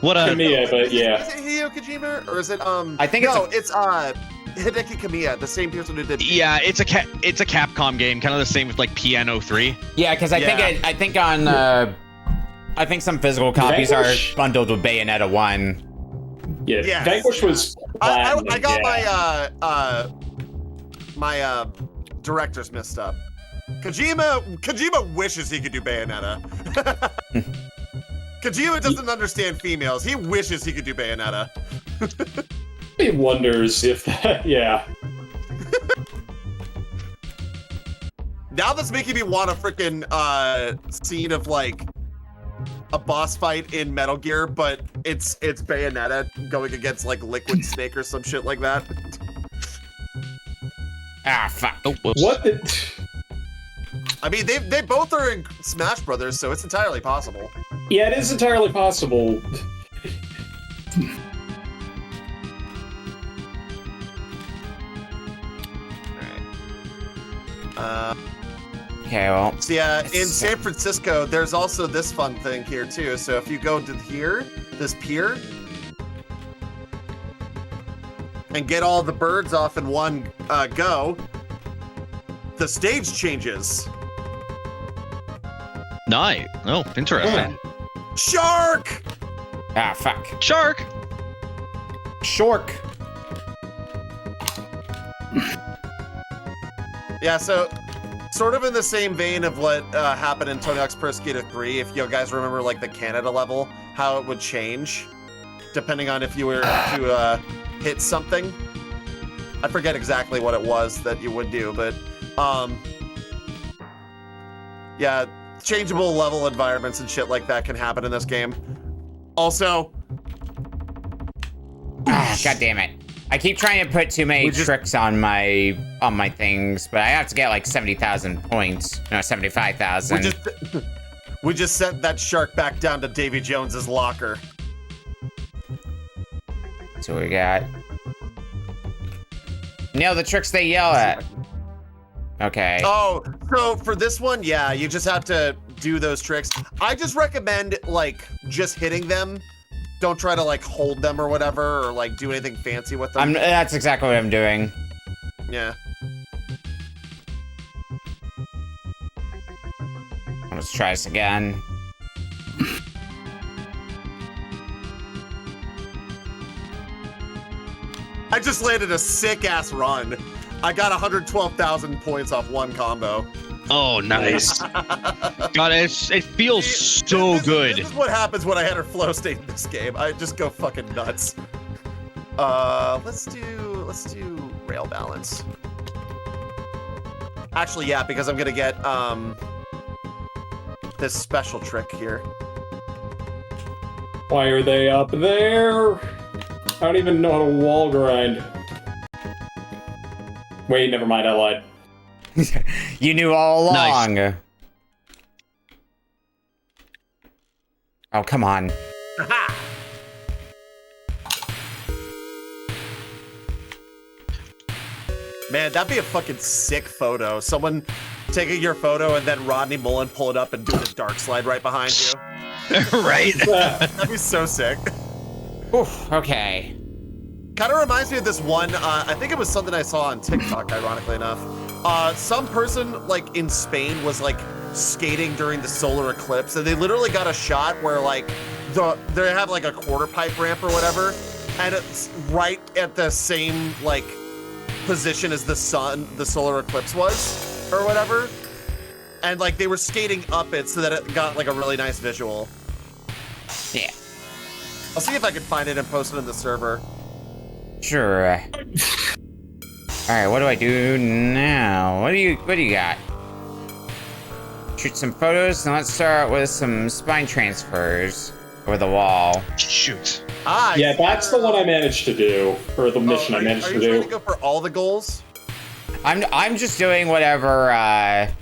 What a... Kamiya, but yeah. Is it Hideo Kojima? Or is it, I think it's Hideki Kamiya, the same person who did... Yeah, it's a Capcom game, kind of the same with, like, Piano 3. Yeah, because I think I think some physical copies Vanquish? are bundled with Bayonetta 1. Yeah, Yes. Vanquish was I platinum, got my directors mixed up. Kojima wishes he could do Bayonetta. Kojima doesn't understand females. He wishes he could do Bayonetta. He wonders if that, yeah. Now that's making me want a freaking scene of like a boss fight in Metal Gear, but it's Bayonetta going against like Liquid Snake or some shit like that. Ah, fuck. Oh, whoops. What the... I mean, they both are in Smash Brothers, so it's entirely possible. Yeah, it is entirely possible. Okay, well. So yeah, in San Francisco, there's also this fun thing here too. So if you go to here, this pier, and get all the birds off in one go, the stage changes. Nice. Oh, interesting. Shark! Ah, fuck. Shark! Shork. Yeah, so sort of in the same vein of what happened in Tony Hawk's Pro Skater 3, if you guys remember like the Canada level, how it would change depending on if you were to hit something. I forget exactly what it was that you would do, but yeah, changeable level environments and shit like that can happen in this game. Also, God damn it. I keep trying to put too many tricks on my things, but I have to get like 70,000 points. No, 75,000. We just sent that shark back down to Davy Jones's locker. That's what we got. Nail the tricks they yell at. Okay. Oh, so for this one, yeah, you just have to do those tricks. I just recommend like just hitting them. Don't try to like hold them or whatever, or like do anything fancy with them. That's exactly what I'm doing. Yeah. Let's try this again. I just landed a sick-ass run. I got 112,000 points off one combo. Oh, nice. God, it feels so good. This is what happens when I enter flow state in this game. I just go fucking nuts. Let's do rail balance. Actually, yeah, because I'm gonna get this special trick here. Why are they up there? I don't even know how to wall grind. Wait, never mind, I lied. You knew all along. Nice. Oh, come on. Aha! Man, that'd be a fucking sick photo. Someone taking your photo and then Rodney Mullen pull it up and doing a dark slide right behind you. Right? That'd be so sick. Oof, okay. Kind of reminds me of this one, I think it was something I saw on TikTok, ironically enough. Some person, like, in Spain was, like, skating during the solar eclipse, and they literally got a shot where, like, they have, like, a quarter pipe ramp or whatever, and it's right at the same, like, position as the solar eclipse was, or whatever. And, like, they were skating up it so that it got, like, a really nice visual. Yeah. I'll see if I can find it and post it in the server. Sure. Alright, what do I do now? What do you got? Shoot some photos, and let's start with some spine transfers over the wall. Shoot. Yeah, that's the one I managed to do, or the mission I managed to do. Are you trying to go for all the goals? I'm just doing whatever I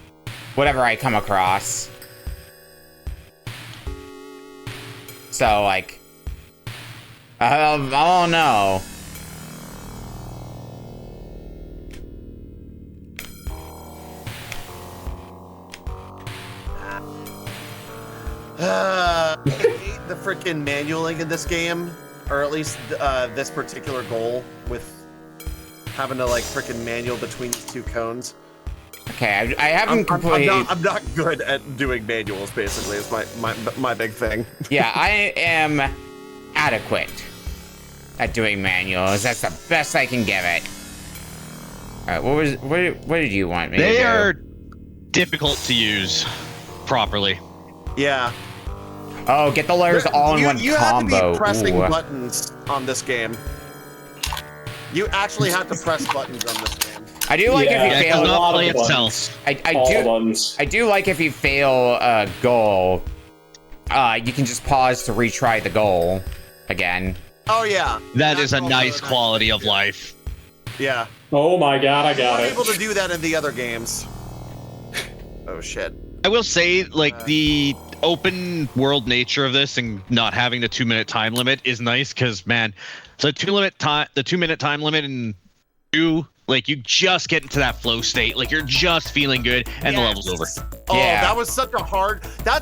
come across. So, like, I don't know. I hate the freaking manualing in this game, or at least this particular goal with having to like freaking manual between these two cones. Okay, I haven't completely. I'm not good at doing manuals. Basically, is my big thing. Yeah, I am adequate at doing manuals. That's the best I can give it. All right, what did you want me to do? They are difficult to use properly. Yeah. Oh, get the letters all in one you combo. have to be pressing Ooh. buttons on this game. You actually have to press buttons on this game. I do like if you fail. It does not play itself. I do like if you fail a goal, you can just pause to retry the goal again. Oh yeah. That is a nice quality of life. Yeah. Oh my god, I got I'm it. able to do that in the other games. Oh shit. I will say, like, the open world nature of this and not having the 2-minute time limit is nice because, man, the 2-minute time limit and like, you just get into that flow state, like you're just feeling good and the level's over. Oh, Yeah. that's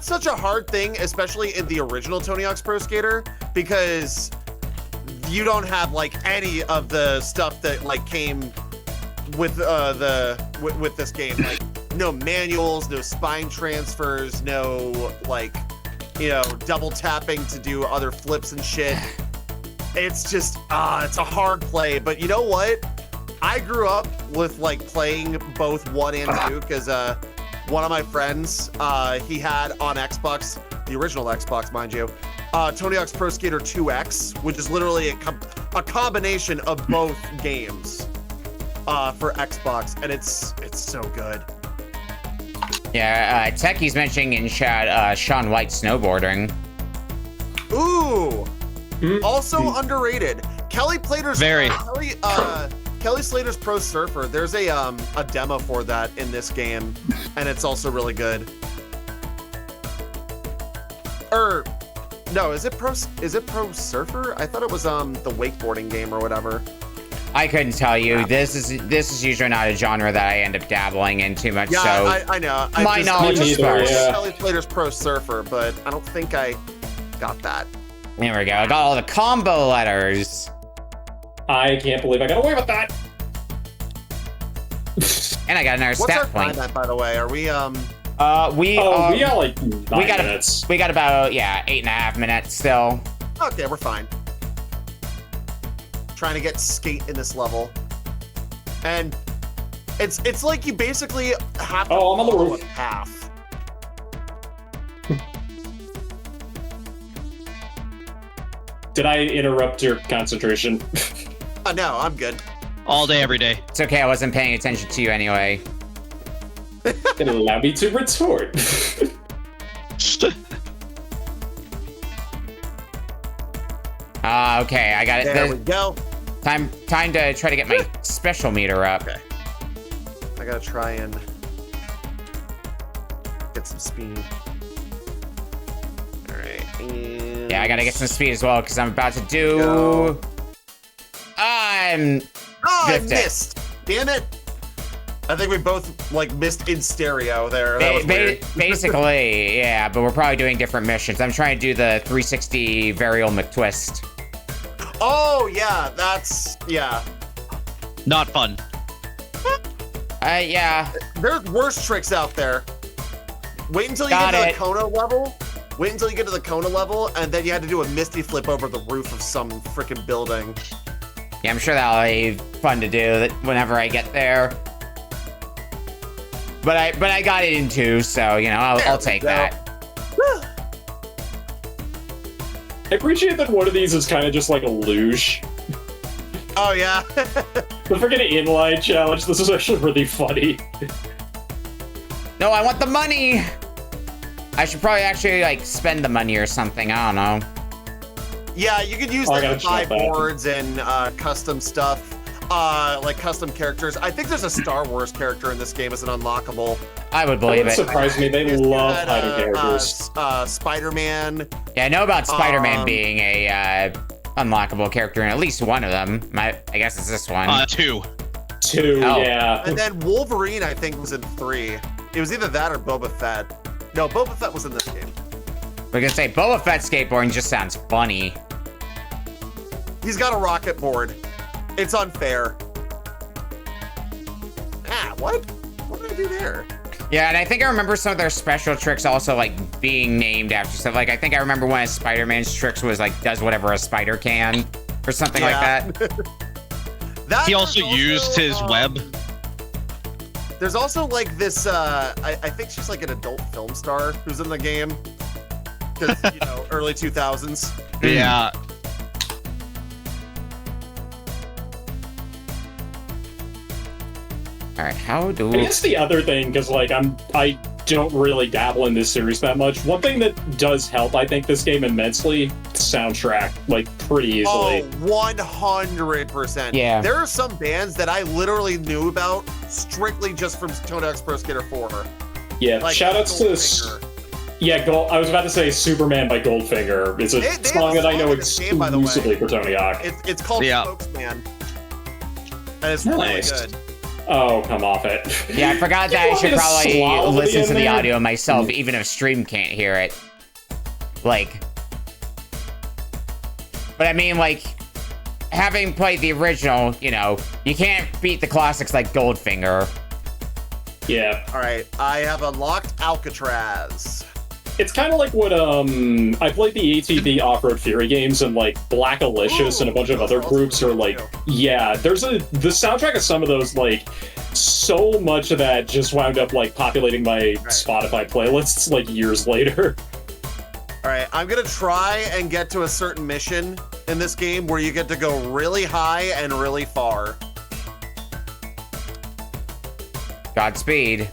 such a hard thing, especially in the original Tony Hawk's Pro Skater, because you don't have like any of the stuff that like came with with this game, like no manuals, no spine transfers, no like, you know, double tapping to do other flips and shit. It's just it's a hard play, but you know what? I grew up with like playing both 1 and 2 because one of my friends, he had on Xbox, the original Xbox, mind you, Tony Hawk's Pro Skater 2X, which is literally a combination of both games for Xbox, and it's so good. Yeah, Techie's mentioning in chat Shaun White snowboarding. Ooh, also underrated. Kelly Plater's Kelly Slater's Pro Surfer. There's a demo for that in this game, and it's also really good. No, is it Pro Surfer? I thought it was the wakeboarding game or whatever. I couldn't tell you. This is usually not a genre that I end up dabbling in too much. Yeah, so I know. My knowledge is sparse. Kelly Slater's Pro Surfer, but I don't think I got that. There we go. I got all the combo letters. I can't believe I got away with that. And I got another What's stat our point. time at, by the way? Are we we got like 9 minutes. We got about 8.5 minutes still. Okay, we're fine. Trying to get skate in this level, and it's like you basically have to I'm on the follow roof. a path. Did I interrupt your concentration? No, I'm good. All day, every day. It's okay. I wasn't paying attention to you anyway. And allow me to retort. Okay, I got it. There we go. Time to try to get my special meter up. Okay. I gotta try and get some speed. All right. And Yeah, I gotta get some speed as well because I'm about to do. Go. I'm. I 50. missed. Damn it. I think we both like missed in stereo there. That was weird. Basically, yeah, but we're probably doing different missions. I'm trying to do the 360 varial McTwist. Oh yeah, yeah. Not fun. Yeah. There's worse tricks out there. Wait until you Got get to it. the Kona level. Wait until you get to the Kona level, and then you had to do a misty flip over the roof of some freaking building. Yeah, I'm sure that'll be fun to do whenever I get there. But I got it in 2, so you know I'll take that. I appreciate that one of these is kind of just like a luge. Oh yeah. The freaking inline challenge. This is actually really funny. No, I want the money. I should probably actually like spend the money or something. I don't know. Yeah, you could use I like gotta the check 5 that. boards and custom stuff, like custom characters. I think there's a Star Wars character in this game as an unlockable. I would That believe would it. surprise me. They love hiding characters. Spider-Man. Yeah, I know about Spider-Man being a unlockable character in at least one of them. I guess it's this one. 2. 2, Oh. yeah. And then Wolverine, I think, was in 3. It was either that or Boba Fett. No, Boba Fett was in this game. We're gonna say Boba Fett skateboarding just sounds funny. He's got a rocket board. It's unfair. What? What did I do there? Yeah, and I think I remember some of their special tricks also like being named after stuff. Like I think I remember one of Spider-Man's tricks was like does whatever a spider can or something like that. He also used his web. There's also like this, I think she's like an adult film star who's in the game. Because, you know, early 2000s. Yeah. All right, how do I guess the other thing, because like I don't really dabble in this series that much. One thing that does help, I think, this game immensely, soundtrack, like pretty easily. Oh, 100%. Yeah. There are some bands that I literally knew about strictly just from Tone X Pro Skater 4. Yeah, Like, shoutouts to this. Yeah, I was about to say Superman by Goldfinger. It's a song that I know exclusively for Tony Hawk. It's called Spokesman. And it's really good. Oh, come off it. Yeah, I forgot that I should probably listen to the audio myself, even if stream can't hear it. Like, but I mean, like, having played the original, you know, you can't beat the classics like Goldfinger. Yeah. All right, I have unlocked Alcatraz. It's kind of like what I played the ATV Off-Road Fury games, and like Black Alicious and a bunch of other groups are like, yeah, the soundtrack of some of those, like, so much of that just wound up like populating my Spotify playlists like years later. All right, I'm gonna try and get to a certain mission in this game where you get to go really high and really far. Godspeed.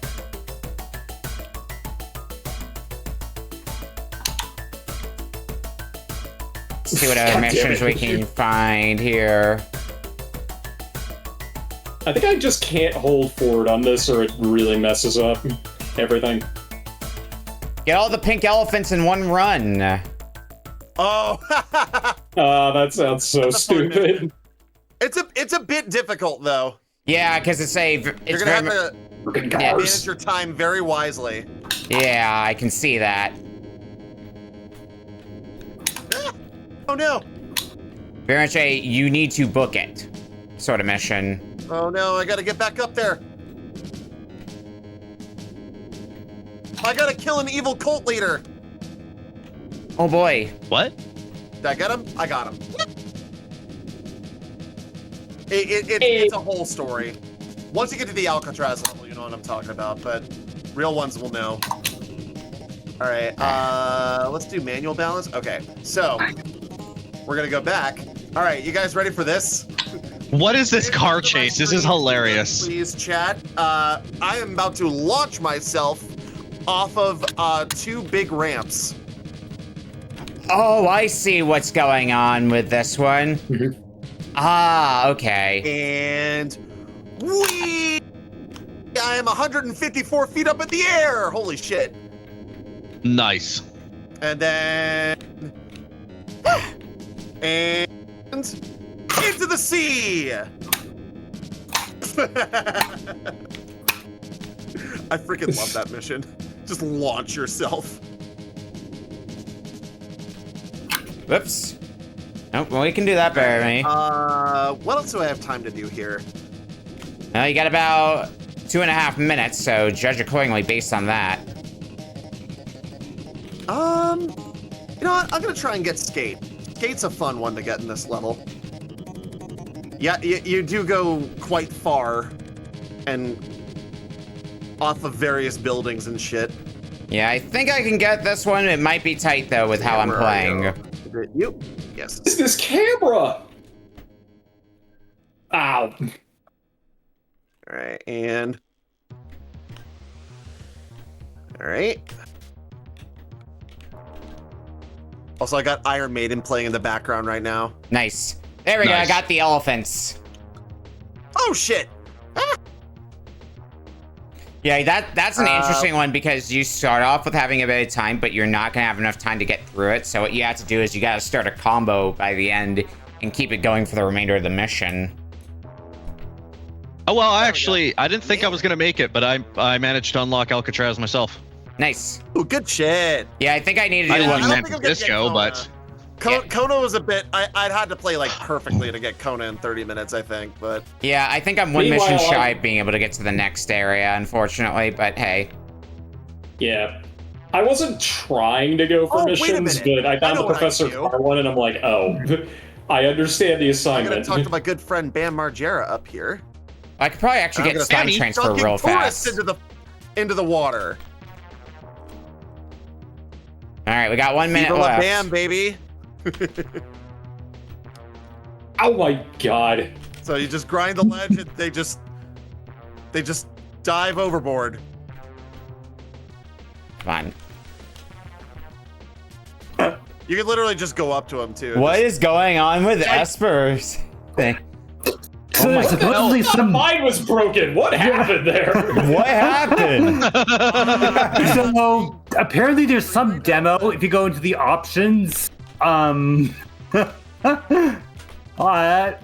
Let's see what other missions we can find here. I think I just can't hold forward on this or it really messes up everything. Get all the pink elephants in one run. Oh. That sounds so stupid. It's a bit difficult though. Yeah, because it's You're gonna have to manage your time very wisely. Yeah, I can see that. Oh no! Very much a you need to book it sort of mission. Oh no, I gotta get back up there. I gotta kill an evil cult leader. Oh boy. What? Did I get him? I got him. It's a whole story. Once you get to the Alcatraz level, you know what I'm talking about, but real ones will know. All right, let's do manual balance. Okay, so we're gonna go back. All right, you guys ready for this? What is this car chase? This is hilarious. Please, chat. I am about to launch myself off of 2 big ramps. Oh, I see what's going on with this one. Ah, okay. And I am 154 feet up in the air. Holy shit. Nice. And then and into the sea. I freaking love that mission. Just launch yourself. Whoops. Nope, well, we can do that better than me. What else do I have time to do here? Well, you got about 2.5 minutes, so judge accordingly based on that. You know what? I'm gonna try and get Skate. Skate's a fun one to get in this level. Yeah, you do go quite far, and off of various buildings and shit. Yeah, I think I can get this one. It might be tight though with how I'm playing. You? Yes. It's this camera. Ow. All right, and all right. Also, I got Iron Maiden playing in the background right now. Nice. There we go. I got the elephants. Oh shit! Ah. Yeah, that's an interesting one because you start off with having a bit of time, but you're not gonna have enough time to get through it. So what you have to do is you gotta start a combo by the end and keep it going for the remainder of the mission. Oh well, actually, I didn't think I was gonna make it, but I managed to unlock Alcatraz myself. Nice. Ooh, good shit. Yeah, I think I need to I do didn't one. meant for disco, but Kona was a bit. I'd had to play like perfectly to get Kona in 30 minutes, I think. But yeah, I think I'm one mission shy of being able to get to the next area, unfortunately. But hey. Yeah. I wasn't trying to go for missions, but I found the Professor Car one, and I'm like, oh, I understand the assignment. I'm gonna talk to my good friend Bam Margera up here. I could probably actually get time transfer real fast. Into the water. All right, we got 1 minute Viva left. Bam, baby. Oh my god. So you just grind the ledge and they just dive overboard. Fine. You can literally just go up to them too. What is going on with Esper's thing? Oh my god. Mine was broken. What happened there? What happened? So apparently there's some demo if you go into the options. I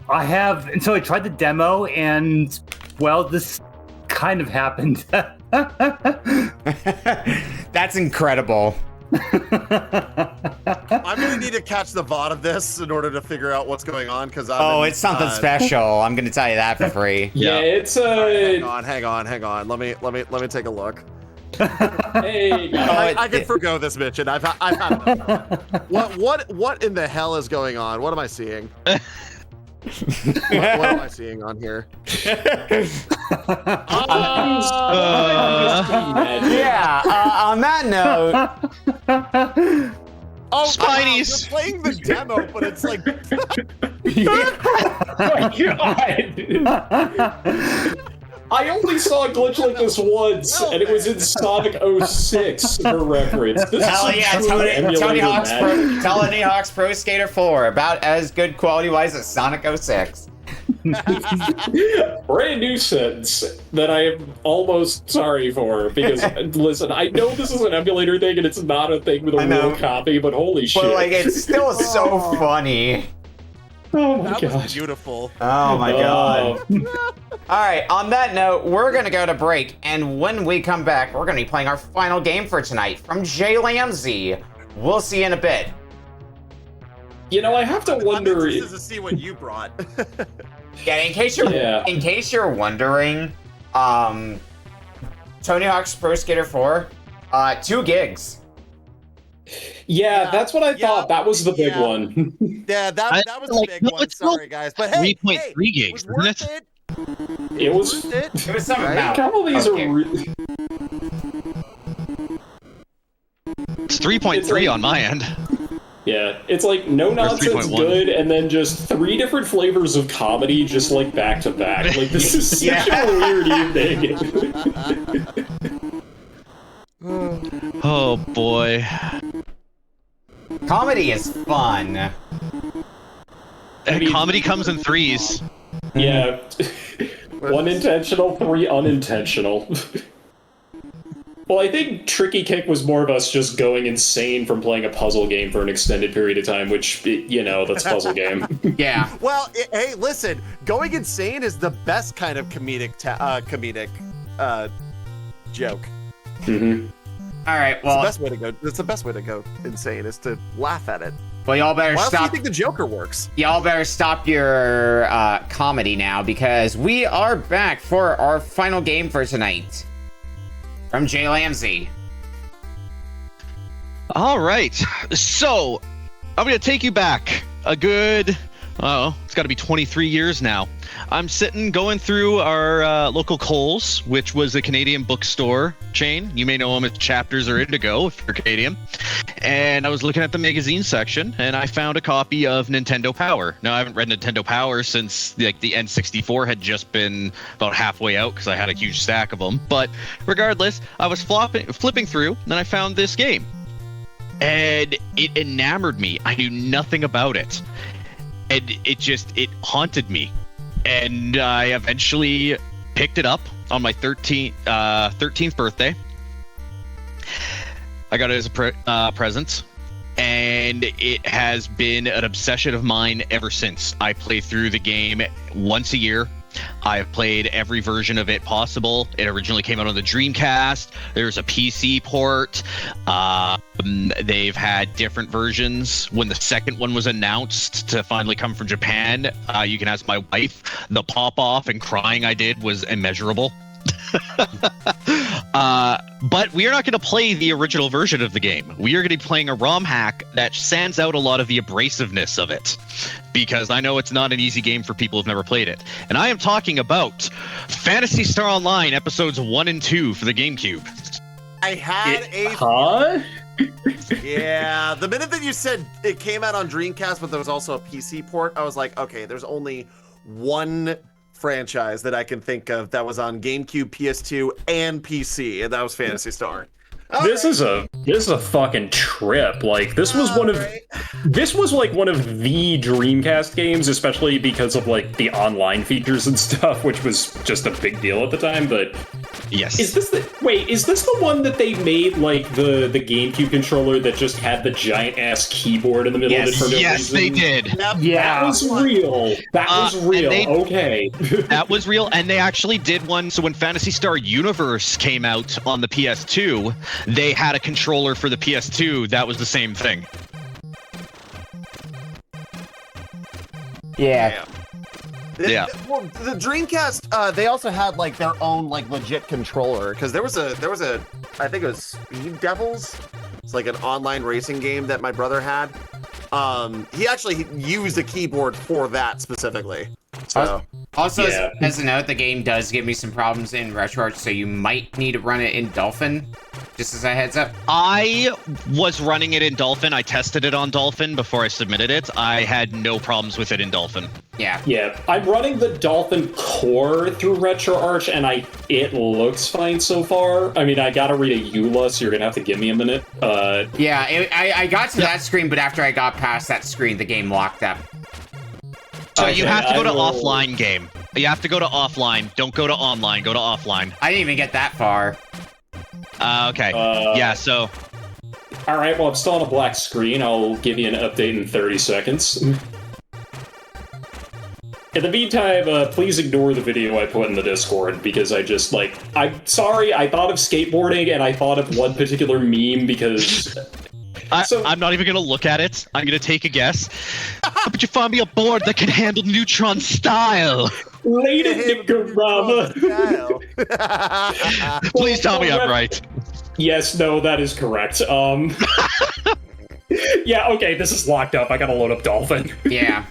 have, and so I tried the demo, and well, this kind of happened. That's incredible. I'm gonna need to catch the VOD of this in order to figure out what's going on because it's something special. I'm gonna tell you that for free. Yeah, it's Hang on. Let me take a look. Hey, I can forgo this mission. I've had enough. What in the hell is going on? What am I seeing? What am I seeing on here? On that note. Oh, Spinies! Wow, you're playing the demo, but it's like. I only saw a glitch like this once, and it was in Sonic 06 for reference. Hell yeah, Tony Hawk's Pro Skater 4, about as good quality-wise as Sonic 06. Brand new sentence that I am almost sorry for, because, listen, I know this is an emulator thing, and it's not a thing with a real copy, but holy shit. But, like, it's still so funny. Oh my god. That was beautiful. Oh my god. Alright, on that note, we're gonna go to break, and when we come back, we're gonna be playing our final game for tonight from JLambsy. We'll see you in a bit. You know, I have to wonder. I'm interested to see what you brought. Yeah, in case you're wondering, Tony Hawk's Pro Skater 4, 2 gigs. Yeah, that's what I thought. That was the big one. Yeah, that was the big one. Sorry, guys, but hey, 3.3 gigs, wasn't isn't it? It was. It was some amount. A couple of these are really. It's 3.3 on my end. Yeah, it's like no nonsense good, and then just 3 different flavors of comedy, just like back to back. Like this is such a weird evening. Oh boy. Comedy is fun. And comedy comes in 3s. Yeah. 1 intentional, 3 unintentional. Well, I think Tricky Kick was more of us just going insane from playing a puzzle game for an extended period of time, which, you know, that's a puzzle game. Yeah. Well, hey, listen, going insane is the best kind of comedic joke. Mm-hmm. All right, well, it's the best way to go. It's the best way to go insane is to laugh at it. Well, y'all better Why stop. else do you think the Joker works? Y'all better stop your comedy now, because we are back for our final game for tonight from JLambsy. All right, so I'm gonna take you back a good, it's got to be 23 years now. I'm sitting going through our local Kohl's, which was a Canadian bookstore chain. You may know them as Chapters or Indigo if you're Canadian. And I was looking at the magazine section, and I found a copy of Nintendo Power. Now, I haven't read Nintendo Power since like the N64 had just been about halfway out because I had a huge stack of them. But regardless, I was flipping through, and I found this game. And it enamored me. I knew nothing about it. And it haunted me. And I eventually picked it up, on my 13th birthday. I got it as a present, and it has been an obsession of mine ever since. I play through the game once a year. I've played every version of it possible. It originally came out on the Dreamcast. There's a PC port. They've had different versions. When the second one was announced to finally come from Japan, you can ask my wife, the pop-off and crying I did was immeasurable. But we are not going to play the original version of the game. We are going to be playing a ROM hack that sands out a lot of the abrasiveness of it, because I know it's not an easy game for people who've never played it. And I am talking about Phantasy Star Online episodes 1 and 2 for the GameCube. I had Huh? Yeah, the minute that you said it came out on Dreamcast, but there was also a PC port, I was like, okay, there's only one franchise that I can think of that was on GameCube, PS2, and PC, and that was Phantasy Star. This is a fucking trip. Like, this was one of the Dreamcast games, especially because of like the online features and stuff, which was just a big deal at the time. But yes, is this the one that they made like the GameCube controller that just had the giant ass keyboard in the middle of it for no reason? Yes, they did. Yeah, that was real. That was real. Okay, that was real, and they actually did one. So when Phantasy Star Universe came out on the PS2. They had a controller for the PS2 that was the same thing. Yeah. Well, the Dreamcast, they also had like their own like legit controller, because there was a I think it was Speed Devils. It's like an online racing game that my brother had. He actually used a keyboard for that specifically. So. Also, as a note, the game does give me some problems in RetroArch, so you might need to run it in Dolphin, just as a heads up. I was running it in Dolphin. I tested it on Dolphin before I submitted it. I had no problems with it in Dolphin. Yeah. Yeah, I'm running the Dolphin core through RetroArch, and it looks fine so far. I mean, I gotta read a EULA, so you're gonna have to give me a minute. Yeah, I got to that screen, but after I got past that screen, the game locked up. So you have to go to offline game. You have to go to offline. Don't go to online. Go to offline. I didn't even get that far. Okay. Yeah, so... All right, well, I'm still on a black screen. I'll give you an update in 30 seconds. In the meantime, please ignore the video I put in the Discord, because I'm sorry, I thought of skateboarding, and I thought of one particular meme, because... I'm not even going to look at it. I'm going to take a guess. How about you find me a board that can handle Neutron style? Lady Nicarama. Please tell me I'm right. Yes, no, that is correct. Yeah, okay, this is locked up. I gotta load up Dolphin. Yeah.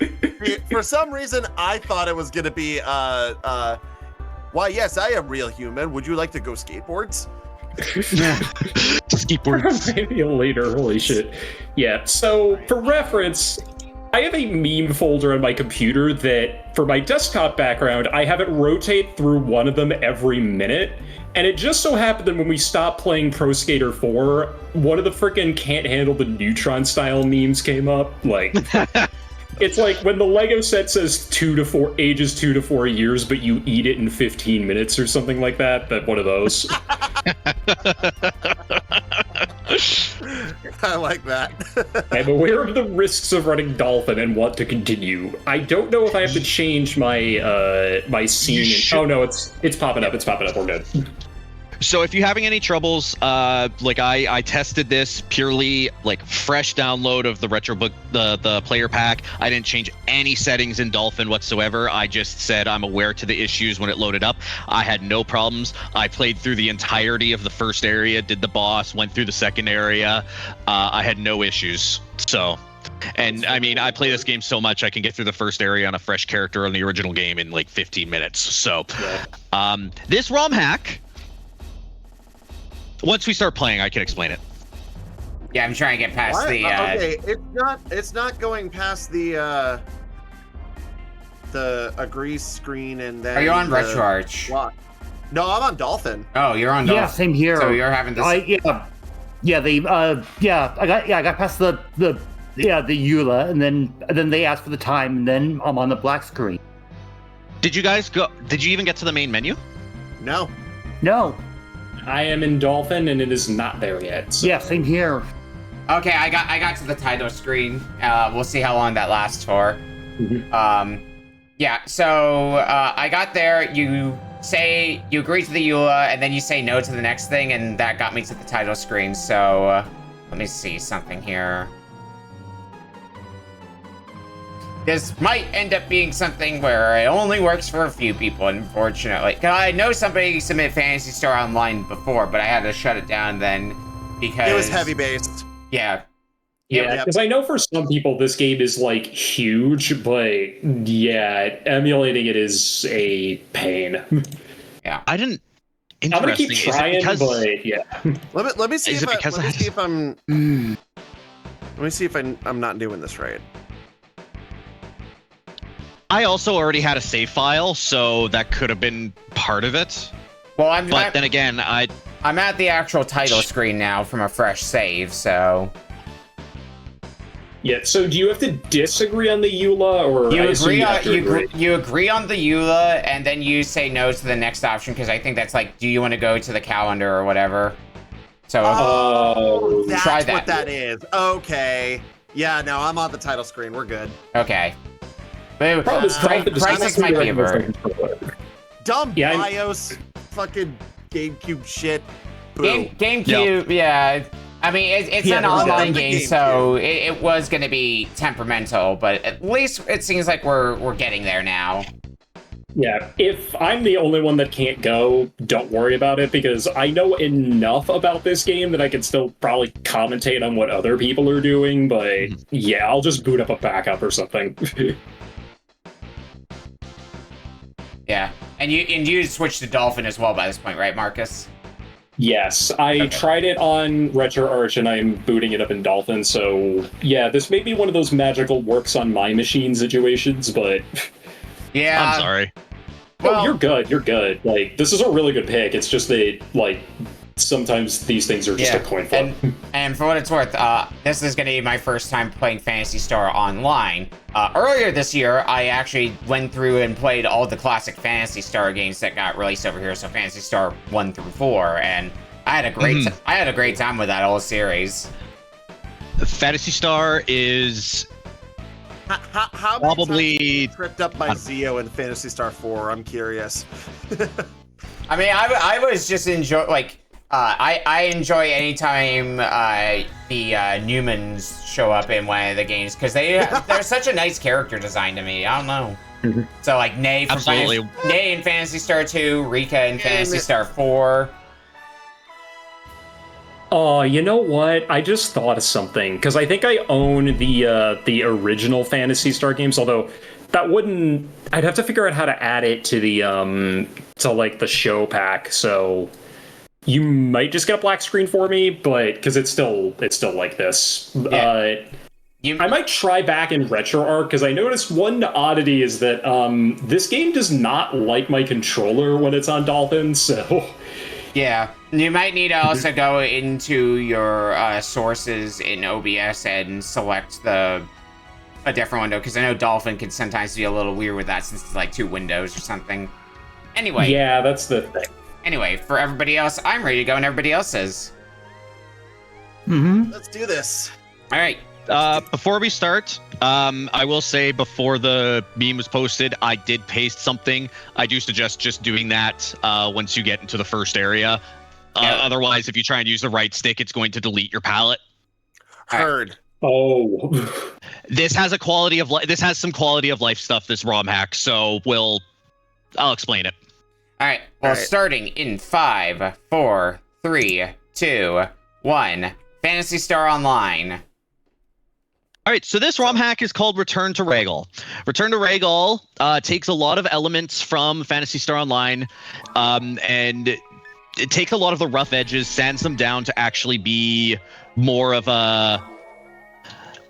For some reason, I thought it was gonna be, why, yes, I am real human. Would you like to go skateboards? Skateboards. Maybe later, holy shit. Yeah, so for reference, I have a meme folder on my computer that, for my desktop background, I have it rotate through one of them every minute. And it just so happened that when we stopped playing Pro Skater 4, one of the frickin' can't handle the Neutron style memes came up. Like, it's like when the Lego set says ages 2 to 4 years, but you eat it in 15 minutes or something like that. But one of those. I like that. I'm aware of the risks of running Dolphin and want to continue. I don't know if I have to change my my scene. Oh no, it's popping up. It's popping up. We're good. So if you're having any troubles, like I tested this purely like fresh download of the Retrobook, the player pack. I didn't change any settings in Dolphin whatsoever. I just said I'm aware to the issues when it loaded up. I had no problems. I played through the entirety of the first area, did the boss, went through the second area. I had no issues. So, and I mean, I play this game so much I can get through the first area on a fresh character on the original game in like 15 minutes. So, this ROM hack. Once we start playing, I can explain it. Yeah, I'm trying to get past what? the. Okay, it's not going past the agree screen and then. Are you on RetroArch? No, I'm on Dolphin. Oh, you're on Dolphin. Yeah, same here. So you're having this. I got past the EULA, and then they asked for the time, and then I'm on the black screen. Did you guys go? Did you even get to the main menu? No. No. I am in Dolphin, and it is not there yet. So. Yeah, same here. Okay, I got to the title screen. We'll see how long that lasts for. Yeah, so I got there. You agree to the EULA, and then you say no to the next thing, and that got me to the title screen. So let me see something here. This might end up being something where it only works for a few people, unfortunately. 'Cause I know somebody submitted Phantasy Star Online before, but I had to shut it down then because... It was heavy-based. Yeah. Yeah, because I know for some people this game is, like, huge, but, yeah, emulating it is a pain. Yeah. I didn't... I'm gonna keep trying, but, yeah. Let me see Is if it because let me see if I'm... Let me see if I'm not doing this right. I also already had a save file, so that could have been part of it. Well, but then again, I'm at the actual title screen now from a fresh save, so... Yeah, so do you have to disagree on the EULA, or you agree on the EULA, and then you say no to the next option, because I think that's like, do you want to go to the calendar or whatever? So that's try that. what that is. Okay. Yeah, no, I'm on the title screen. We're good. Okay. Prices might be a bird. Dumb BIOS, fucking GameCube shit. GameCube, yeah. I mean, it's an online game, so it was going to be temperamental, but at least it seems like we're getting there now. Yeah, if I'm the only one that can't go, don't worry about it, because I know enough about this game that I can still probably commentate on what other people are doing, but yeah, I'll just boot up a backup or something. Yeah, and you switched to Dolphin as well by this point, right, Marcus? Yes, I tried it on RetroArch, and I'm booting it up in Dolphin, so yeah, this may be one of those magical works on my machine situations, but... Yeah. I'm sorry. Well, you're good. Like, this is a really good pick, it's just that, like, sometimes these things are just a coin flip. And for what it's worth, this is going to be my first time playing Phantasy Star Online. Earlier this year, I actually went through and played all the classic Phantasy Star games that got released over here, so Phantasy Star 1 through 4, and I had a great time with that whole series. Phantasy Star is how probably tripped up by Zio in Phantasy Star 4. I'm curious. I mean, I was just I enjoy anytime the Newmans show up in one of the games, because they're such a nice character design to me. I don't know. So like Nay from Nay in Phantasy Star 2, Rika in Phantasy Star 4. Oh, you know what? I just thought of something, because I think I own the original Phantasy Star games, although that wouldn't... I'd have to figure out how to add it to the to like the show pack, so you might just get a black screen for me, but because it's still like this. Yeah. I might try back in RetroArch, because I noticed one oddity is that this game does not like my controller when it's on Dolphin, so... Yeah, you might need to also go into your sources in OBS and select a different window, because I know Dolphin can sometimes be a little weird with that since it's like 2 windows or something. Anyway. Yeah, that's the thing. Anyway, for everybody else, I'm ready to go, and everybody else is. Let's do this. All right. Before we start, I will say before the meme was posted, I did paste something. I do suggest just doing that once you get into the first area. Otherwise, if you try and use the right stick, it's going to delete your palette. Heard. Oh. This has a quality of life. This has some quality of life stuff. This ROM hack. So I'll explain it. All right. Well, starting in 5, 4, 3, 2, 1. Phantasy Star Online. All right, so this ROM hack is called Return to Ragol. Return to Ragol takes a lot of elements from Phantasy Star Online, and it takes a lot of the rough edges, sands them down to actually be more of a...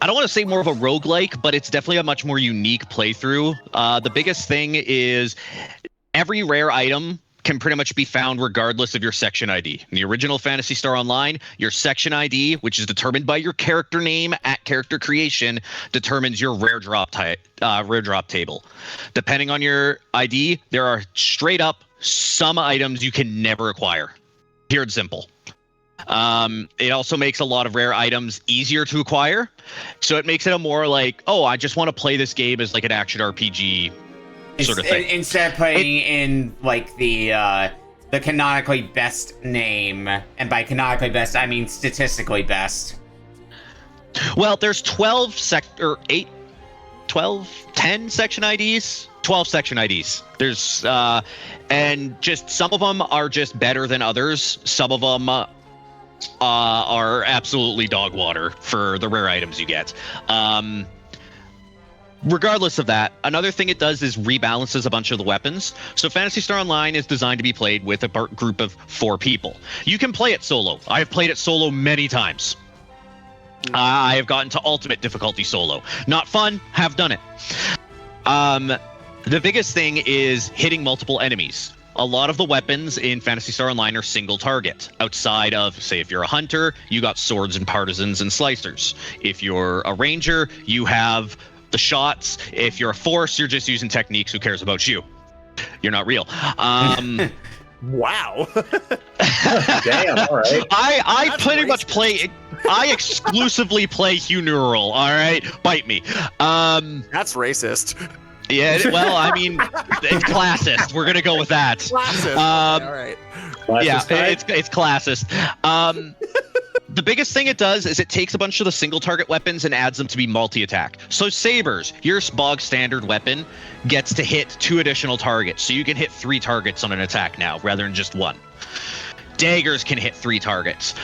I don't want to say more of a roguelike, but it's definitely a much more unique playthrough. The biggest thing is every rare item can pretty much be found regardless of your section ID. In the original Phantasy Star Online, your section ID, which is determined by your character name at character creation, determines your rare drop table. Depending on your ID, there are straight up some items you can never acquire. Pure and simple. It also makes a lot of rare items easier to acquire, so it makes it a more like, oh, I just want to play this game as like an action RPG sort of thing. Instead of playing in like the canonically best name, and by canonically best I mean statistically best. Well, there's 10 section IDs. 12 section IDs. There's and just some of them are just better than others. Some of them are absolutely dog water for the rare items you get. Regardless of that, another thing it does is rebalances a bunch of the weapons. So Phantasy Star Online is designed to be played with a group of 4 people. You can play it solo. I have played it solo many times. I have gotten to ultimate difficulty solo. Not fun, have done it. The biggest thing is hitting multiple enemies. A lot of the weapons in Phantasy Star Online are single target. Outside of, say, if you're a hunter, you got swords and partisans and slicers. If you're a ranger, you have the shots. If you're a force, you're just using techniques. Who cares about you? You're not real. Wow. Damn, all right. I pretty much play... I exclusively play Hugh Neural, all right? Bite me. That's racist. Yeah, well, I mean, it's classist. We're going to go with that. Classist. All right. Yeah, it's classist. The biggest thing it does is it takes a bunch of the single target weapons and adds them to be multi-attack. So sabers, your bog standard weapon, gets to hit 2 additional targets. So you can hit 3 targets on an attack now, rather than just 1. Daggers can hit 3 targets.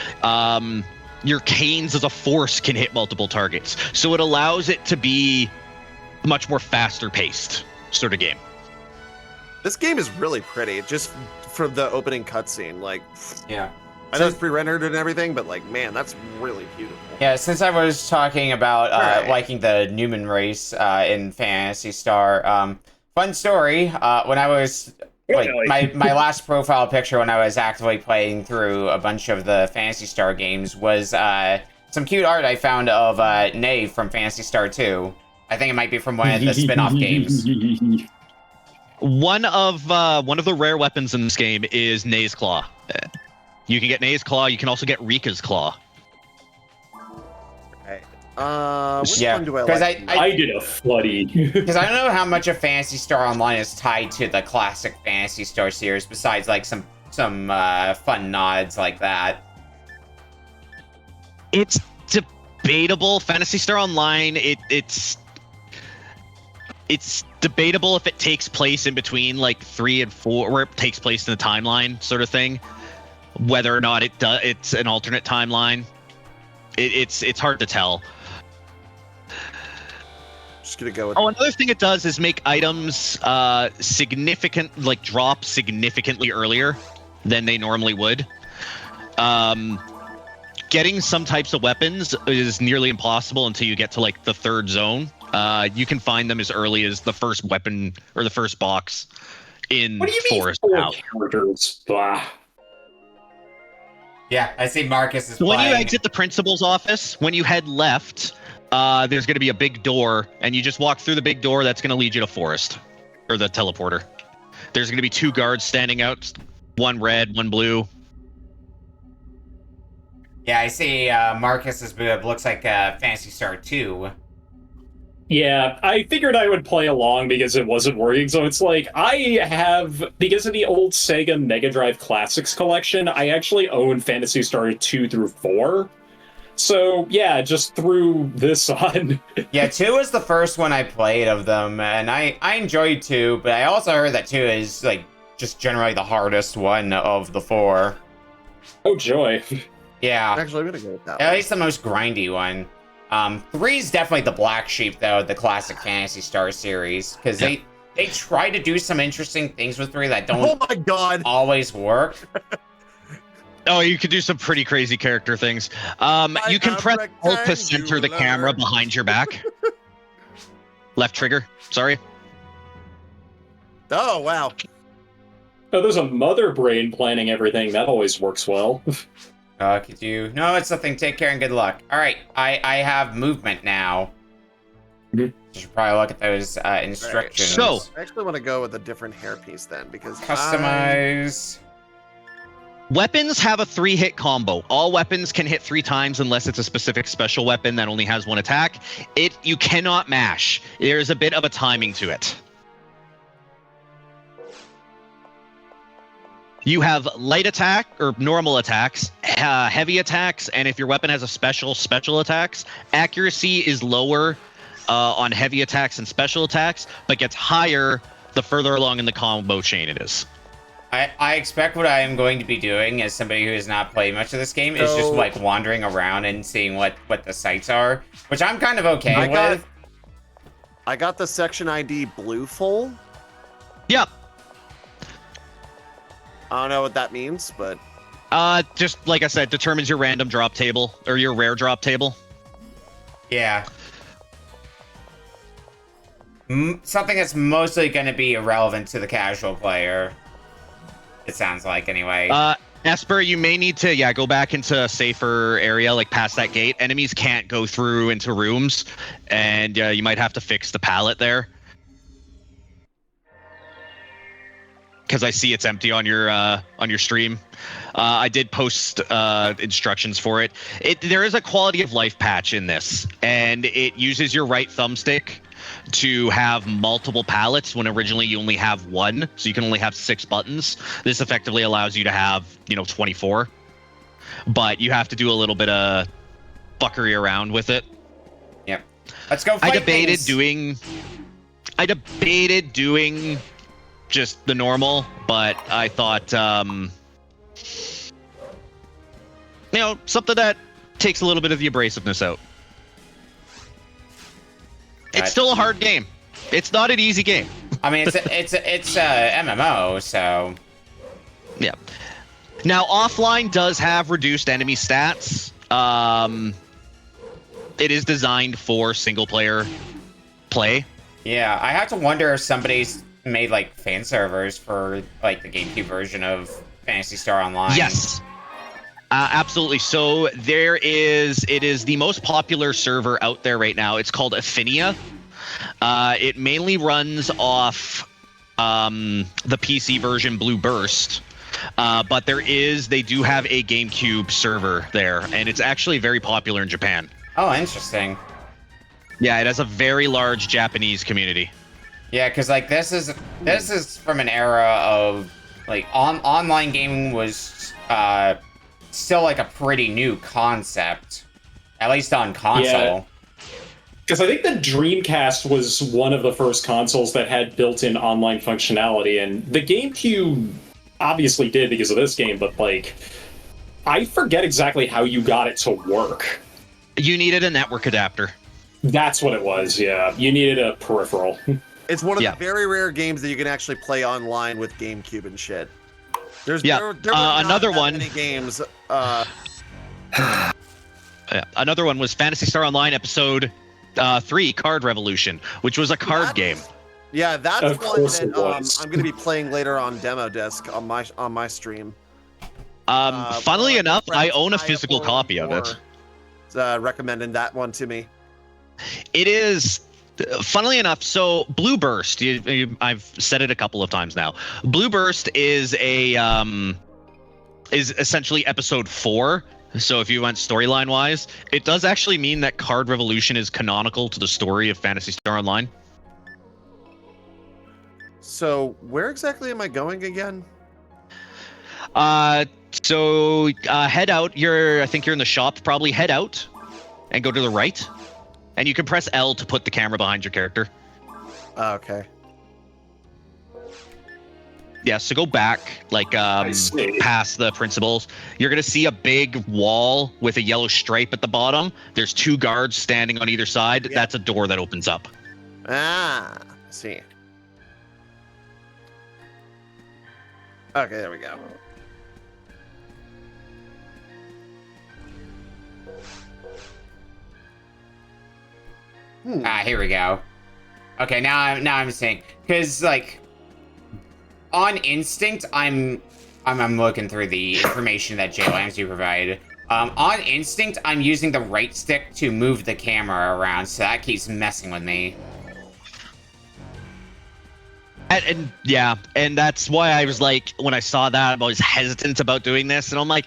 Your canes as a force can hit multiple targets. So it allows it to be much more faster paced sort of game. This game is really pretty, just from the opening cutscene. Like, Yeah. I know it's pre-rendered and everything, but like, man, that's really beautiful. Yeah, since I was talking about Right. liking the Newman race in Phantasy Star, fun story. When I was like my last profile picture when I was actively playing through a bunch of the Phantasy Star games was some cute art I found of Knave from Phantasy Star 2. I think it might be from one of the spin-off games. One of the rare weapons in this game is Nay's Claw. You can get Nay's Claw. You can also get Rika's Claw. Which Yeah, one do I because like? I did a floody. Because I don't know how much of Phantasy Star Online is tied to the classic Phantasy Star series, besides like some fun nods like that. It's debatable. Phantasy Star Online, it's debatable if it takes place in between like 3 and 4, where it takes place in the timeline sort of thing. Whether or not it's an alternate timeline, it's hard to tell. Just gonna go with. Oh, another thing it does is make items drop significantly earlier than they normally would. Getting some types of weapons is nearly impossible until you get to like the 3rd zone. You can find them as early as the first weapon or the first box in What do you Forest. mean 4 characters? Blah. Yeah, I see Marcus is When playing. you exit the principal's office, when you head left, there's going to be a big door, and you just walk through the big door. That's going to lead you to Forest, or the teleporter. There's going to be 2 guards standing out, 1 red, 1 blue. Yeah, I see Marcus's boob looks like Phantasy Star 2. Yeah, I figured I would play along because it wasn't working. So it's like, I have, because of the old Sega Mega Drive Classics collection, I actually own Phantasy Star 2 through 4. So yeah, just threw this on. Yeah, 2 was the first one I played of them, and I enjoyed 2, but I also heard that 2 is like just generally the hardest one of the 4. Oh joy. Yeah. Actually, I'm gonna go with that. At least the most grindy one. 3 is definitely the black sheep, though, of the classic Phantasy Star series, because they try to do some interesting things with 3 that don't Oh my god! always work. Oh, you can do some pretty crazy character things. You can press Alt to center the camera behind your back. Left trigger. Sorry. Oh wow. Oh, there's a mother brain planning everything. That always works well. Could you? No, it's nothing. Take care and good luck. All right, I have movement now. You should probably look at those instructions. Right. So I actually want to go with a different hairpiece then, because customize. Weapons have a 3-hit combo. All weapons can hit 3 times unless it's a specific special weapon that only has 1 attack. You cannot mash. There's a bit of a timing to it. You have light attack or normal attacks, heavy attacks, and if your weapon has a special attacks. Accuracy is lower on heavy attacks and special attacks, but gets higher the further along in the combo chain it is. I expect what I am going to be doing as somebody who has not played much of this game is just like wandering around and seeing what the sites are, which I'm kind of okay with. I got the section ID blue full. Yep. I don't know what that means, but just like I said, determines your random drop table or your rare drop table. Yeah. Something that's mostly going to be irrelevant to the casual player. It sounds like, anyway. Esper, you may need to, go back into a safer area, like past that gate. Enemies can't go through into rooms, and you might have to fix the pallet there. Because I see it's empty on your stream. I did post instructions for it. There is a quality of life patch in this, and it uses your right thumbstick to have multiple palettes when originally you only have 1, so you can only have 6 buttons. This effectively allows you to have 24, but you have to do a little bit of fuckery around with it. Yep. Let's go fight I debated doing just the normal, but I thought something that takes a little bit of the abrasiveness out. It's still a hard game. It's not an easy game. I mean, it's a MMO, so yeah. Now, offline does have reduced enemy stats. It is designed for single player play. Yeah, I have to wonder if somebody's made like fan servers for like the GameCube version of Phantasy Star Online. Yes. Absolutely. So it is the most popular server out there right now. It's called Affinia. It mainly runs off the PC version Blue Burst. But they do have a GameCube server there, and it's actually very popular in Japan. Oh, interesting. Yeah, it has a very large Japanese community. Yeah, because like this is from an era of like online gaming was still like a pretty new concept, at least on console. Because I think the Dreamcast was one of the first consoles that had built-in online functionality, and the GameCube obviously did because of this game, but like, I forget exactly how you got it to work. You needed a network adapter. That's what it was, yeah. You needed a peripheral. It's one of the very rare games that you can actually play online with GameCube and shit. There were another one. Many games. Another one was Phantasy Star Online Episode 3, Card Revolution, which was a card game. Yeah, that's one that I'm going to be playing later on Demo Disc on my stream. Funnily enough, I own a physical copy of it. Recommending that one to me. It is. Funnily enough, so Blue Burst, I've said it a couple of times now. Blue Burst is essentially episode 4. So if you went storyline wise, it does actually mean that Card Revolution is canonical to the story of Phantasy Star Online. So where exactly am I going again? So head out. I think you're in the shop. Probably head out and go to the right. And you can press L to put the camera behind your character. Okay. Yeah, so go back, like, past the principals. You're going to see a big wall with a yellow stripe at the bottom. There's 2 guards standing on either side. Yeah. That's a door that opens up. Ah, I see. Okay, there we go. Here we go. Okay, now I'm seeing, because like on instinct, I'm looking through the information that JLambsy provided. On instinct, I'm using the right stick to move the camera around, so that keeps messing with me. And yeah, and that's why I was like, when I saw that, I'm always hesitant about doing this, and I'm like,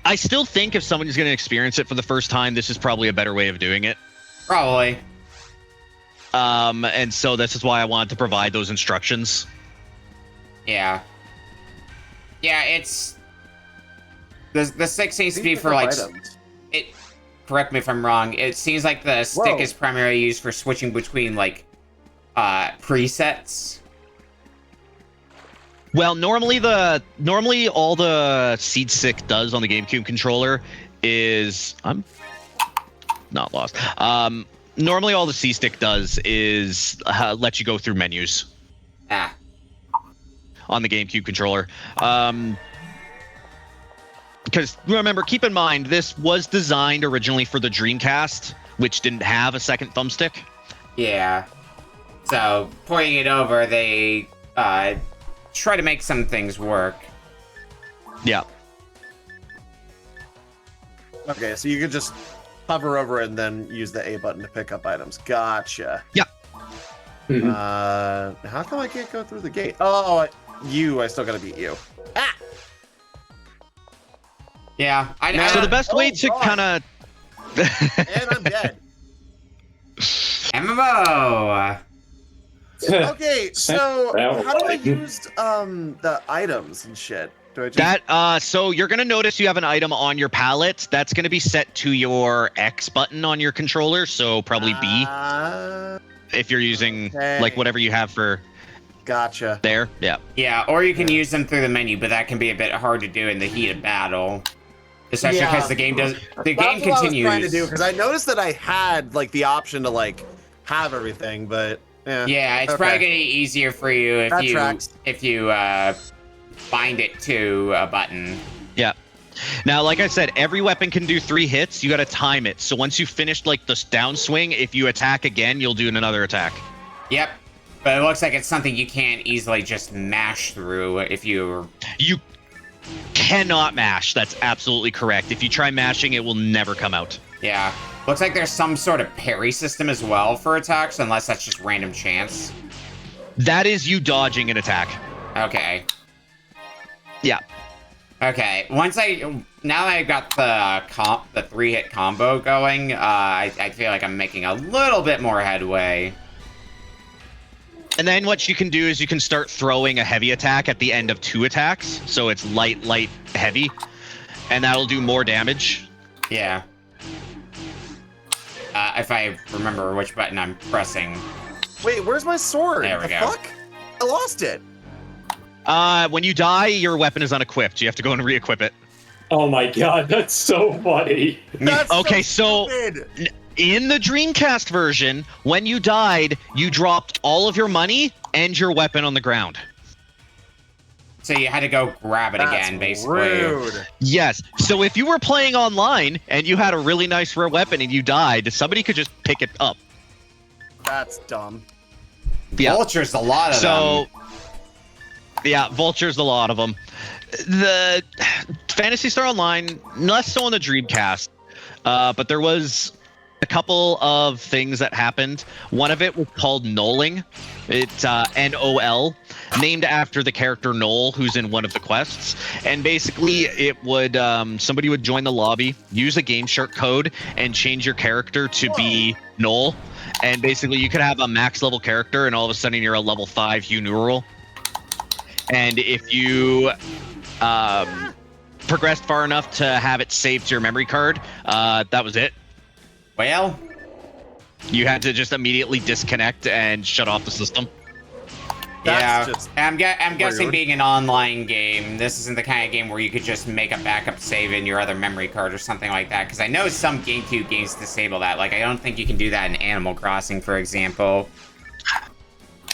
I still think if someone's going to experience it for the first time, this is probably a better way of doing it. Probably. And so this is why I wanted to provide those instructions. Yeah. Yeah, it's... The stick seems to be for, like... Correct me if I'm wrong. It seems like the stick is primarily used for switching between, like, presets. Well, normally all the seed stick does on the GameCube controller is... I'm not lost. Normally all the C-Stick does is let you go through menus. On the GameCube controller. Because remember, keep in mind, this was designed originally for the Dreamcast, which didn't have a second thumbstick. Yeah. So, pointing it over, they try to make some things work. Yeah. Okay, so you could just hover over it and then use the A button to pick up items. Gotcha. Yeah. How come I can't go through the gate? Oh, I still gotta beat you. Ah! Yeah. So the best way to kind of... And I'm dead. MMO! Okay, so how do I use the items and shit? Do I just... so you're gonna notice you have an item on your palette that's gonna be set to your X button on your controller, so probably B. If you're using like whatever you have for. Gotcha. There, yeah. Yeah, or you can use them through the menu, but that can be a bit hard to do in the heat of battle. Especially because the game does. The game continues. That's what I was trying to do because I noticed that I had like the option to like have everything, but yeah, it's probably gonna be easier for you if you bind it to a button. Yeah. Now, like I said, every weapon can do 3 hits. You got to time it. So once you finished like the downswing, if you attack again, you'll do another attack. Yep. But it looks like it's something you can't easily just mash through if you. You cannot mash. That's absolutely correct. If you try mashing, it will never come out. Yeah. Looks like there's some sort of parry system as well for attacks, unless that's just random chance. That is you dodging an attack. Okay. Yeah. Okay. Now that I've got the 3-hit combo going, I feel like I'm making a little bit more headway. And then what you can do is you can start throwing a heavy attack at the end of 2 attacks. So it's light, heavy. And that'll do more damage. Yeah. If I remember which button I'm pressing. Wait, where's my sword? There we go. Fuck? I lost it. When you die, your weapon is unequipped. You have to go and re-equip it. Oh my god, that's so funny. That's okay, so in the Dreamcast version, when you died, you dropped all of your money and your weapon on the ground. So you had to go grab it again, basically. Rude. Yes. So if you were playing online and you had a really nice rare weapon and you died, somebody could just pick it up. That's dumb. Yeah. Vulture's a lot of them. Yeah, Vulture's a lot of them. The Phantasy Star Online, less so on the Dreamcast, but there was a couple of things that happened. One of it was called Nolling. It's N-O-L, named after the character Noel, who's in one of the quests. And basically, it would somebody would join the lobby, use a Game Shark code, and change your character to be Noel. And basically, you could have a max level character, and all of a sudden, you're a level 5 Hugh Neural. And if you progressed far enough to have it saved to your memory card, that was it. Well, you had to just immediately disconnect and shut off the system. Yeah, I'm guessing being an online game, this isn't the kind of game where you could just make a backup save in your other memory card or something like that. Because I know some GameCube games disable that. Like, I don't think you can do that in Animal Crossing, for example.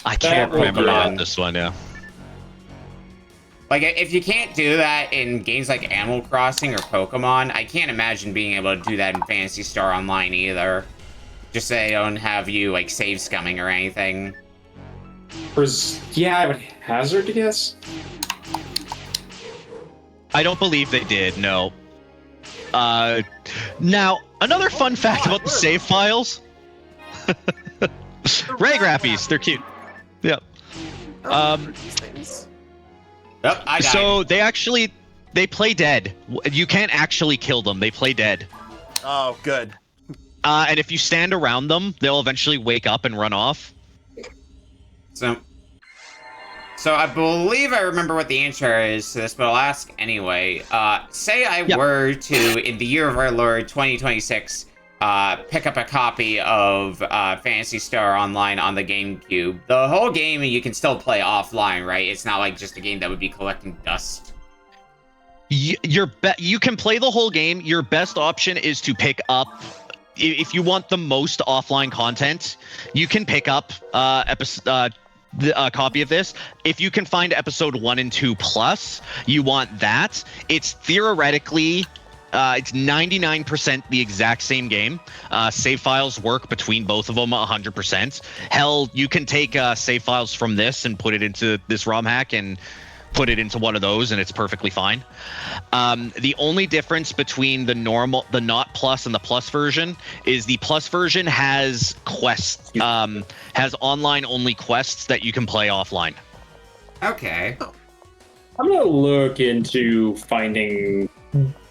I can't remember about this one, yeah. Like, if you can't do that in games like Animal Crossing or Pokemon, I can't imagine being able to do that in Phantasy Star Online either. Just so they don't have you, like, save scumming or anything. Yeah, I would hazard to guess. I don't believe they did, no. Now, another fun fact about the save files. Ray Grappies, they're cute. Yep. Yep, I died. So they play dead. You can't actually kill them. They play dead. Oh, good. And if you stand around them, they'll eventually wake up and run off. So I believe I remember what the answer is to this, but I'll ask anyway. Say I were to, in the year of our Lord 2026, pick up a copy of Phantasy Star Online on the GameCube. The whole game you can still play offline, right? It's not like just a game that would be collecting dust. You can play the whole game. Your best option is to pick up, if you want the most offline content, you can pick up a copy of this. If you can find episode 1 and 2 plus, you want that. It's theoretically, it's 99% the exact same game. Save files work between both of them 100%. Hell, you can take save files from this and put it into this ROM hack and put it into one of those, and it's perfectly fine. The only difference between the not plus and the plus version is the plus version has quests, has online only quests that you can play offline. Okay. I'm gonna look into finding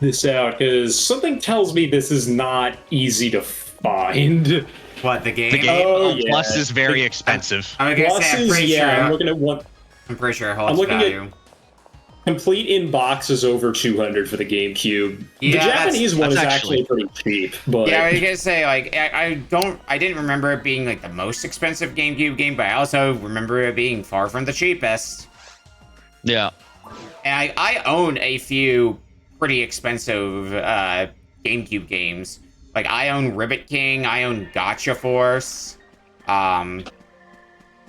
this out, because something tells me this is not easy to find. What, the game? The game plus is very expensive. I'm gonna say, I'm pretty sure. I'm looking at one. I'm pretty sure it holds value. Complete in box is over 200 for the GameCube. Yeah, the Japanese one is actually pretty cheap. But yeah, I was gonna say, like, I didn't remember it being like the most expensive GameCube game, but I also remember it being far from the cheapest. Yeah. And I own a few pretty expensive GameCube games. Like, I own Ribbit King, I own Gotcha Force.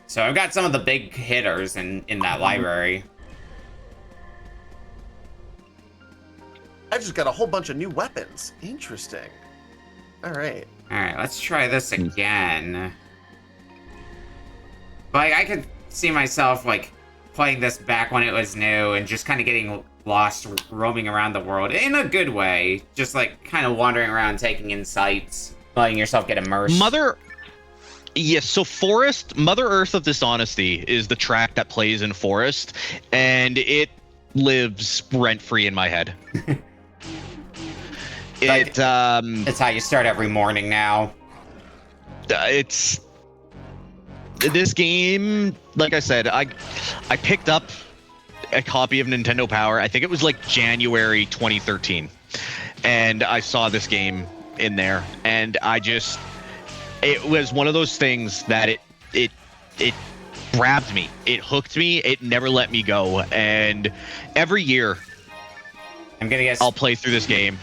So I've got some of the big hitters in that library. I've just got a whole bunch of new weapons. Interesting. All right. All right, let's try this again. Like, I could see myself, like, playing this back when it was new and just kind of getting lost roaming around the world in a good way. Just, like, kind of wandering around, taking in sights, letting yourself get immersed. Yes, so Forest, Mother Earth of Dishonesty is the track that plays in Forest, and it lives rent-free in my head. It's how you start every morning now. It's this game, like I said, I picked up a copy of Nintendo Power. I think it was like January 2013, and I saw this game in there, and it was one of those things that it grabbed me, it hooked me, it never let me go, and every year I'll play through this game.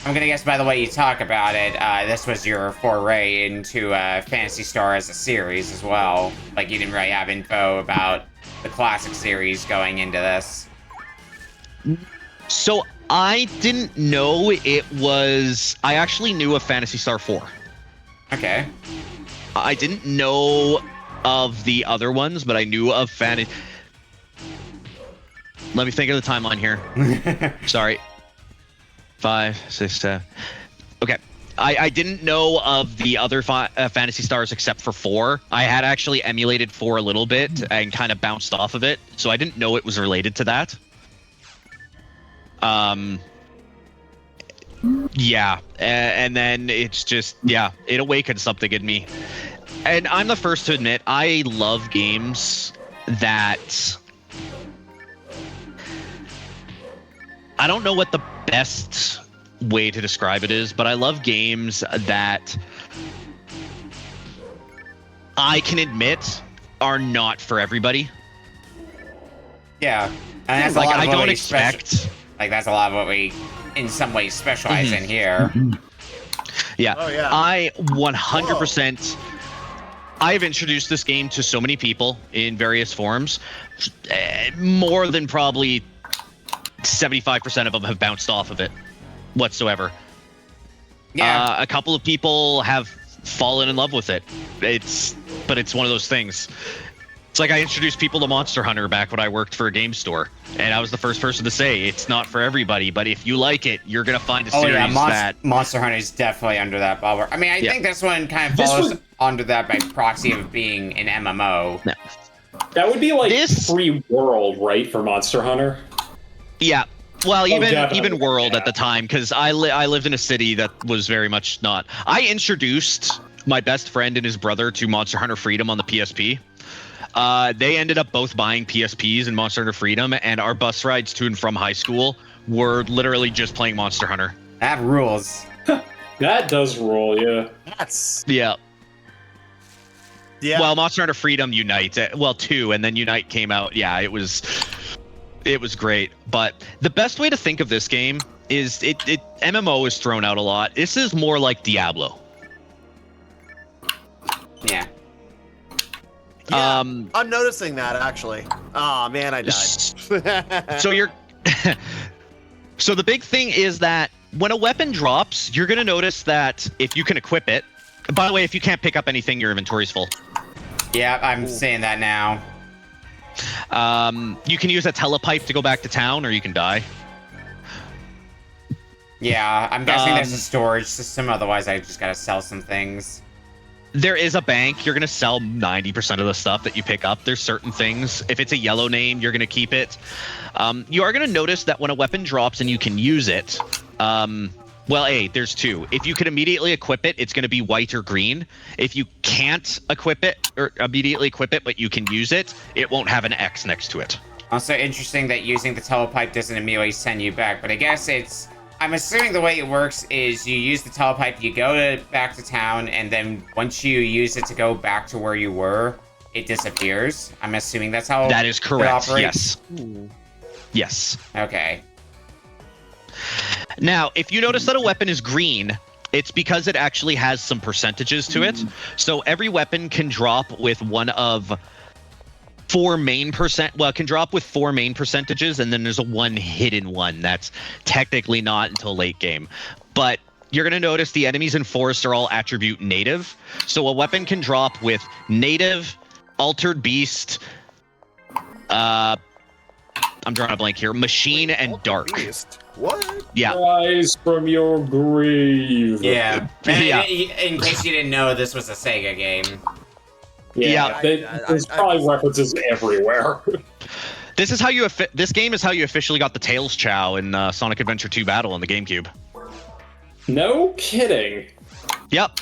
I'm gonna guess by the way you talk about it, this was your foray into Phantasy Star as a series as well. Like, you didn't really have info about the classic series going into this. So I didn't know it was... I actually knew of Phantasy Star 4. Okay. I didn't know of the other ones, but I knew of Phantasy... Let me think of the timeline here. Sorry. 5, 6, 7. Okay. I didn't know of the other Phantasy Stars except for 4. I had actually emulated 4 a little bit and kind of bounced off of it, so I didn't know it was related to that. Yeah. And then it's just, yeah, it awakened something in me. And I'm the first to admit, I love games that... I don't know what the best way to describe it is, but I love games that I can admit are not for everybody. Yeah, and that's like, a lot of I what don't we expect. Like, that's a lot of what we, in some ways, specialize in here. Yeah. Oh, yeah. I 100%. I've introduced this game to so many people in various forms. More than probably 75% of them have bounced off of it whatsoever. Yeah. A couple of people have fallen in love with it. But it's one of those things. It's like I introduced people to Monster Hunter back when I worked for a game store, and I was the first person to say it's not for everybody, but if you like it, you're gonna find a series that Monster Hunter is definitely under that bubble. I mean, I think this one kind of falls under that by proxy of being an MMO. No. That would be like free world, right, for Monster Hunter? Yeah. Well, even World at the time, because I lived in a city that was very much not. I introduced my best friend and his brother to Monster Hunter Freedom on the PSP. They ended up both buying PSPs in Monster Hunter Freedom, and our bus rides to and from high school were literally just playing Monster Hunter. That rules. That does rule, yeah. Yeah. Yeah. Well, Monster Hunter Freedom Unite, 2, and then Unite came out. Yeah, it was great. But the best way to think of this game is MMO is thrown out a lot. This is more like Diablo. Yeah. Yeah, I'm noticing that actually. Oh man, I died. So the big thing is that when a weapon drops, you're gonna notice that if you can equip it. By the way, if you can't pick up anything, your inventory's full. Yeah, I'm seeing that now. You can use a telepipe to go back to town, or you can die. Yeah, I'm guessing there's a storage system. Otherwise, I just gotta sell some things. There is a bank. You're going to sell 90% of the stuff that you pick up. There's certain things. If it's a yellow name, you're going to keep it. You are going to notice that when a weapon drops and you can use it, there's two. If you can immediately equip it, it's going to be white or green. If you can't equip it or immediately equip it, but you can use it, it won't have an X next to it. Also interesting that using the telepipe doesn't immediately send you back, but I guess I'm assuming the way it works is you use the telepipe, you go back to town, and then once you use it to go back to where you were, it disappears. I'm assuming that's how that is correct. It operates. Yes. Yes. Okay. Now, if you notice that a weapon is green, it's because it actually has some percentages to it. So every weapon can drop with one of 4 main percent. Well, it can drop with 4 main percentages, and then there's a 1 hidden one. That's technically not until late game. But you're going to notice the enemies in Forest are all attribute native. So a weapon can drop with native, altered beast, I'm drawing a blank here, machine, and dark. Beast? What? Yeah. Rise from your grave. Yeah. In case you didn't know, this was a Sega game. Yeah, there's probably references everywhere. This game is how you officially got the Tails Chow in Sonic Adventure 2 Battle on the GameCube. No kidding. Yep.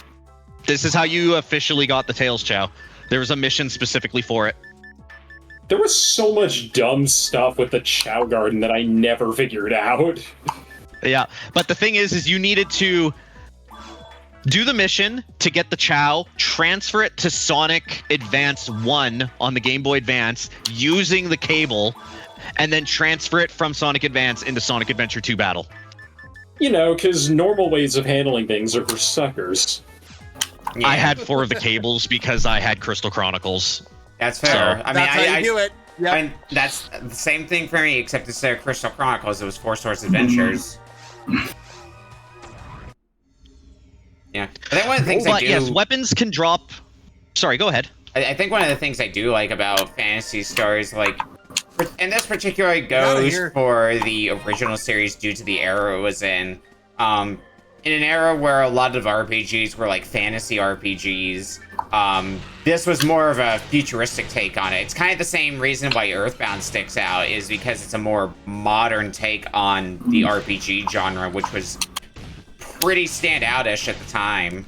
This is how you officially got the Tails Chow. There was a mission specifically for it. There was so much dumb stuff with the Chow Garden that I never figured out. Yeah, but the thing is you needed to do the mission to get the Chow, transfer it to Sonic Advance 1 on the Game Boy Advance using the cable, and then transfer it from Sonic Advance into Sonic Adventure 2 Battle. You know, because normal ways of handling things are for suckers. Yeah. I had 4 of the cables because I had Crystal Chronicles. That's fair. So, I mean, that's how you do it. Yep. And that's the same thing for me, except instead of Crystal Chronicles, it was 4 Swords Adventures. Yeah. But then one of the things I do... yes, weapons can drop... Sorry, go ahead. I think one of the things I do like about Phantasy stories, like... And this particularly goes for the original series due to the era it was in. In an era where a lot of RPGs were like fantasy RPGs, this was more of a futuristic take on it. It's kind of the same reason why Earthbound sticks out, is because it's a more modern take on the RPG genre, which was pretty standout-ish at the time.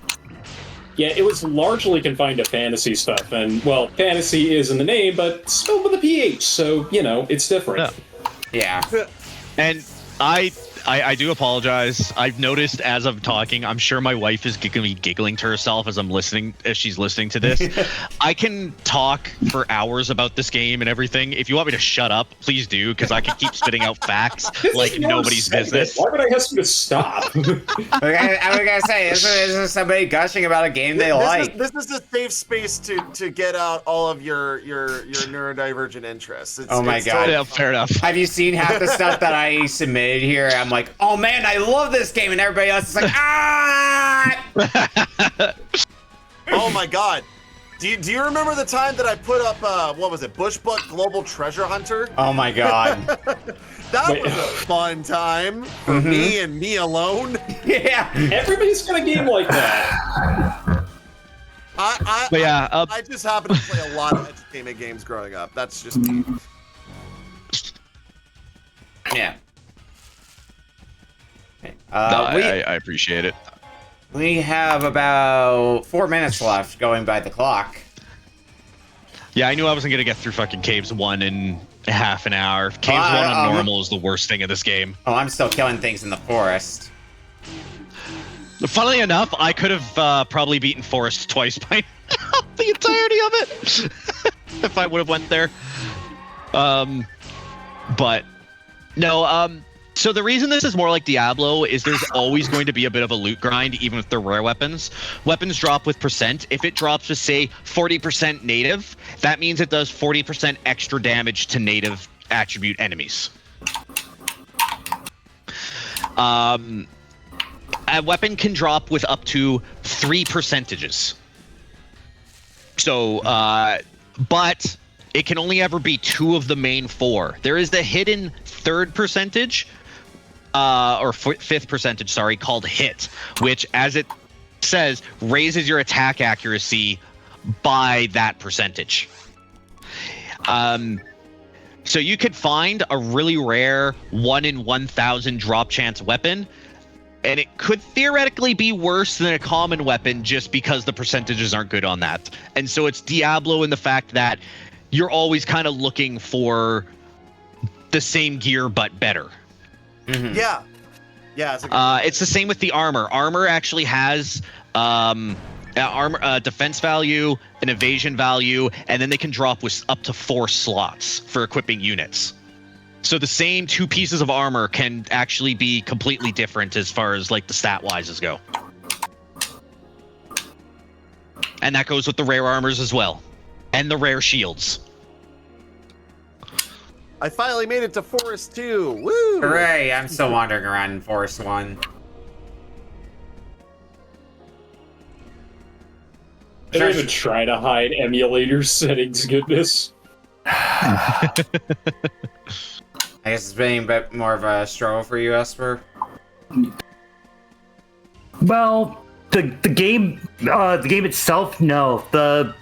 Yeah, it was largely confined to fantasy stuff, and, well, fantasy is in the name, but spelled with a PH, so, you know, it's different. Yeah. And I do apologize. I've noticed as I'm talking, I'm sure my wife is giggling to herself as she's listening to this. I can talk for hours about this game and everything. If you want me to shut up, please do, because I can keep spitting out facts like nobody's business. Why would I ask you to stop? I was gonna say, this is somebody gushing about a game they like. This is a safe space to get out all of your neurodivergent interests. Oh my god. Yeah, fair enough. Have you seen half the stuff that I submitted here? I'm like, oh man, I love this game, and everybody else is like, ah! Oh my god. Do you remember the time that I put up, what was it, Bushbuck Global Treasure Hunter? Oh my god. That was a fun time for me and me alone. Yeah. Everybody's got a game like that. I just happened to play a lot of entertainment games growing up. That's just me. Yeah. I appreciate it. We have about 4 minutes left going by the clock. Yeah, I knew I wasn't going to get through fucking Caves 1 in half an hour. Caves 1 on normal is the worst thing in this game. Oh, I'm still killing things in the forest. Funnily enough, I could have probably beaten Forest twice by the entirety of it if I would have went there. But no, so the reason this is more like Diablo is there's always going to be a bit of a loot grind, even if they're rare weapons. Weapons drop with percent. If it drops with, say, 40% native, that means it does 40% extra damage to native attribute enemies. A weapon can drop with up to 3 percentages. So, but it can only ever be 2 of the main 4. There is the hidden 3rd percentage, or 5th percentage, sorry, called hit, which, as it says, raises your attack accuracy by that percentage. So you could find a really rare 1 in 1,000 drop chance weapon, and it could theoretically be worse than a common weapon just because the percentages aren't good on that. And so it's Diablo in the fact that you're always kind of looking for the same gear but better. Mm-hmm. Yeah. It's the same with the armor. Armor actually has defense value, an evasion value, and then they can drop with up to 4 slots for equipping units. So the same 2 pieces of armor can actually be completely different as far as like the stat wises go. And that goes with the rare armors as well. And the rare shields. I finally made it to Forest 2. Woo! Hooray, I'm still wandering around in Forest 1. I don't even try to hide emulator settings, goodness. I guess it's been a bit more of a struggle for you, Esper. Well, the game itself, no. The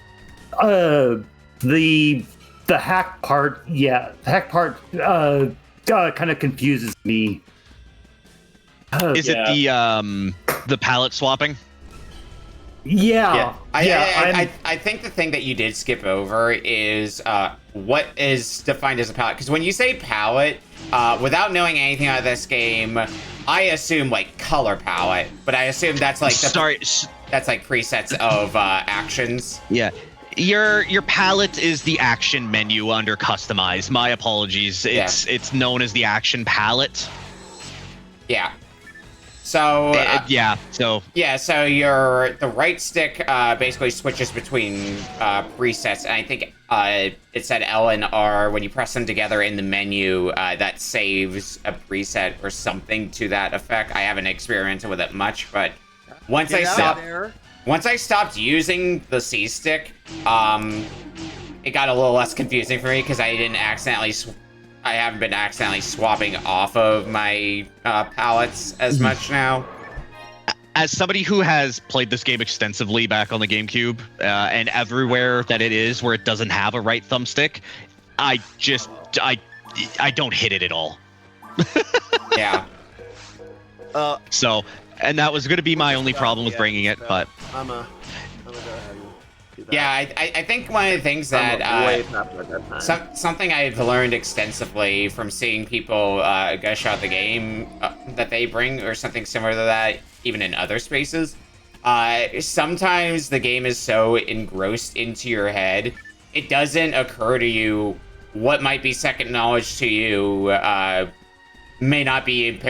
hack part, yeah. The hack part kind of confuses me. Is it the palette swapping? Yeah. I think the thing that you did skip over is what is defined as a palette. Because when you say palette, without knowing anything about this game, I assume like color palette, but I assume that's like that's like presets of actions. Yeah. Your palette is the action menu under customize. My apologies. It's known as the action palette. Yeah. So So the right stick basically switches between presets, and I think it said L and R when you press them together in the menu that saves a preset or something to that effect. I haven't experimented with it much, but once I stopped using the C stick, it got a little less confusing for me because I haven't been accidentally swapping off of my palettes as much now. As somebody who has played this game extensively back on the GameCube, and everywhere that it is where it doesn't have a right thumbstick, I don't hit it at all. Yeah. So, and that was going to be my only problem with bringing it, but I'm gonna go ahead and do that. Yeah, I think one of the things that something I've learned extensively from seeing people gush out the game that they bring, or something similar to that, even in other spaces. Sometimes the game is so engrossed into your head, it doesn't occur to you what might be second knowledge to you may not be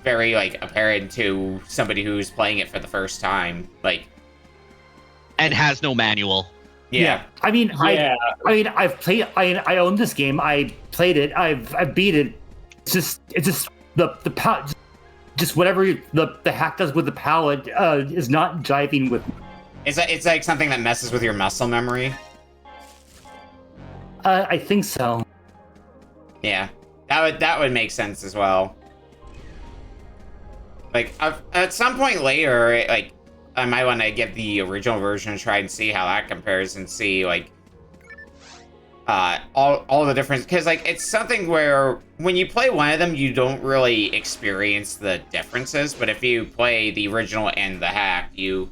very like apparent to somebody who's playing it for the first time, like, and has no manual. Yeah. I mean, I've played. I own this game. I played it. I've beat it. It's just the whatever the hack does with the palette is not jiving with. It's like something that messes with your muscle memory. I think so. Yeah, that would make sense as well. Like at some point later, like I might want to get the original version and try and see how that compares and see like all the difference, because like it's something where when you play one of them you don't really experience the differences, but if you play the original and the hack, you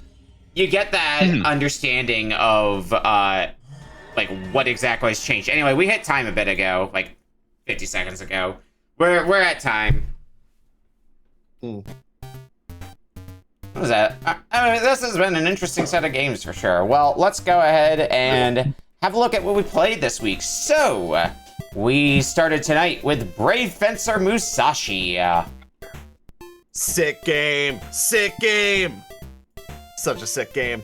get that understanding of like what exactly has changed. Anyway, we hit time a bit ago, like 50 seconds ago. We're at time. What was that? I mean, this has been an interesting set of games for sure. Well, let's go ahead and have a look at what we played this week. So, we started tonight with Brave Fencer Musashi. Sick game. Sick game. Such a sick game.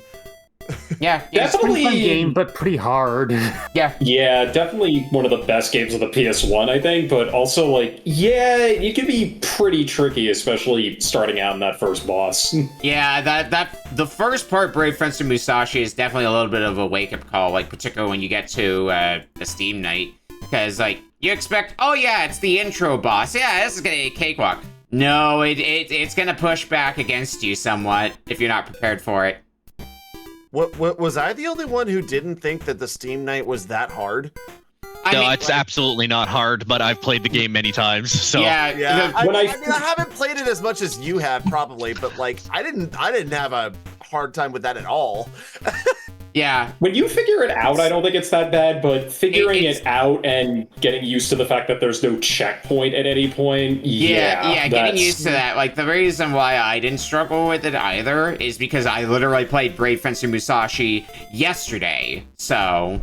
Yeah, definitely fun game, but pretty hard. Yeah, definitely one of the best games of the PS1, I think. But also, like, yeah, it can be pretty tricky, especially starting out in that first boss. Yeah, that the first part, Brave Fencer Musashi, is definitely a little bit of a wake-up call, like particularly when you get to the Steam night, because like you expect, oh yeah, it's the intro boss. Yeah, this is gonna be a cakewalk. No, it's gonna push back against you somewhat if you're not prepared for it. What was I the only one who didn't think that the Steam night was that hard? No, it's absolutely not hard, but I've played the game many times. So yeah. I mean, I haven't played it as much as you have probably, but like I didn't have a hard time with that at all. Yeah. When you figure it out, I don't think it's that bad, but figuring it out and getting used to the fact that there's no checkpoint at any point, getting used to that. Like, the reason why I didn't struggle with it either is because I literally played Brave Fencer Musashi yesterday, so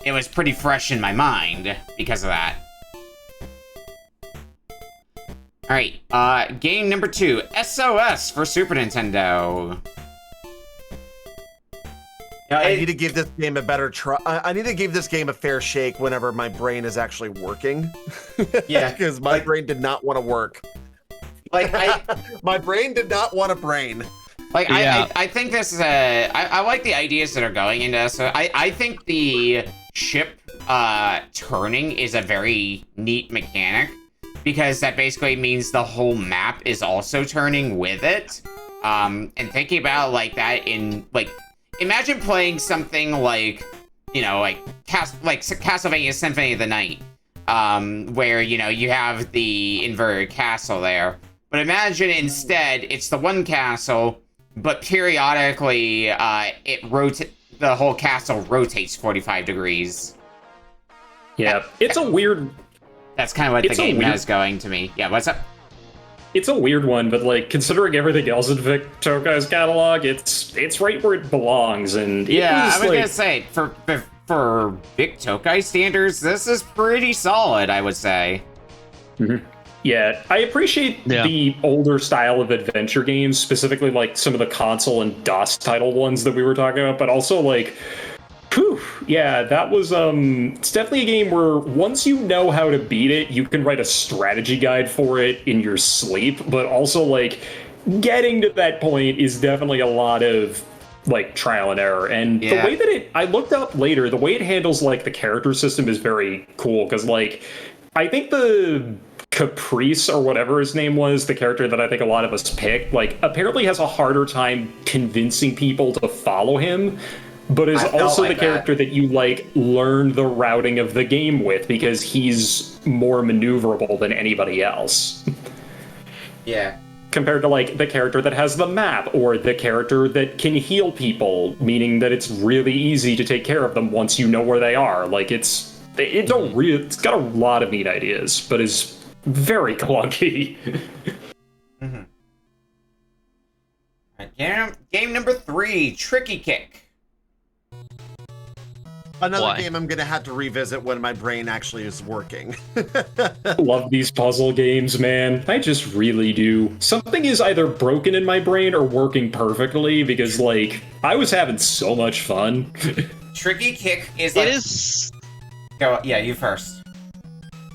it was pretty fresh in my mind because of that. Alright, game number 2, SOS for Super Nintendo. I need to give this game a better try. I need to give this game a fair shake whenever my brain is actually working. Yeah, because my brain did not want to work. Like my brain did not want a brain. Like I think this is I like the ideas that are going into this. I think the ship turning is a very neat mechanic, because that basically means the whole map is also turning with it. And thinking about like that in like. Imagine playing something like, you know, like Castlevania Symphony of the Night, where, you know, you have the inverted castle there. But imagine instead it's the one castle, but periodically the whole castle rotates 45 degrees. Yeah, it's a weird... That's kind of what the game is going to me. Yeah, what's up? It's a weird one, but like considering everything else in Vic Tokai's catalog, it's right where it belongs. And yeah, I was gonna say for Vic Tokai standards, this is pretty solid, I would say. Mm-hmm. Yeah, I appreciate the older style of adventure games, specifically like some of the console and DOS title ones that we were talking about, but also like. Whew, yeah, that was, it's definitely a game where once you know how to beat it, you can write a strategy guide for it in your sleep, but also, like, getting to that point is definitely a lot of, like, trial and error, and the way that I looked up later, the way it handles, like, the character system is very cool, because, like, I think the Caprice, or whatever his name was, the character that I think a lot of us picked, like, apparently has a harder time convincing people to follow him, but is also the character that you, like, learn the routing of the game with, because he's more maneuverable than anybody else. Yeah. Compared to, like, the character that has the map, or the character that can heal people, meaning that it's really easy to take care of them once you know where they are. Like, it's got a lot of neat ideas, but is very clunky. Mm-hmm. Game number 3, Tricky Kick. Another game I'm going to have to revisit when my brain actually is working. Love these puzzle games, man. I just really do. Something is either broken in my brain or working perfectly, because, like, I was having so much fun. Tricky Kick is like... It is... Go, yeah, you first.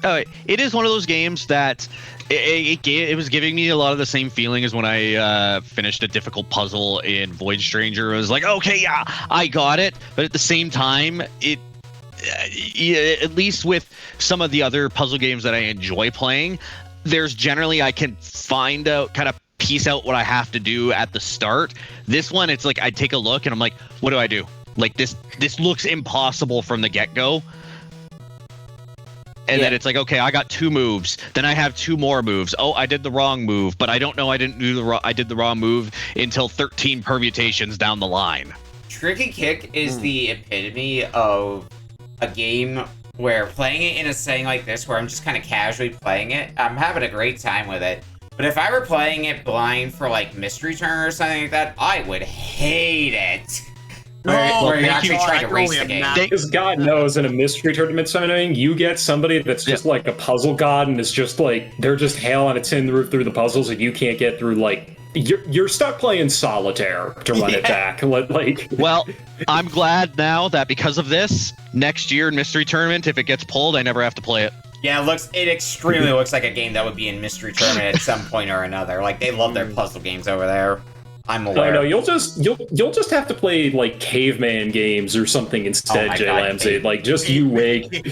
It is one of those games that it was giving me a lot of the same feeling as when I finished a difficult puzzle in Void Stranger. It was like, okay, yeah, I got it, but at the same time, at least with some of the other puzzle games that I enjoy playing, there's generally I can find out, kind of piece out what I have to do at the start. This one, it's like I take a look and I'm like, what do I do? Like this looks impossible from the get-go. And then it's like, okay, I got 2 moves. Then I have 2 more moves. Oh, I did the wrong move, but I don't know I did the wrong move until 13 permutations down the line. Tricky Kick is the epitome of a game where playing it in a setting like this, where I'm just kind of casually playing it, I'm having a great time with it. But if I were playing it blind for like Mystery Turner or something like that, I would hate it. Where you're actually trying to race the game. Because God knows, in a mystery tournament setting, you get somebody that's just like a puzzle god, and it's just like they're just hell on a tin roof through the puzzles, and you can't get through. Like you're stuck playing solitaire to run it back. Like, well, I'm glad now that because of this, next year in mystery tournament, if it gets pulled, I never have to play it. Yeah, it extremely looks like a game that would be in mystery tournament at some point or another. Like they love their puzzle games over there. I'm aware. I know you'll just have to play like caveman games or something instead, JLambsy. Like just you wait.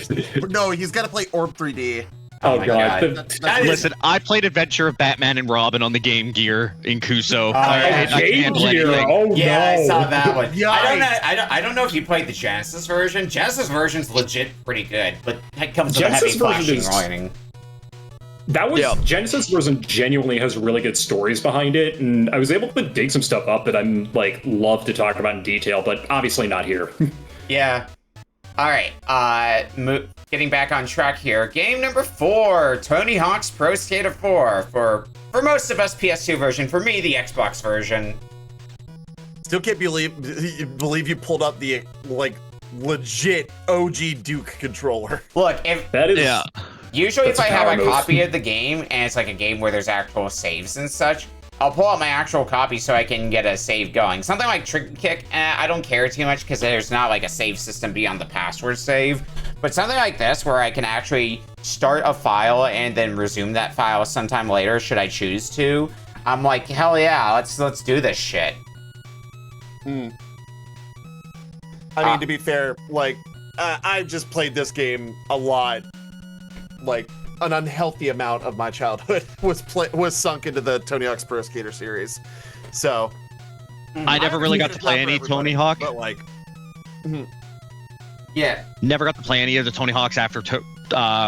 No, he's got to play Orb 3D. Oh god. Listen, I played Adventure of Batman and Robin on the Game Gear in Kuso. Game Gear. Oh yeah, no. I saw that one. I don't know if you played the Genesis version. Genesis version's legit pretty good, but it comes with a heavy flashing lighting. That was Genesis version genuinely has really good stories behind it, and I was able to dig some stuff up that I'm like love to talk about in detail, but obviously not here. Yeah. All right. Getting back on track here. Game number 4, Tony Hawk's Pro Skater 4 for most of us PS2 version. For me, the Xbox version. Still can't believe you pulled up the like legit OG Duke controller. Look, if that is usually if I have a move. copy of the game and it's like a game where there's actual saves and such, I'll pull out my actual copy so I can get a save going. Something like Trick Kick, I don't care too much because there's not like a save system beyond the password save. But something like this where I can actually start a file and then resume that file sometime later should I choose to, I'm like, hell yeah, let's do this shit. I mean, to be fair, like, I've just played this game a lot. Like, an unhealthy amount of my childhood was sunk into the Tony Hawk's Pro Skater series. So, I never really got to play any Tony Hawk. But like, yeah, never got to play any of the Tony Hawks after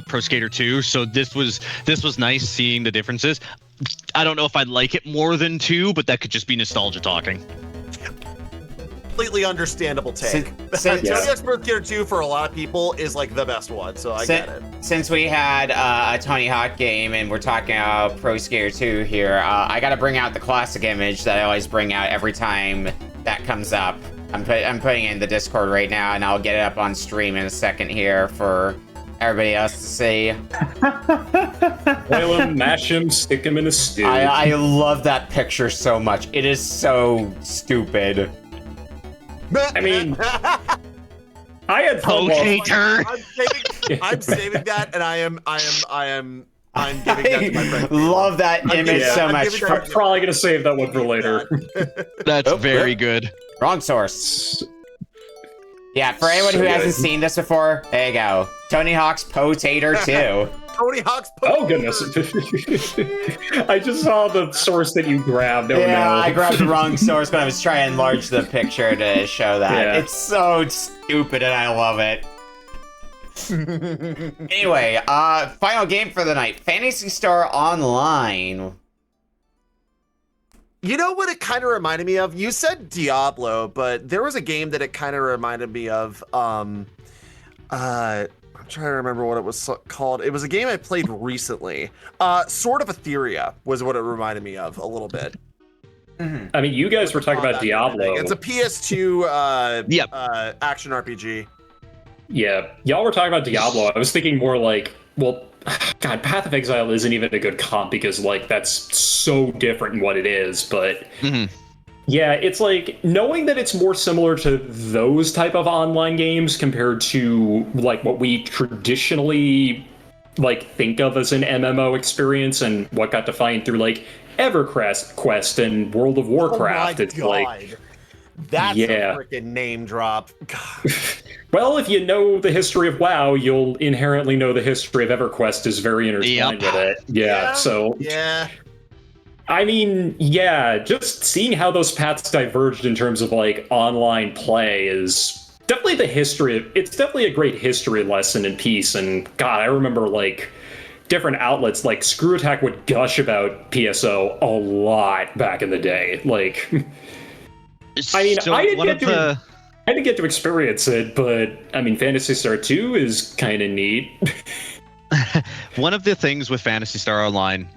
Pro Skater 2. So this was nice seeing the differences. I don't know if I'd like it more than 2, but that could just be nostalgia talking. Completely understandable take. Tony Hawk's Pro Skater 2 for a lot of people is like the best one, so I get it. Since we had a Tony Hawk game and we're talking about Pro Skater 2 here, I gotta bring out the classic image that I always bring out every time that comes up. I'm putting it in the Discord right now, and I'll get it up on stream in a second here for everybody else to see. Boil him, mash him, stick him in a stew. I love that picture so much. It is so stupid. I mean, I had fun. I'm saving that, and I'm giving that to my friend. Love that image so much. I'm probably gonna save that one for later. That's very good. Wrong source. Yeah, for anyone who hasn't seen this before, there you go. Tony Hawk's Potater 2. Tony Hawk's Potater. Oh goodness! I just saw the source that you grabbed. Oh, yeah, no. I grabbed the wrong source, but I was trying to enlarge the picture to show that. Yeah. It's so stupid, and I love it. Anyway, final game for the night: Phantasy Star Online. You know what it kind of reminded me of? You said Diablo, but there was a game that it kind of reminded me of. I'm trying to remember what it was called. It was a game I played recently. Sword of Etheria was what it reminded me of a little bit. I mean, you guys were talking about Diablo. It's a PS2 action RPG. Yeah, y'all were talking about Diablo. I was thinking more like, well, God, Path of Exile isn't even a good comp because, like, that's so different in what it is. But yeah, it's like knowing that it's more similar to those type of online games compared to like what we traditionally like think of as an MMO experience and what got defined through like EverQuest and World of Warcraft. Oh my God. That's a freaking name drop. Well, if you know the history of WoW, you'll inherently know the history of EverQuest is very intertwined with it. Yeah. I mean, yeah, just seeing how those paths diverged in terms of like online play is definitely it's definitely a great history lesson in peace. And God, I remember like different outlets like Screw Attack would gush about PSO a lot back in the day. Like, I mean, I didn't get to experience it, but I mean, Phantasy Star 2 is kind of neat. One of the things with Phantasy Star Online,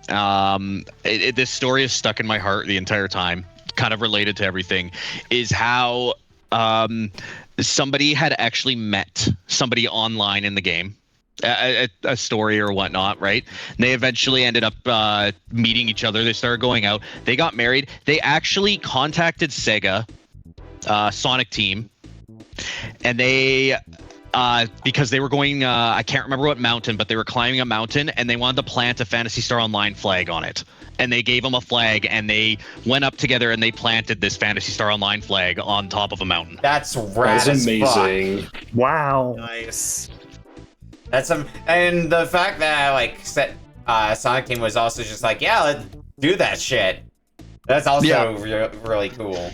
this story is stuck in my heart the entire time, kind of related to everything, is how somebody had actually met somebody online in the game, a story or whatnot, right? And they eventually ended up meeting each other. They started going out. They got married. They actually contacted Sega, Sonic Team, and they... because they were going, I can't remember what mountain, but they were climbing a mountain and they wanted to plant a Phantasy Star Online flag on it. And they gave them a flag and they went up together and they planted this Phantasy Star Online flag on top of a mountain. That's rad. That's amazing. Fuck. Wow. Nice. That's and the fact that like Sonic Team was also just like, yeah, let's do that shit. That's also really cool.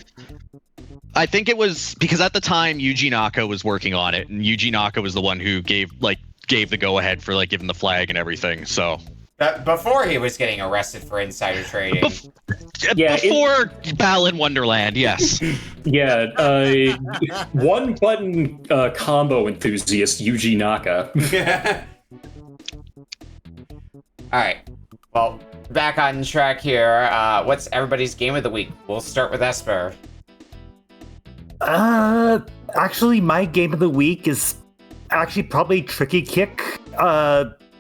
I think it was because at the time Yuji Naka was working on it, and Yuji Naka was the one who gave the go ahead for like giving the flag and everything. So before he was getting arrested for insider trading. Before Battle in Wonderland, yes. Yeah, one button combo enthusiast Yuji Naka. All right. Well, back on track here. What's everybody's game of the week? We'll start with Esper. Actually, my game of the week is actually probably Tricky Kick.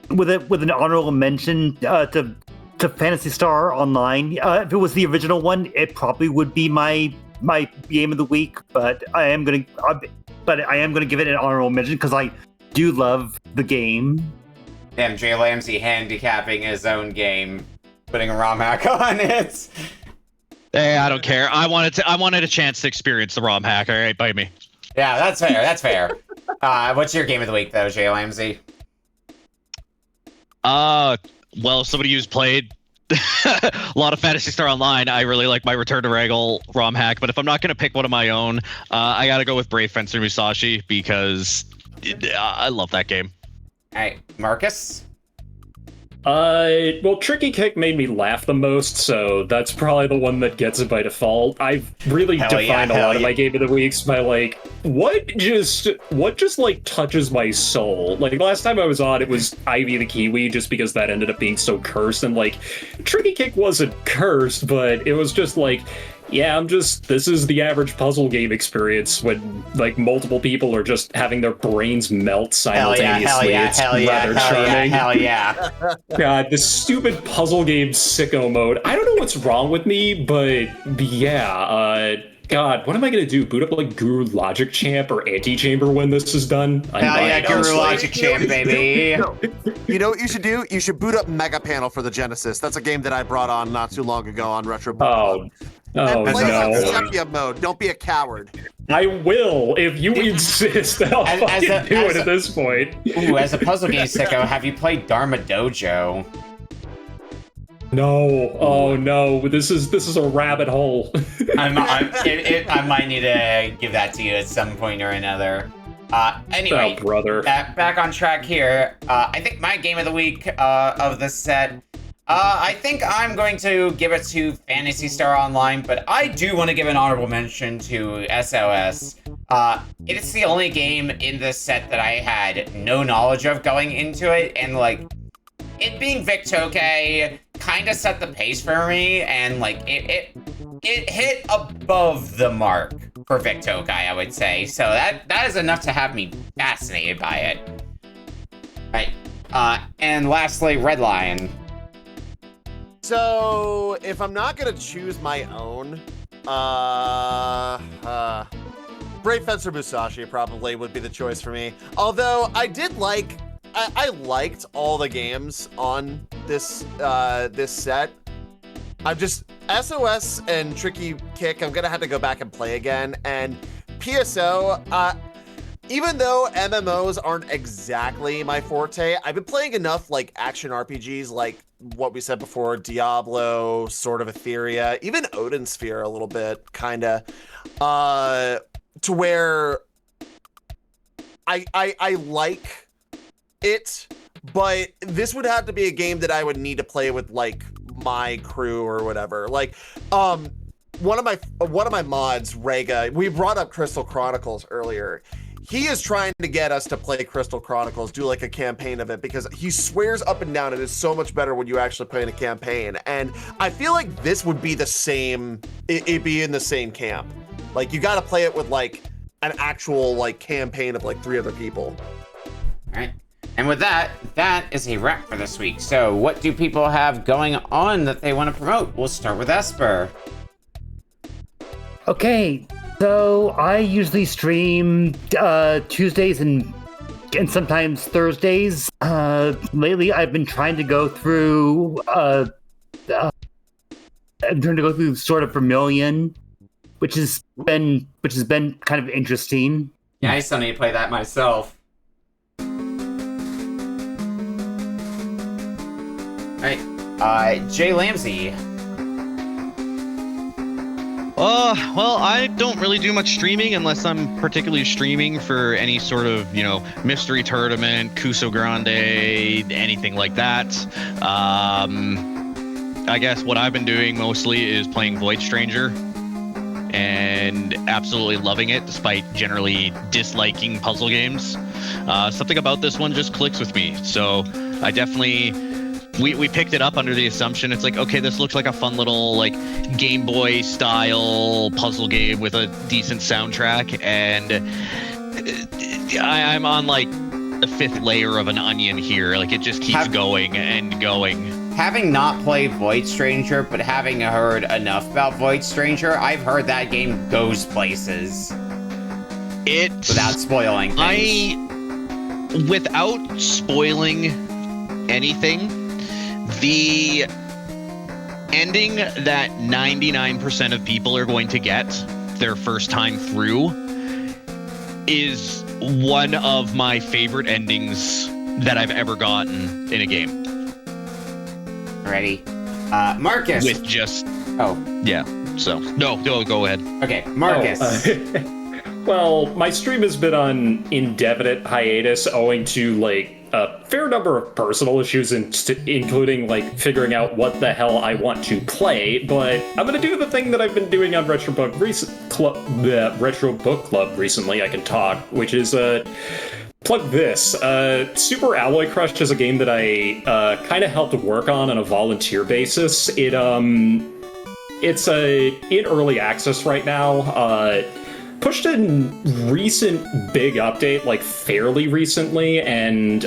With an honorable mention to Phantasy Star Online. If it was the original one, it probably would be my game of the week. But I am gonna give it an honorable mention because I do love the game. Damn, JLambsy handicapping his own game, putting a ROM hack on it. Hey, I don't care. I wanted a chance to experience the ROM hack. All right, bite me. Yeah, that's fair. That's fair. What's your game of the week, though, JLambsy? Well, somebody who's played a lot of Phantasy Star Online, I really like my Return to Ragol ROM hack. But if I'm not going to pick one of my own, I got to go with Brave Fencer Musashi because I love that game. All right, Marcus? Well, Tricky Kick made me laugh the most, so that's probably the one that gets it by default. I've really defined a lot of my game of the weeks by like, what just like touches my soul. Like last time I was on, it was Ivy the Kiwi, just because that ended up being so cursed, and like, Tricky Kick wasn't cursed, but it was just like, yeah, this is the average puzzle game experience when, like, multiple people are just having their brains melt simultaneously. It's rather charming. Hell yeah. God, this stupid puzzle game sicko mode. I don't know what's wrong with me, but yeah, God, what am I gonna do? Boot up, like, Guru Logic Champ or Anti-Chamber when this is done? Hell yeah, Guru Logic Champ, baby! You know what you should do? You should boot up Mega Panel for the Genesis. That's a game that I brought on not too long ago on Retro Boot. Oh, play no. Sepia mode. Don't be a coward. I will, if you insist. I'll fucking do it at this point. Ooh, as a puzzle game sicko, have you played Dharma Dojo? No. Oh, no. This is a rabbit hole. I might need to give that to you at some point or another. Anyway, brother. Back on track here. I think my game of the week of the set... I think I'm going to give it to Phantasy Star Online, but I do want to give an honorable mention to SOS. It's the only game in this set that I had no knowledge of going into it, and like, it being Vic Tokai kind of set the pace for me, and like, it hit above the mark for Vic Tokai, I would say. So that is enough to have me fascinated by it. Right. And lastly, Redlion. So, if I'm not gonna choose my own, Brave Fencer Musashi probably would be the choice for me. Although, I did like I liked all the games on this this set. I'm just SOS and Tricky Kick. I'm gonna have to go back and play again. And PSO, even though MMOs aren't exactly my forte, I've been playing enough like action RPGs, like what we said before, Diablo, Sword of Etheria, even Odin Sphere a little bit, kinda, to where I like it, but this would have to be a game that I would need to play with like my crew or whatever. Like, one of my mods, Rega, we brought up Crystal Chronicles earlier. He is trying to get us to play Crystal Chronicles, do like a campaign of it, because he swears up and down it is so much better when you actually play in a campaign. And I feel like this would be the same, it'd be in the same camp. Like, you got to play it with like an actual like campaign of like 3 other people. All right. And with that is a wrap for this week. So what do people have going on that they want to promote? We'll start with Esper. Okay, so I usually stream Tuesdays and sometimes Thursdays. Lately, I've been trying to go through Sword of Vermilion, which has been kind of interesting. Yeah, I still need to play that myself. Alright, JLambsy. Well, I don't really do much streaming unless I'm particularly streaming for any sort of, mystery tournament, Cuso Grande, anything like that. I guess what I've been doing mostly is playing Void Stranger and absolutely loving it, despite generally disliking puzzle games. Something about this one just clicks with me, so I definitely... We picked it up under the assumption it's like, okay, this looks like a fun little like Game Boy style puzzle game with a decent soundtrack, and I'm on like the 5th layer of an onion here. Like, it just keeps going and going. Having not played Void Stranger, but having heard enough about Void Stranger, I've heard that game goes places. Without spoiling things. Without spoiling anything, the ending that 99% of people are going to get their first time through is one of my favorite endings that I've ever gotten in a game. Ready? Marcus. With just... Oh. Yeah. So, no, go ahead. Okay, Marcus. Well, my stream has been on indefinite hiatus owing to, like, a fair number of personal issues, including, like, figuring out what the hell I want to play, but I'm gonna do the thing that I've been doing on Retro Book Club recently, I can talk, which is, plug this. Super Alloy Crush is a game that I kind of helped work on a volunteer basis. It's in early access right now. Pushed a recent big update, like fairly recently, and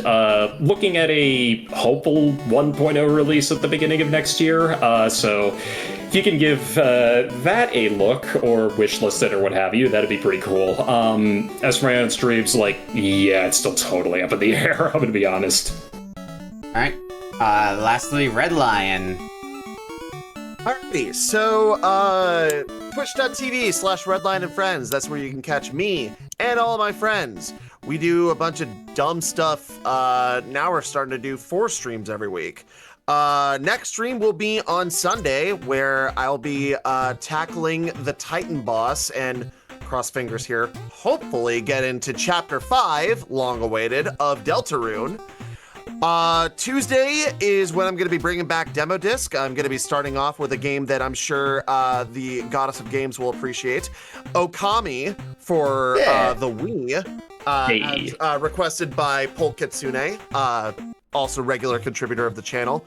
looking at a hopeful 1.0 release at the beginning of next year. So if you can give that a look or wishlist it or what have you, that'd be pretty cool. As for my own streams, like, yeah, it's still totally up in the air, I'm gonna be honest. Alright. Lastly, Redlion. Alrighty, so twitch.tv/Redlion and Friends. That's where you can catch me and all of my friends. We do a bunch of dumb stuff. Now we're starting to do 4 streams every week. Next stream will be on Sunday, where I'll be tackling the Titan boss and, cross fingers here, hopefully get into Chapter 5, long awaited, of Deltarune. Tuesday is when I'm going to be bringing back Demo Disc. I'm going to be starting off with a game that I'm sure the Goddess of Games will appreciate. Okami for the Wii, as requested by Polk Kitsune, also regular contributor of the channel.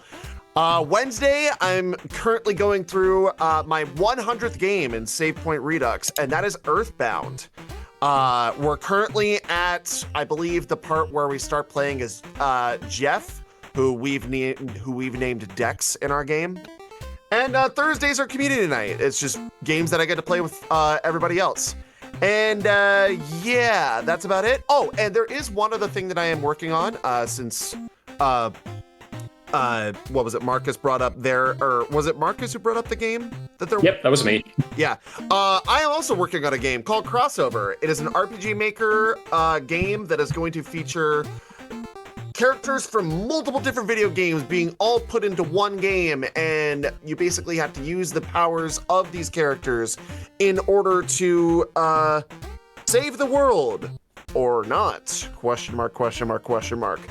Wednesday, I'm currently going through my 100th game in Save Point Redux, and that is Earthbound. We're currently at, I believe, the part where we start playing as Jeff, who we've named Dex in our game. And Thursdays are community night. It's just games that I get to play with everybody else. And yeah, that's about it. Oh, and there is one other thing that I am working on since what was it? Marcus brought up or was it Marcus who brought up the game that they're? Yep, that was me. Yeah, I am also working on a game called Crossover. It is an RPG Maker game that is going to feature characters from multiple different video games being all put into one game, and you basically have to use the powers of these characters in order to save the world or not? Question mark, question mark, question mark.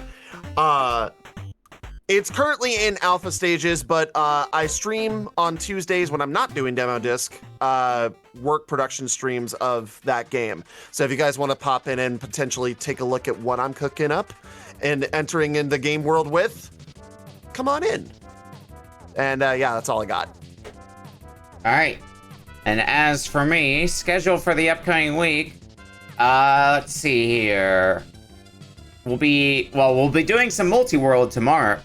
It's currently in alpha stages, but I stream on Tuesdays when I'm not doing demo disc, work production streams of that game. So if you guys want to pop in and potentially take a look at what I'm cooking up and entering in the game world with, come on in. And yeah, that's all I got. All right. And as for me, schedule for the upcoming week, let's see here. We'll be doing some multi-world tonight.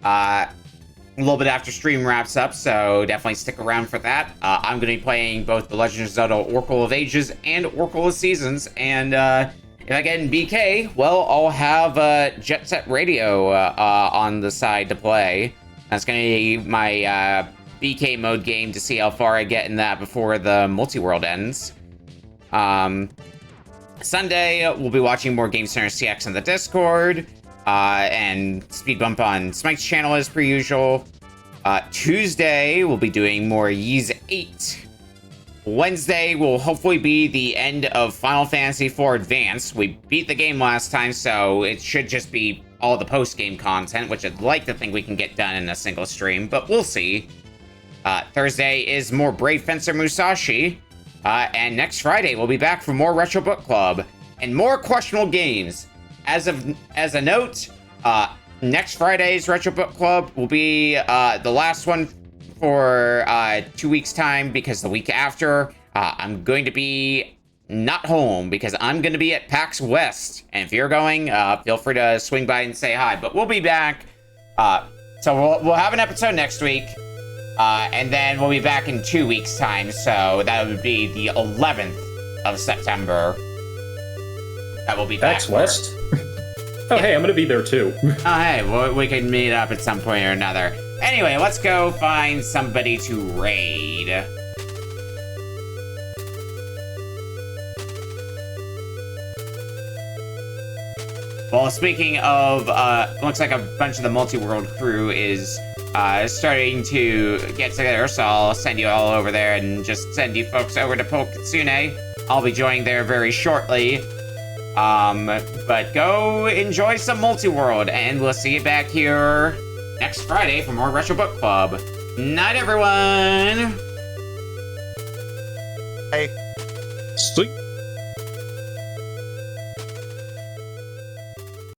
A little bit after stream wraps up, so definitely stick around for that. I'm going to be playing both The Legend of Zelda Oracle of Ages and Oracle of Seasons, and if I get in BK, well, I'll have Jet Set Radio on the side to play. That's going to be my BK mode game to see how far I get in that before the multi-world ends. Sunday, we'll be watching more Game Center CX in the Discord, and Speed Bump on Smite's channel as per usual. Tuesday, we'll be doing more Ys 8. Wednesday will hopefully be the end of Final Fantasy IV Advance. We beat the game last time, so it should just be all the post-game content, which I'd like to think we can get done in a single stream, but we'll see. Thursday is more Brave Fencer Musashi, and next Friday we'll be back for more Retro Book Club and more questionable games. As a note, next Friday's Retro Book Club will be the last one for 2 weeks' time, because the week after, I'm going to be not home because I'm going to be at PAX West. And if you're going, feel free to swing by and say hi. But we'll be back. So we'll have an episode next week. And then we'll be back in 2 weeks' time. So that would be the 11th of September. That will be back. PAX West? Oh, hey, I'm going to be there too. Oh, hey, we can meet up at some point or another. Anyway, let's go find somebody to raid. Well, speaking of, looks like a bunch of the multi-world crew is starting to get together, so I'll send you all over there and just send you folks over to Poketsune. I'll be joining there very shortly. But go enjoy some multi-world, and we'll see you back here next Friday for more Retro Book Club. Night, everyone! Hey. Sleep.